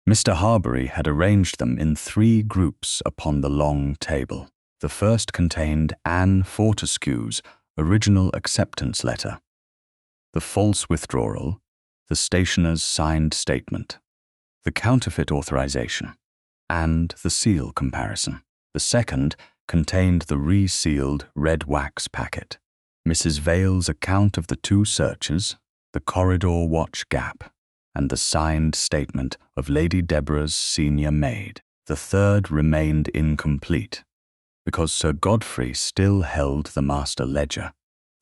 Mr. Harbury had arranged them in 3 groups upon the long table. The first contained Anne Fortescue's original acceptance letter, the false withdrawal, the stationer's signed statement, the counterfeit authorization, and the seal comparison. The second contained the resealed red wax packet, Mrs. Vale's account of the 2 searches, the corridor watch gap, and the signed statement of Lady Deborah's senior maid. The third remained incomplete, because Sir Godfrey still held the master ledger,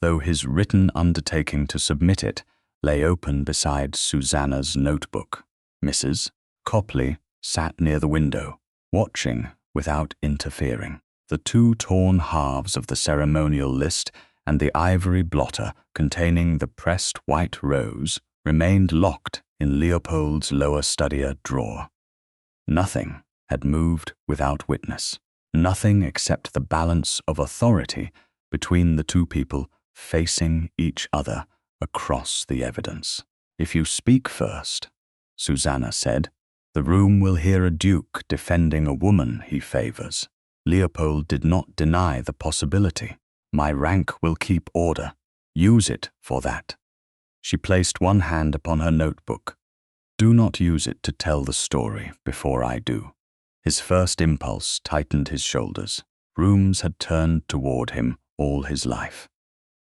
though his written undertaking to submit it lay open beside Susannah's notebook. Mrs. Copley sat near the window, watching without interfering. The 2 torn halves of the ceremonial list and the ivory blotter containing the pressed white rose remained locked in Leopold's lower studier drawer. Nothing had moved without witness. Nothing except the balance of authority between the 2 people facing each other across the evidence. If you speak first, Susannah said, the room will hear a duke defending a woman he favors. Leopold did not deny the possibility. My rank will keep order. Use it for that. She placed one hand upon her notebook. Do not use it to tell the story before I do. His first impulse tightened his shoulders. Rooms had turned toward him all his life.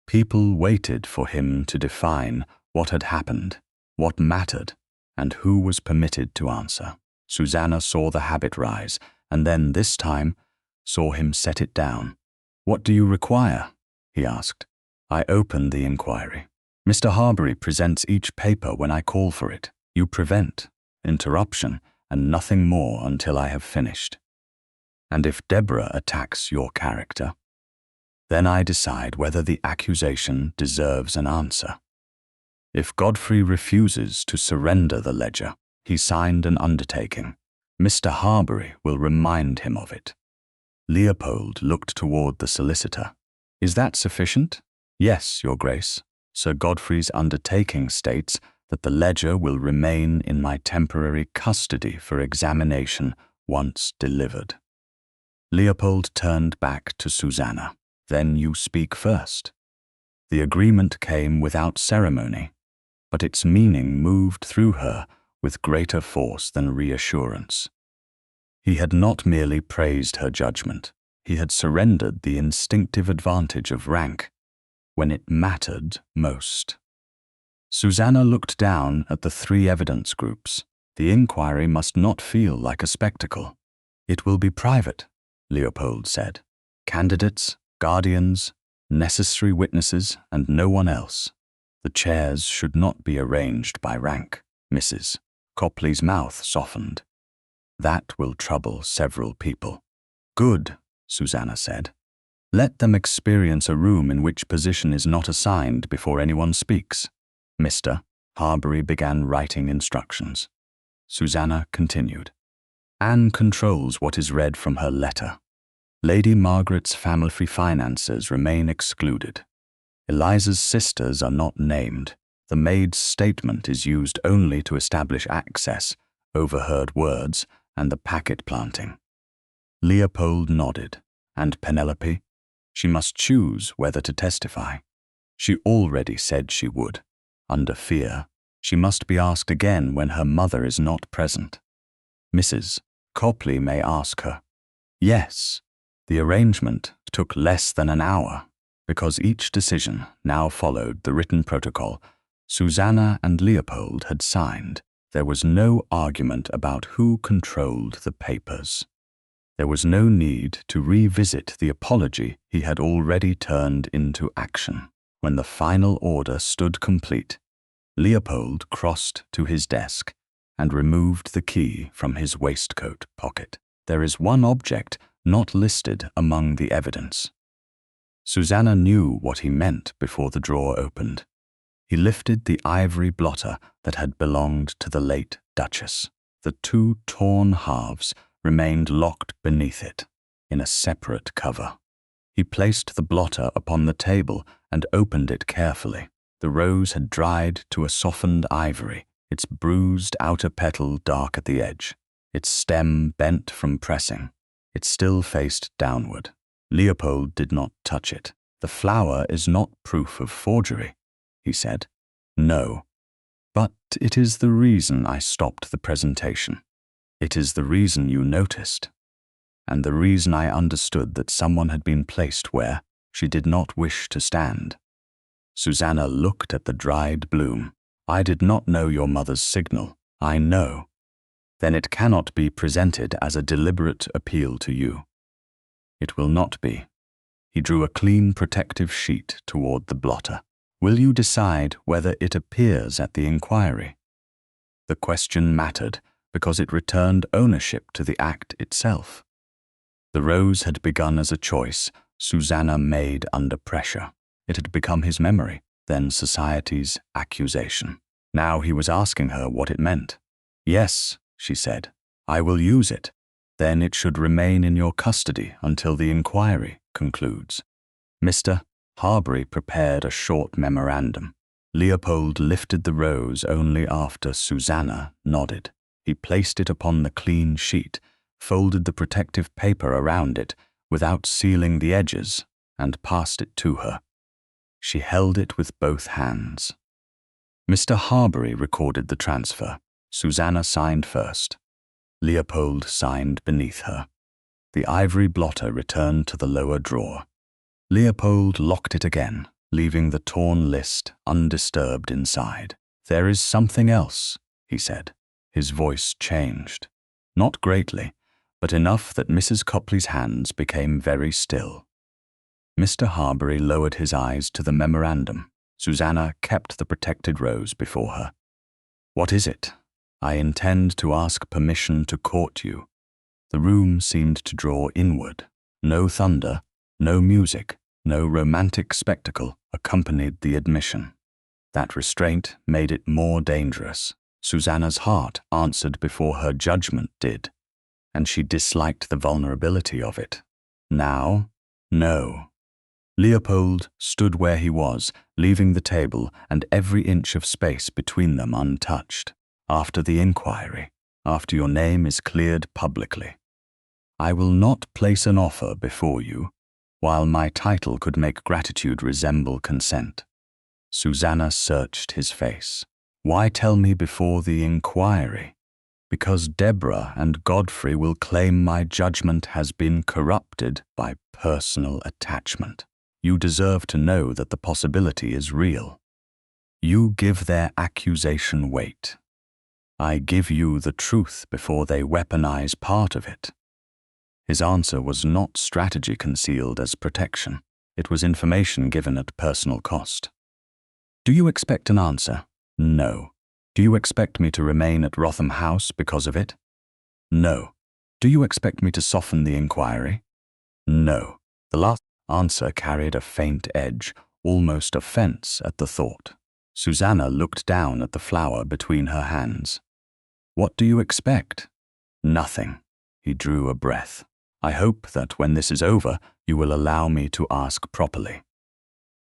People waited for him to define what had happened, what mattered, and who was permitted to answer. Susannah saw the habit rise, and then, this time, saw him set it down. What do you require? He asked. I opened the inquiry. Mr. Harbury presents each paper when I call for it. You prevent interruption and nothing more until I have finished. And if Deborah attacks your character, then I decide whether the accusation deserves an answer. If Godfrey refuses to surrender the ledger, he signed an undertaking. Mr. Harbury will remind him of it. Leopold looked toward the solicitor. Is that sufficient? Yes, Your Grace. Sir Godfrey's undertaking states that the ledger will remain in my temporary custody for examination once delivered. Leopold turned back to Susannah. Then you speak first. The agreement came without ceremony, but its meaning moved through her with greater force than reassurance. He had not merely praised her judgment, he had surrendered the instinctive advantage of rank when it mattered most. Susannah looked down at the 3 evidence groups. The inquiry must not feel like a spectacle. It will be private, Leopold said. Candidates, guardians, necessary witnesses, and no one else. The chairs should not be arranged by rank. Mrs. Copley's mouth softened. That will trouble several people. Good, Susannah said. Let them experience a room in which position is not assigned before anyone speaks. Mr. Harbury began writing instructions. Susannah continued. Anne controls what is read from her letter. Lady Margaret's family finances remain excluded. Eliza's sisters are not named. The maid's statement is used only to establish access, overheard words, and the packet planting. Leopold nodded. And Penelope? She must choose whether to testify. She already said she would. Under fear, she must be asked again when her mother is not present. Mrs. Copley may ask her. Yes, the arrangement took less than an hour, because each decision now followed the written protocol Susannah and Leopold had signed. There was no argument about who controlled the papers. There was no need to revisit the apology he had already turned into action. When the final order stood complete, Leopold crossed to his desk and removed the key from his waistcoat pocket. There is one object not listed among the evidence. Susannah knew what he meant before the drawer opened. He lifted the ivory blotter that had belonged to the late Duchess. The two torn halves remained locked beneath it, in a separate cover. He placed the blotter upon the table and opened it carefully. The rose had dried to a softened ivory, its bruised outer petal dark at the edge, its stem bent from pressing. It still faced downward. Leopold did not touch it. "The flower is not proof of forgery," he said. "No, but it is the reason I stopped the presentation. It is the reason you noticed, and the reason I understood that someone had been placed where she did not wish to stand." Susannah looked at the dried bloom. "I did not know your mother's signal. I know. Then it cannot be presented as a deliberate appeal to you." "It will not be." He drew a clean protective sheet toward the blotter. "Will you decide whether it appears at the inquiry?" The question mattered because it returned ownership to the act itself. The rose had begun as a choice Susannah made under pressure. It had become his memory, then society's accusation. Now he was asking her what it meant. "Yes," she said, "I will use it. Then it should remain in your custody until the inquiry concludes." Mr. Harbury prepared a short memorandum. Leopold lifted the rose only after Susannah nodded. He placed it upon the clean sheet, folded the protective paper around it without sealing the edges, and passed it to her. She held it with both hands. Mr. Harbury recorded the transfer. Susannah signed first. Leopold signed beneath her. The ivory blotter returned to the lower drawer. Leopold locked it again, leaving the torn list undisturbed inside. "There is something else," he said. His voice changed. Not greatly, but enough that Mrs. Copley's hands became very still. Mr. Harbury lowered his eyes to the memorandum. Susannah kept the protected rose before her. "What is it?" "I intend to ask permission to court you." The room seemed to draw inward. No thunder, no music, no romantic spectacle accompanied the admission. That restraint made it more dangerous. Susannah's heart answered before her judgment did, and she disliked the vulnerability of it. Now, no. Leopold stood where he was, leaving the table and every inch of space between them untouched. "After the inquiry, after your name is cleared publicly, I will not place an offer before you, while my title could make gratitude resemble consent." Susannah searched his face. "Why tell me before the inquiry?" "Because Deborah and Godfrey will claim my judgment has been corrupted by personal attachment. You deserve to know that the possibility is real. You give their accusation weight. I give you the truth before they weaponize part of it." His answer was not strategy concealed as protection. It was information given at personal cost. "Do you expect an answer?" "No." "Do you expect me to remain at Wrotham House because of it?" "No." "Do you expect me to soften the inquiry?" "No." The last answer carried a faint edge, almost offense at the thought. Susannah looked down at the flower between her hands. "What do you expect?" "Nothing." He drew a breath. "I hope that when this is over, you will allow me to ask properly."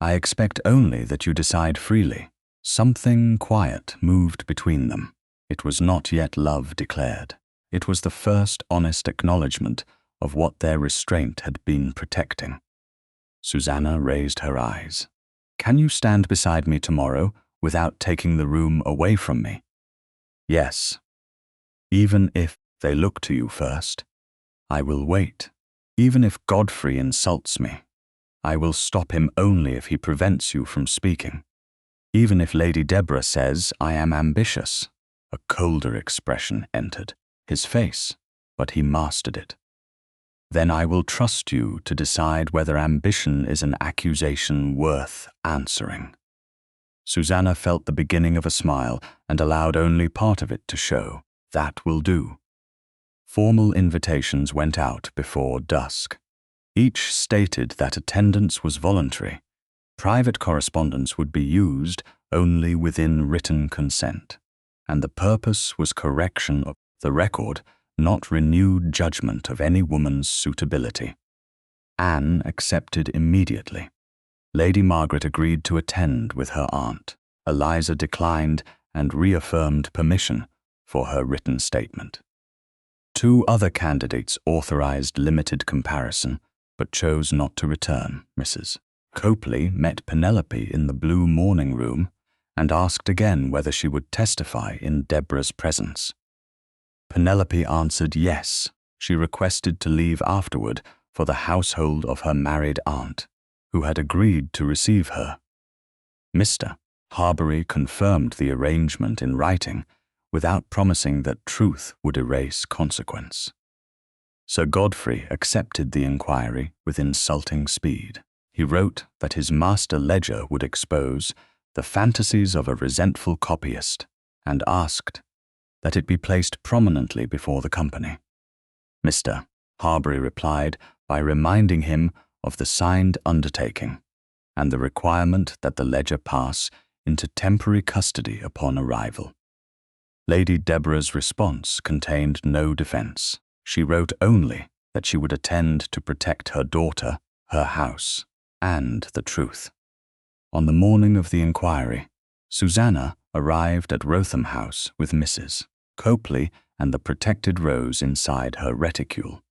"I expect only that you decide freely." Something quiet moved between them. It was not yet love declared. It was the first honest acknowledgement of what their restraint had been protecting. Susannah raised her eyes. "Can you stand beside me tomorrow without taking the room away from me?" "Yes." "Even if they look to you first?" "I will wait. Even if Godfrey insults me, I will stop him only if he prevents you from speaking. Even if Lady Deborah says I am ambitious." A colder expression entered his face, but he mastered it. "Then I will trust you to decide whether ambition is an accusation worth answering." Susannah felt the beginning of a smile and allowed only part of it to show. That will do. Formal invitations went out before dusk. Each stated that attendance was voluntary. Private correspondence would be used only within written consent, and the purpose was correction of the record, not renewed judgment of any woman's suitability. Anne accepted immediately. Lady Margaret agreed to attend with her aunt. Eliza declined and reaffirmed permission for her written statement. 2 other candidates authorized limited comparison, but chose not to return. Mrs. Copley met Penelope in the blue morning room and asked again whether she would testify in Deborah's presence. Penelope answered yes. She requested to leave afterward for the household of her married aunt, who had agreed to receive her. Mr. Harbury confirmed the arrangement in writing without promising that truth would erase consequence. Sir Godfrey accepted the inquiry with insulting speed. He wrote that his master ledger would expose the fantasies of a resentful copyist and asked that it be placed prominently before the company. Mr. Harbury replied by reminding him of the signed undertaking and the requirement that the ledger pass into temporary custody upon arrival. Lady Deborah's response contained no defense. She wrote only that she would attend to protect her daughter, her house, and the truth. On the morning of the inquiry, Susannah arrived at Wrotham House with Mrs. Copley and the protected rose inside her reticule.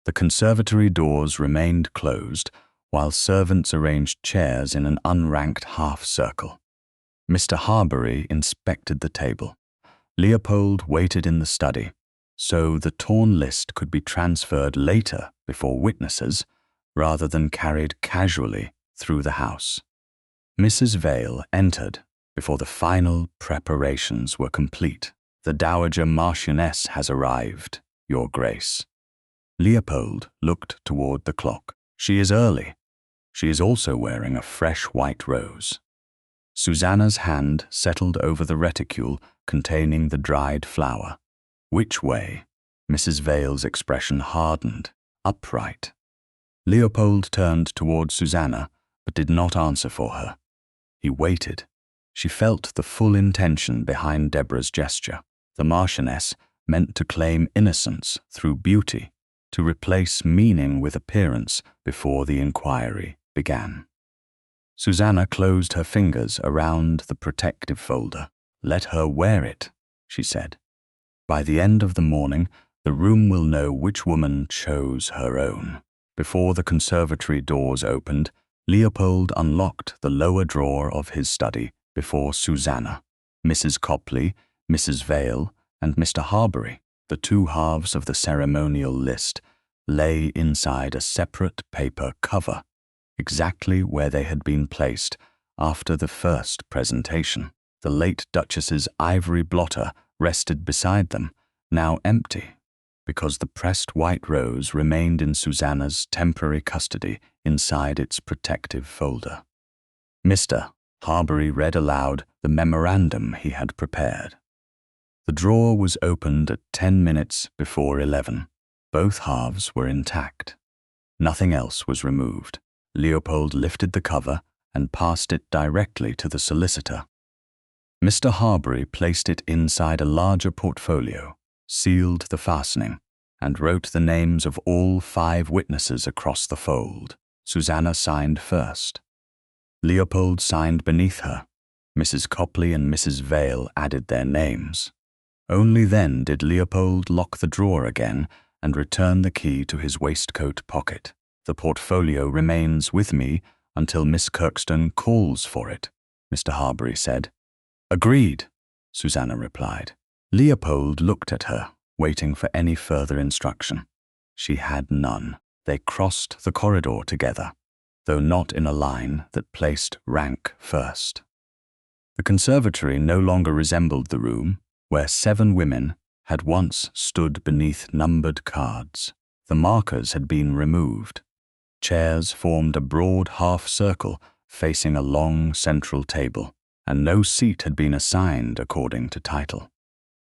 The conservatory doors remained closed while servants arranged chairs in an unranked half-circle. Mr. Harbury inspected the table. Leopold waited in the study, so the torn list could be transferred later before witnesses, rather than carried casually through the house. Mrs. Vale entered before the final preparations were complete. "The Dowager Marchioness has arrived, Your Grace." Leopold looked toward the clock. "She is early. She is also wearing a fresh white rose." Susannah's hand settled over the reticule containing the dried flower. "Which way?" Mrs. Vale's expression hardened, upright. Leopold turned toward Susannah, but did not answer for her. He waited. She felt the full intention behind Deborah's gesture. The Marchioness meant to claim innocence through beauty, to replace meaning with appearance before the inquiry began. Susannah closed her fingers around the protective folder. "Let her wear it," she said. "By the end of the morning, the room will know which woman chose her own." Before the conservatory doors opened, Leopold unlocked the lower drawer of his study before Susannah, Mrs. Copley, Mrs. Vale, and Mr. Harbury. The 2 halves of the ceremonial list lay inside a separate paper cover, exactly where they had been placed after the first presentation. The late Duchess's ivory blotter rested beside them, now empty, because the pressed white rose remained in Susannah's temporary custody inside its protective folder. Mr. Harbury read aloud the memorandum he had prepared. The drawer was opened at 10 minutes before 11. Both halves were intact. Nothing else was removed. Leopold lifted the cover and passed it directly to the solicitor. Mr. Harbury placed it inside a larger portfolio, sealed the fastening, and wrote the names of all 5 witnesses across the fold. Susannah signed first. Leopold signed beneath her. Mrs. Copley and Mrs. Vale added their names. Only then did Leopold lock the drawer again and return the key to his waistcoat pocket. "The portfolio remains with me until Miss Kirkstone calls for it," Mr. Harbury said. "Agreed," Susannah replied. Leopold looked at her, waiting for any further instruction. She had none. They crossed the corridor together, though not in a line that placed rank first. The conservatory no longer resembled the room where 7 women had once stood beneath numbered cards. The markers had been removed. Chairs formed a broad half-circle facing a long central table. and no seat had been assigned according to title.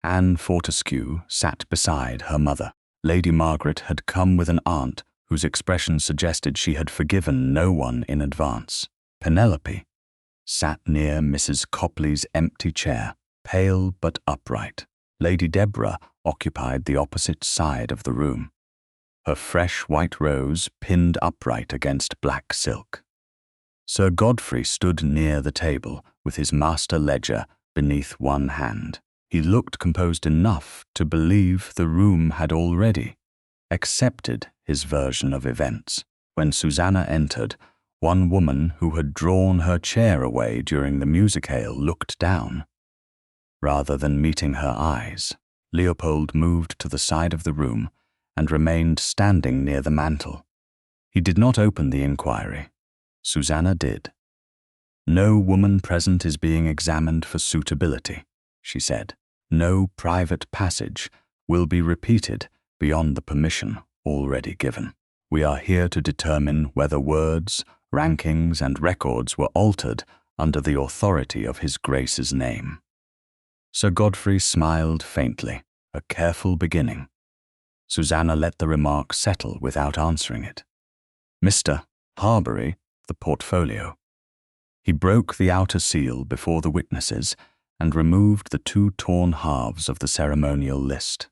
Anne Fortescue sat beside her mother. Lady Margaret had come with an aunt whose expression suggested she had forgiven no one in advance. Penelope sat near Mrs. Copley's empty chair, pale but upright. Lady Deborah occupied the opposite side of the room, her fresh white rose pinned upright against black silk. Sir Godfrey stood near the table with his master ledger beneath one hand. He looked composed enough to believe the room had already accepted his version of events. When Susannah entered, one woman who had drawn her chair away during the musicale looked down. Rather than meeting her eyes, Leopold moved to the side of the room and remained standing near the mantel. He did not open the inquiry. Susannah did. "No woman present is being examined for suitability," she said. "No private passage will be repeated beyond the permission already given. We are here to determine whether words, rankings, and records were altered under the authority of His Grace's name." Sir Godfrey smiled faintly, a careful beginning. Susannah let the remark settle without answering it. "Mr. Harbury, the portfolio." He broke the outer seal before the witnesses and removed the two torn halves of the ceremonial list.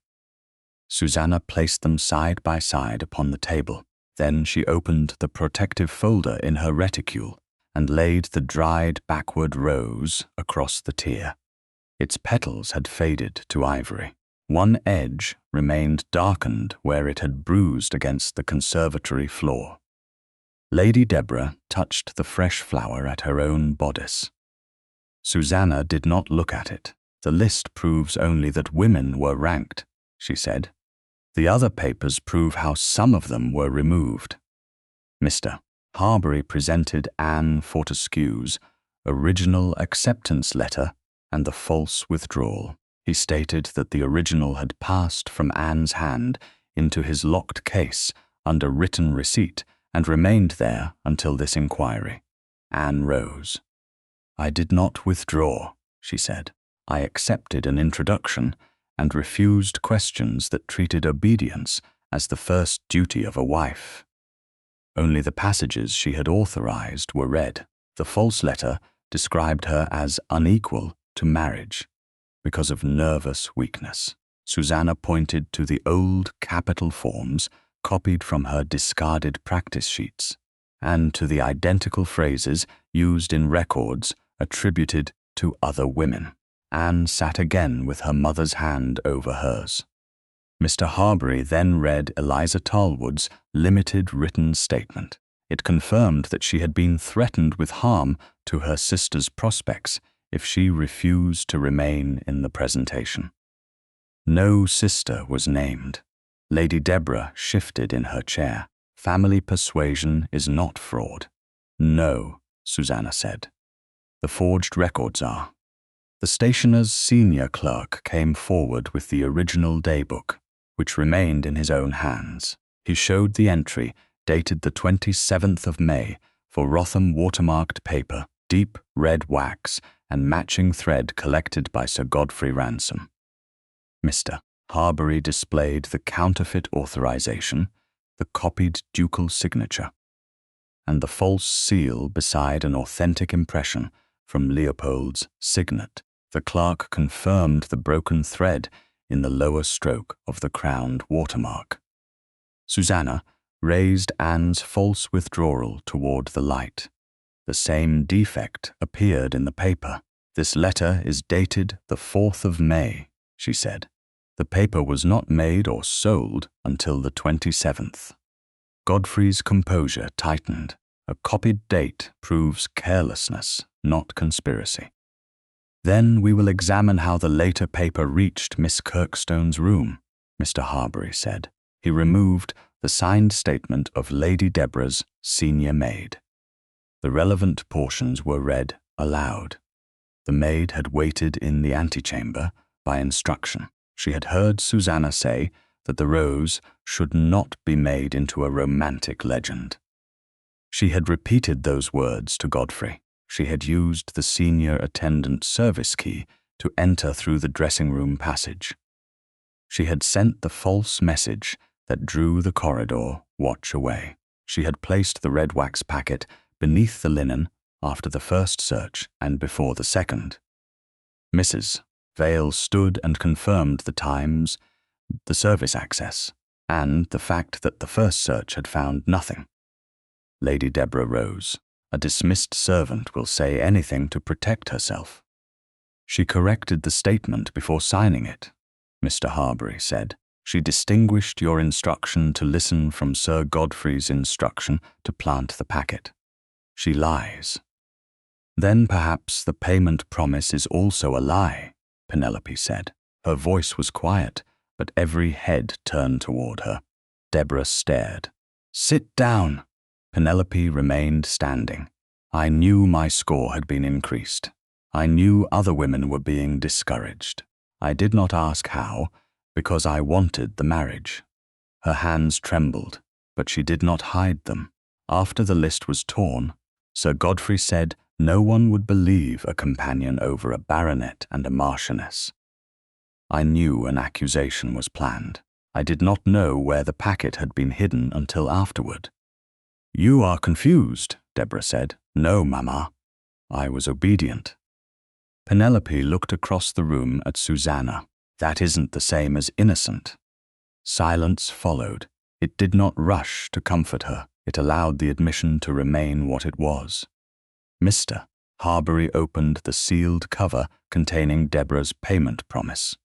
Susannah placed them side by side upon the table. Then she opened the protective folder in her reticule and laid the dried backward rose across the tier. Its petals had faded to ivory. One edge remained darkened where it had bruised against the conservatory floor. Lady Deborah touched the fresh flower at her own bodice. Susannah did not look at it. "The list proves only that women were ranked," she said. "The other papers prove how some of them were removed." Mr. Harbury presented Anne Fortescue's original acceptance letter and the false withdrawal. He stated that the original had passed from Anne's hand into his locked case under written receipt and remained there until this inquiry. Anne rose. "I did not withdraw," she said. "I accepted an introduction and refused questions that treated obedience as the first duty of a wife." Only the passages she had authorized were read. The false letter described her as unequal to marriage because of nervous weakness. Susannah pointed to the old capital forms copied from her discarded practice sheets and to the identical phrases used in records attributed to other women. Anne sat again with her mother's hand over hers. Mr. Harbury then read Eliza Talwood's limited written statement. It confirmed that she had been threatened with harm to her sister's prospects if she refused to remain in the presentation. No sister was named. Lady Deborah shifted in her chair. "Family persuasion is not fraud." "No," Susannah said. "The forged records are." The stationer's senior clerk came forward with the original daybook, which remained in his own hands. He showed the entry, dated the 27th of May, for Wrotham watermarked paper, deep red wax, and matching thread collected by Sir Godfrey Ransom. Mr. Harbury displayed the counterfeit authorization, the copied ducal signature, and the false seal beside an authentic impression from Leopold's signet. The clerk confirmed the broken thread in the lower stroke of the crowned watermark. Susannah raised Anne's false withdrawal toward the light. The same defect appeared in the paper. "This letter is dated the 4th of May, she said. "The paper was not made or sold until the 27th. Godfrey's composure tightened. A copied date proves carelessness, not conspiracy. "Then we will examine how the later paper reached Miss Kirkstone's room," Mr. Harbury said. He removed the signed statement of Lady Deborah's senior maid. The relevant portions were read aloud. The maid had waited in the antechamber by instruction. She had heard Susannah say that the rose should not be made into a romantic legend. She had repeated those words to Godfrey. She had used the senior attendant service key to enter through the dressing-room passage. She had sent the false message that drew the corridor watch away. She had placed the red wax packet beneath the linen after the first search and before the second. Mrs. Vale stood and confirmed the times, the service access, and the fact that the first search had found nothing. Lady Deborah rose. A dismissed servant will say anything to protect herself. She corrected the statement before signing it, Mr. Harbury said. She distinguished your instruction to listen from Sir Godfrey's instruction to plant the packet. She lies. Then perhaps the payment promise is also a lie, Penelope said. Her voice was quiet, but every head turned toward her. Deborah stared. Sit down. Penelope remained standing. I knew my score had been increased. I knew other women were being discouraged. I did not ask how, because I wanted the marriage. Her hands trembled, but she did not hide them. After the list was torn, Sir Godfrey said no one would believe a companion over a baronet and a marchioness. I knew an accusation was planned. I did not know where the packet had been hidden until afterward. You are confused, Deborah said. No, Mamma. I was obedient. Penelope looked across the room at Susannah. That isn't the same as innocent. Silence followed. It did not rush to comfort her. It allowed the admission to remain what it was. Mr. Harbury opened the sealed cover containing Deborah's payment promise.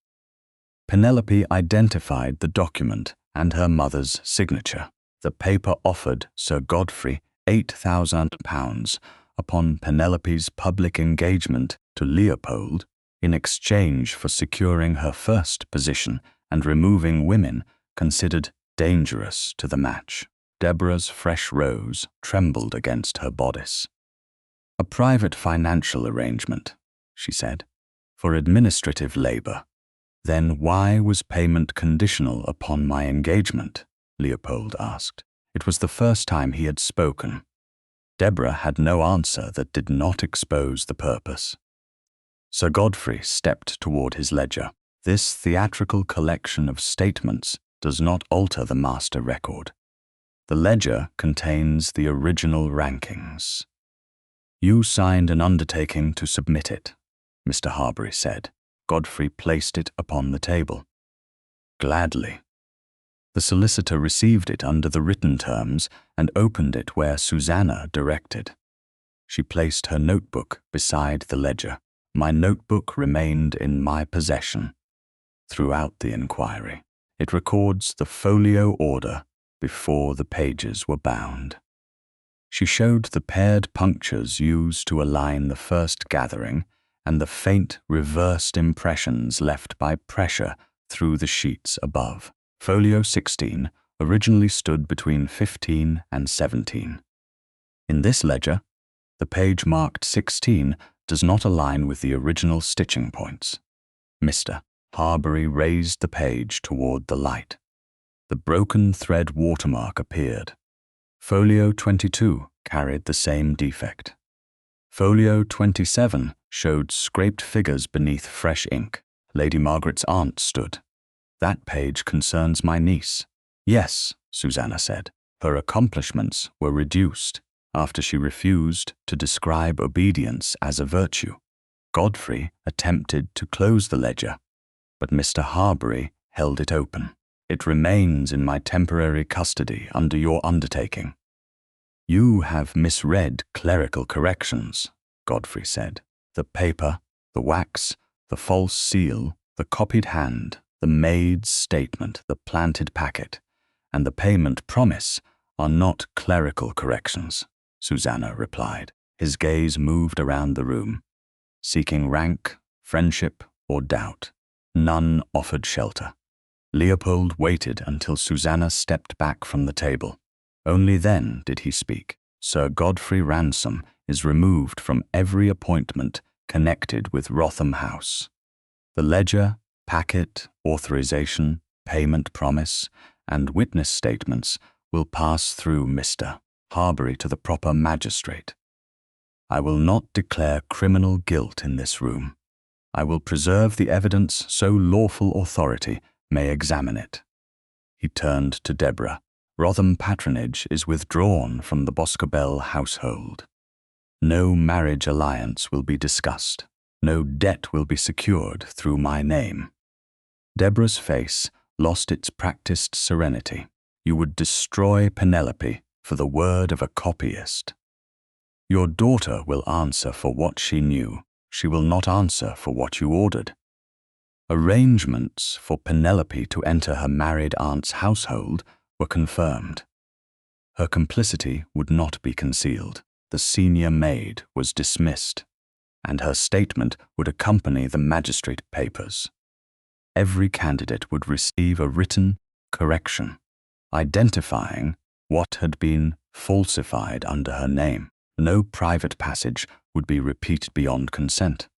Penelope identified the document and her mother's signature. The paper offered Sir Godfrey £8,000 upon Penelope's public engagement to Leopold in exchange for securing her first position and removing women considered dangerous to the match. Deborah's fresh rose trembled against her bodice. A private financial arrangement, she said, for administrative labor. Then why was payment conditional upon my engagement? Leopold asked. It was the first time he had spoken. Deborah had no answer that did not expose the purpose. Sir Godfrey stepped toward his ledger. This theatrical collection of statements does not alter the master record. The ledger contains the original rankings. You signed an undertaking to submit it, Mr. Harbury said. Godfrey placed it upon the table. Gladly. The solicitor received it under the written terms and opened it where Susannah directed. She placed her notebook beside the ledger. My notebook remained in my possession throughout the inquiry. It records the folio order before the pages were bound. She showed the paired punctures used to align the first gathering and the faint reversed impressions left by pressure through the sheets above. Folio 16 originally stood between 15 and 17. In this ledger, the page marked 16 does not align with the original stitching points. Mr. Harbury raised the page toward the light. The broken thread watermark appeared. Folio 22 carried the same defect. Folio 27 showed scraped figures beneath fresh ink. Lady Margaret's aunt stood. That page concerns my niece. Yes, Susannah said. Her accomplishments were reduced after she refused to describe obedience as a virtue. Godfrey attempted to close the ledger, but Mr. Harbury held it open. It remains in my temporary custody under your undertaking. You have misread clerical corrections, Godfrey said. The paper, the wax, the false seal, the copied hand, the maid's statement, the planted packet, and the payment promise are not clerical corrections, Susannah replied. His gaze moved around the room, seeking rank, friendship, or doubt. None offered shelter. Leopold waited until Susannah stepped back from the table. Only then did he speak. Sir Godfrey Ransom is removed from every appointment connected with Wrotham House. The ledger, packet, authorization, payment promise, and witness statements will pass through Mr. Harbury to the proper magistrate. I will not declare criminal guilt in this room. I will preserve the evidence so lawful authority may examine it. He turned to Deborah. Wrotham patronage is withdrawn from the Boscobel household. No marriage alliance will be discussed. No debt will be secured through my name. Deborah's face lost its practiced serenity. You would destroy Penelope for the word of a copyist. Your daughter will answer for what she knew. She will not answer for what you ordered. Arrangements for Penelope to enter her married aunt's household were confirmed. Her complicity would not be concealed. The senior maid was dismissed, and her statement would accompany the magistrate papers. Every candidate would receive a written correction, identifying what had been falsified under her name. No private passage would be repeated beyond consent.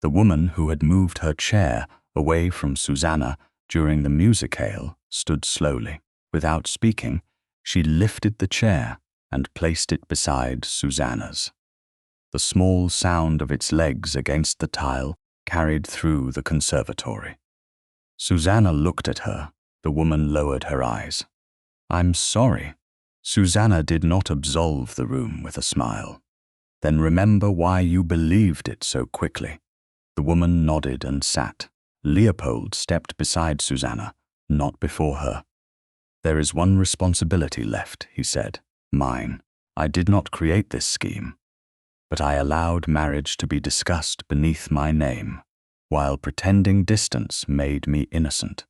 The woman who had moved her chair away from Susannah during the musicale stood slowly. Without speaking, she lifted the chair and placed it beside Susannah's. The small sound of its legs against the tile carried through the conservatory. Susannah looked at her. The woman lowered her eyes. "I'm sorry." Susannah did not absolve the room with a smile. "Then remember why you believed it so quickly." The woman nodded and sat. Leopold stepped beside Susannah, not before her. "There is one responsibility left," he said. "Mine. I did not create this scheme, but I allowed marriage to be discussed beneath my name, while pretending distance made me innocent.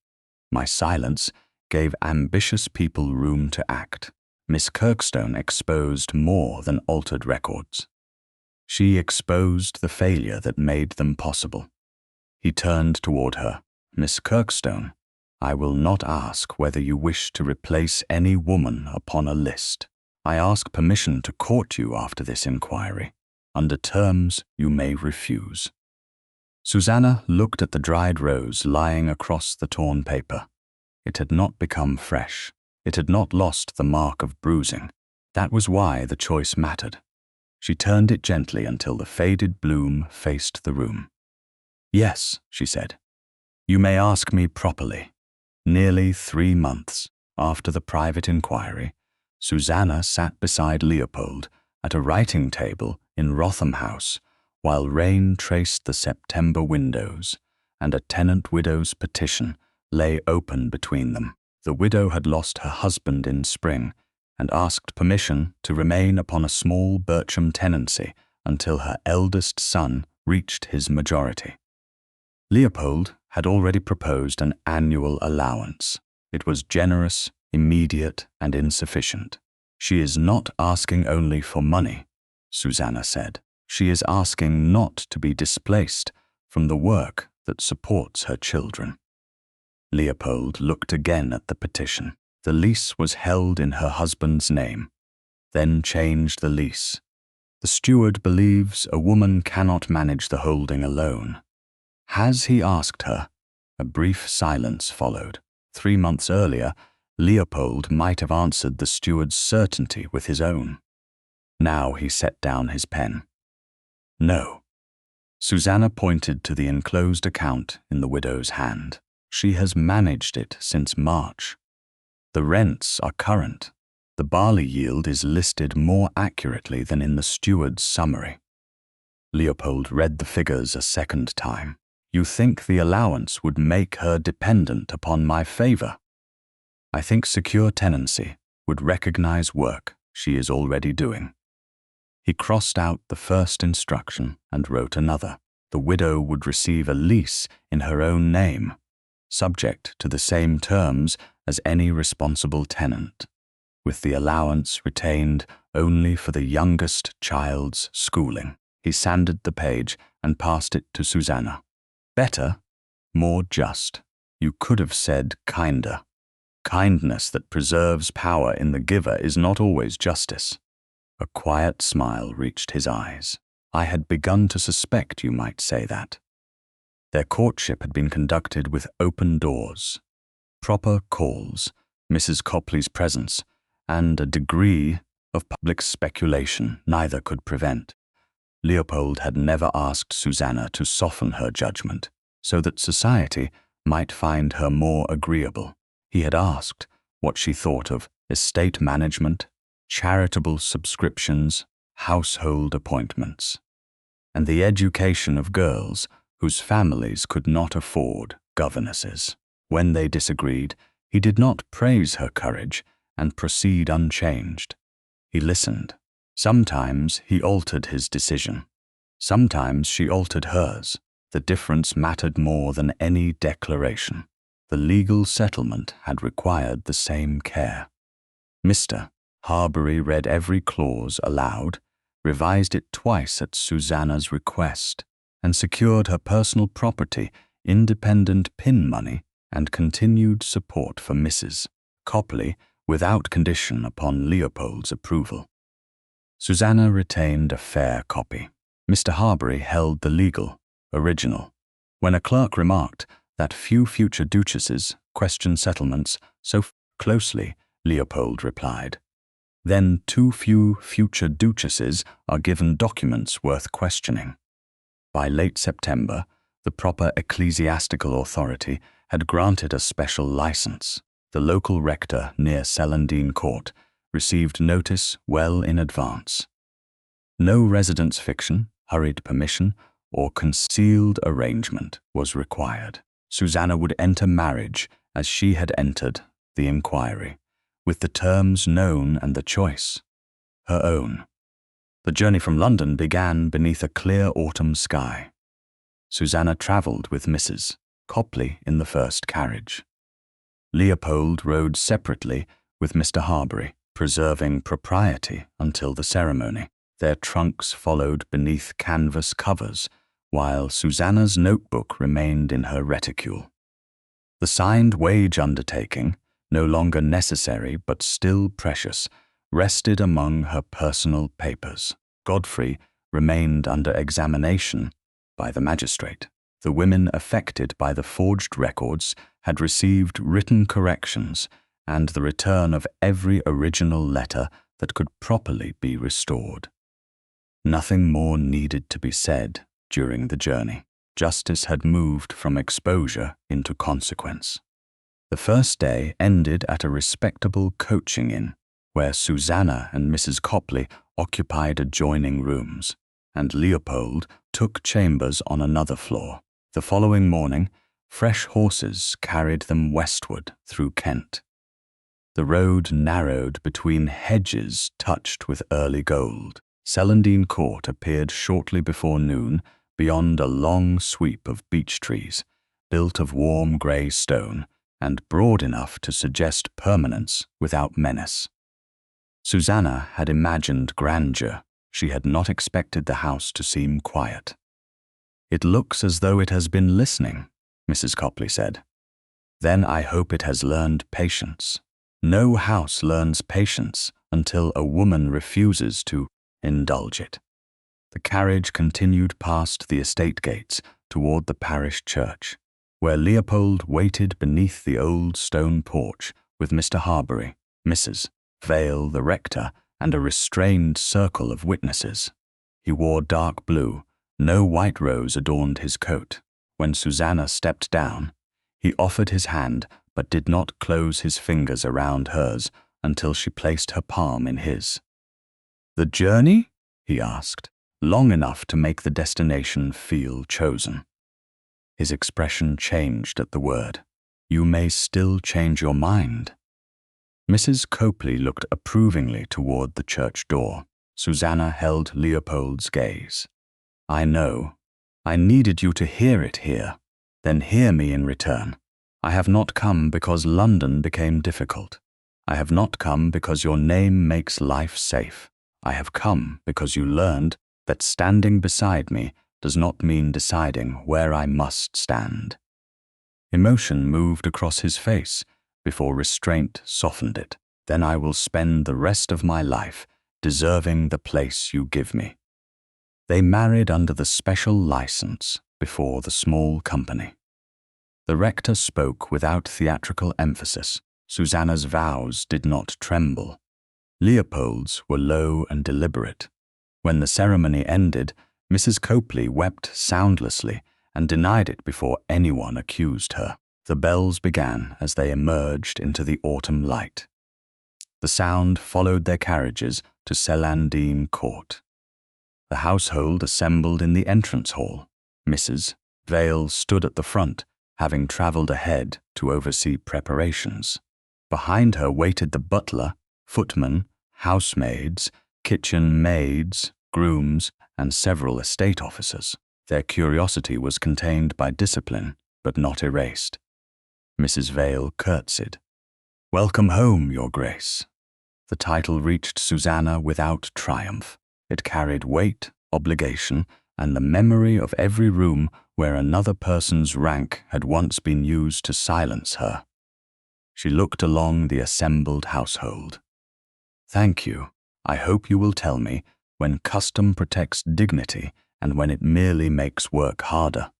My silence gave ambitious people room to act. Miss Kirkstone exposed more than altered records. She exposed the failure that made them possible." He turned toward her. "Miss Kirkstone, I will not ask whether you wish to replace any woman upon a list. I ask permission to court you after this inquiry, under terms you may refuse." Susannah looked at the dried rose lying across the torn paper. It had not become fresh. It had not lost the mark of bruising. That was why the choice mattered. She turned it gently until the faded bloom faced the room. "Yes," she said. "You may ask me properly." Nearly 3 months after the private inquiry, Susannah sat beside Leopold at a writing table in Wrotham House while rain traced the September windows, and a tenant widow's petition lay open between them. The widow had lost her husband in spring and asked permission to remain upon a small Bircham tenancy until her eldest son reached his majority. Leopold had already proposed an annual allowance. It was generous, immediate, and insufficient. "She is not asking only for money," Susannah said. "She is asking not to be displaced from the work that supports her children." Leopold looked again at the petition. The lease was held in her husband's name, then changed the lease. "The steward believes a woman cannot manage the holding alone. Has he asked her?" A brief silence followed. 3 months earlier, Leopold might have answered the steward's certainty with his own. Now he set down his pen. "No." Susannah pointed to the enclosed account in the widow's hand. "She has managed it since March. The rents are current. The barley yield is listed more accurately than in the steward's summary." Leopold read the figures a second time. "You think the allowance would make her dependent upon my favor? I think secure tenancy would recognize work she is already doing." He crossed out the first instruction and wrote another. The widow would receive a lease in her own name, subject to the same terms as any responsible tenant, with the allowance retained only for the youngest child's schooling. He sanded the page and passed it to Susannah. "Better, more just. You could have said kinder. Kindness that preserves power in the giver is not always justice." A quiet smile reached his eyes. "I had begun to suspect you might say that." Their courtship had been conducted with open doors, proper calls, Mrs. Copley's presence, and a degree of public speculation neither could prevent. Leopold had never asked Susannah to soften her judgment, so that society might find her more agreeable. He had asked what she thought of estate management, charitable subscriptions, household appointments, and the education of girls whose families could not afford governesses. When they disagreed, he did not praise her courage and proceed unchanged. He listened. Sometimes he altered his decision. Sometimes she altered hers. The difference mattered more than any declaration. The legal settlement had required the same care. Mr. Harbury read every clause aloud, revised it twice at Susannah's request, and secured her personal property, independent pin money, and continued support for Mrs. Copley without condition upon Leopold's approval. Susannah retained a fair copy. Mr. Harbury held the legal, original. When a clerk remarked that few future duchesses question settlements so closely, Leopold replied, "Then too few future duchesses are given documents worth questioning." By late September, the proper ecclesiastical authority had granted a special license. The local rector near Celandine Court received notice well in advance. No residence fiction, hurried permission, or concealed arrangement was required. Susannah would enter marriage as she had entered the inquiry, with the terms known and the choice her own. The journey from London began beneath a clear autumn sky. Susannah travelled with Mrs. Copley in the first carriage. Leopold rode separately with Mr. Harbury, preserving propriety until the ceremony. Their trunks followed beneath canvas covers, while Susannah's notebook remained in her reticule. The signed wage undertaking, no longer necessary but still precious, rested among her personal papers. Godfrey remained under examination by the magistrate. The women affected by the forged records had received written corrections and the return of every original letter that could properly be restored. Nothing more needed to be said during the journey. Justice had moved from exposure into consequence. The first day ended at a respectable coaching inn, where Susannah and Mrs. Copley occupied adjoining rooms, and Leopold took chambers on another floor. The following morning, fresh horses carried them westward through Kent. The road narrowed between hedges touched with early gold. Celandine Court appeared shortly before noon beyond a long sweep of beech trees, built of warm grey stone and broad enough to suggest permanence without menace. Susannah had imagined grandeur. She had not expected the house to seem quiet. "It looks as though it has been listening," Mrs. Copley said. "Then I hope it has learned patience." No house learns patience until a woman refuses to indulge it. The carriage continued past the estate gates toward the parish church, where Leopold waited beneath the old stone porch with Mr. Harbury, Mrs. Vale, the rector, and a restrained circle of witnesses. He wore dark blue. No white rose adorned his coat. When Susannah stepped down, he offered his hand but did not close his fingers around hers until she placed her palm in his. "The journey?" he asked. "Long enough to make the destination feel chosen." His expression changed at the word. "You may still change your mind." Mrs. Copley looked approvingly toward the church door. Susannah held Leopold's gaze. "I know. I needed you to hear it here. Then hear me in return. I have not come because London became difficult. I have not come because your name makes life safe. I have come because you learned that standing beside me does not mean deciding where I must stand." Emotion moved across his face before restraint softened it. "Then I will spend the rest of my life deserving the place you give me." They married under the special license before the small company. The rector spoke without theatrical emphasis. Susannah's vows did not tremble. Leopold's were low and deliberate. When the ceremony ended, Mrs. Copley wept soundlessly and denied it before anyone accused her. The bells began as they emerged into the autumn light. The sound followed their carriages to Celandine Court. The household assembled in the entrance hall. Mrs. Vale stood at the front, having travelled ahead to oversee preparations. Behind her waited the butler, footman, housemaids, kitchen maids, grooms, and several estate officers. Their curiosity was contained by discipline, but not erased. Mrs. Vale curtsied. "Welcome home, Your Grace." The title reached Susannah without triumph. It carried weight, obligation, and the memory of every room where another person's rank had once been used to silence her. She looked along the assembled household. "Thank you. I hope you will tell me when custom protects dignity and when it merely makes work harder."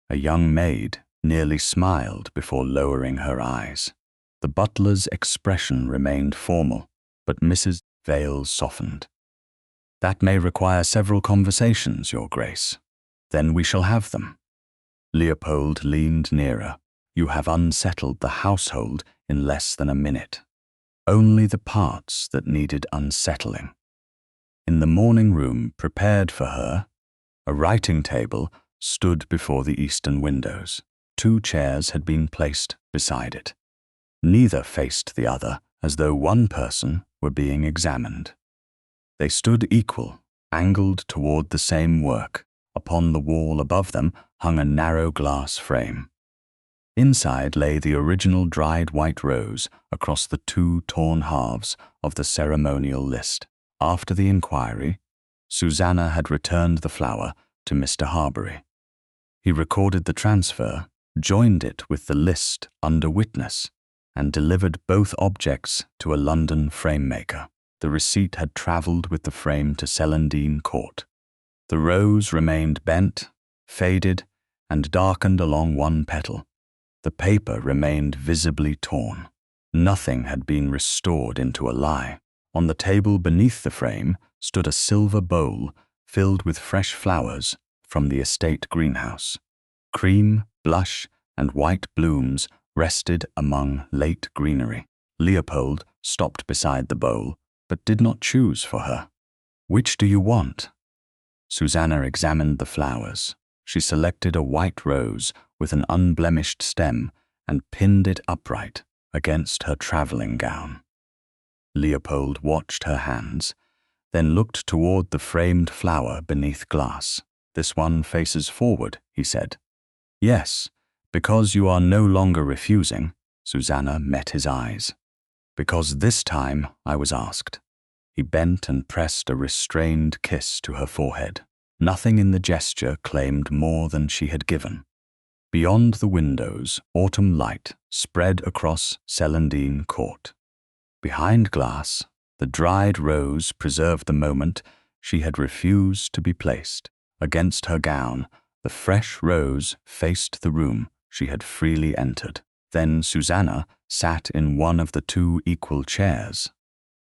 A young maid nearly smiled before lowering her eyes. The butler's expression remained formal, but Mrs. Vale softened. "That may require several conversations, Your Grace." "Then we shall have them." Leopold leaned nearer. "You have unsettled the household in less than a minute. Only the parts that needed unsettling." In the morning room prepared for her, a writing table stood before the eastern windows. 2 chairs had been placed beside it. Neither faced the other, as though one person were being examined. They stood equal, angled toward the same work. Upon the wall above them hung a narrow glass frame. Inside lay the original dried white rose across the 2 torn halves of the ceremonial list. After the inquiry, Susannah had returned the flower to Mr. Harbury. He recorded the transfer, joined it with the list under witness, and delivered both objects to a London frame-maker. The receipt had travelled with the frame to Celandine Court. The rose remained bent, faded, and darkened along one petal. The paper remained visibly torn. Nothing had been restored into a lie. On the table beneath the frame stood a silver bowl filled with fresh flowers from the estate greenhouse. Cream, blush, and white blooms rested among late greenery. Leopold stopped beside the bowl, but did not choose for her. "Which do you want?" Susannah examined the flowers. She selected a white rose with an unblemished stem and pinned it upright against her travelling gown. Leopold watched her hands, then looked toward the framed flower beneath glass. "This one faces forward," he said. "Yes, because you are no longer refusing." Susannah met his eyes. "Because this time I was asked." He bent and pressed a restrained kiss to her forehead. Nothing in the gesture claimed more than she had given. Beyond the windows, autumn light spread across Celandine Court. Behind glass, the dried rose preserved the moment she had refused to be placed. Against her gown, the fresh rose faced the room she had freely entered. Then Susannah sat in one of the 2 equal chairs.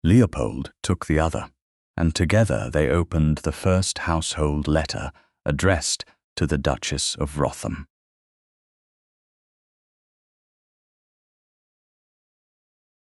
Leopold took the other, and together they opened the first household letter addressed to the Duchess of Wrotham.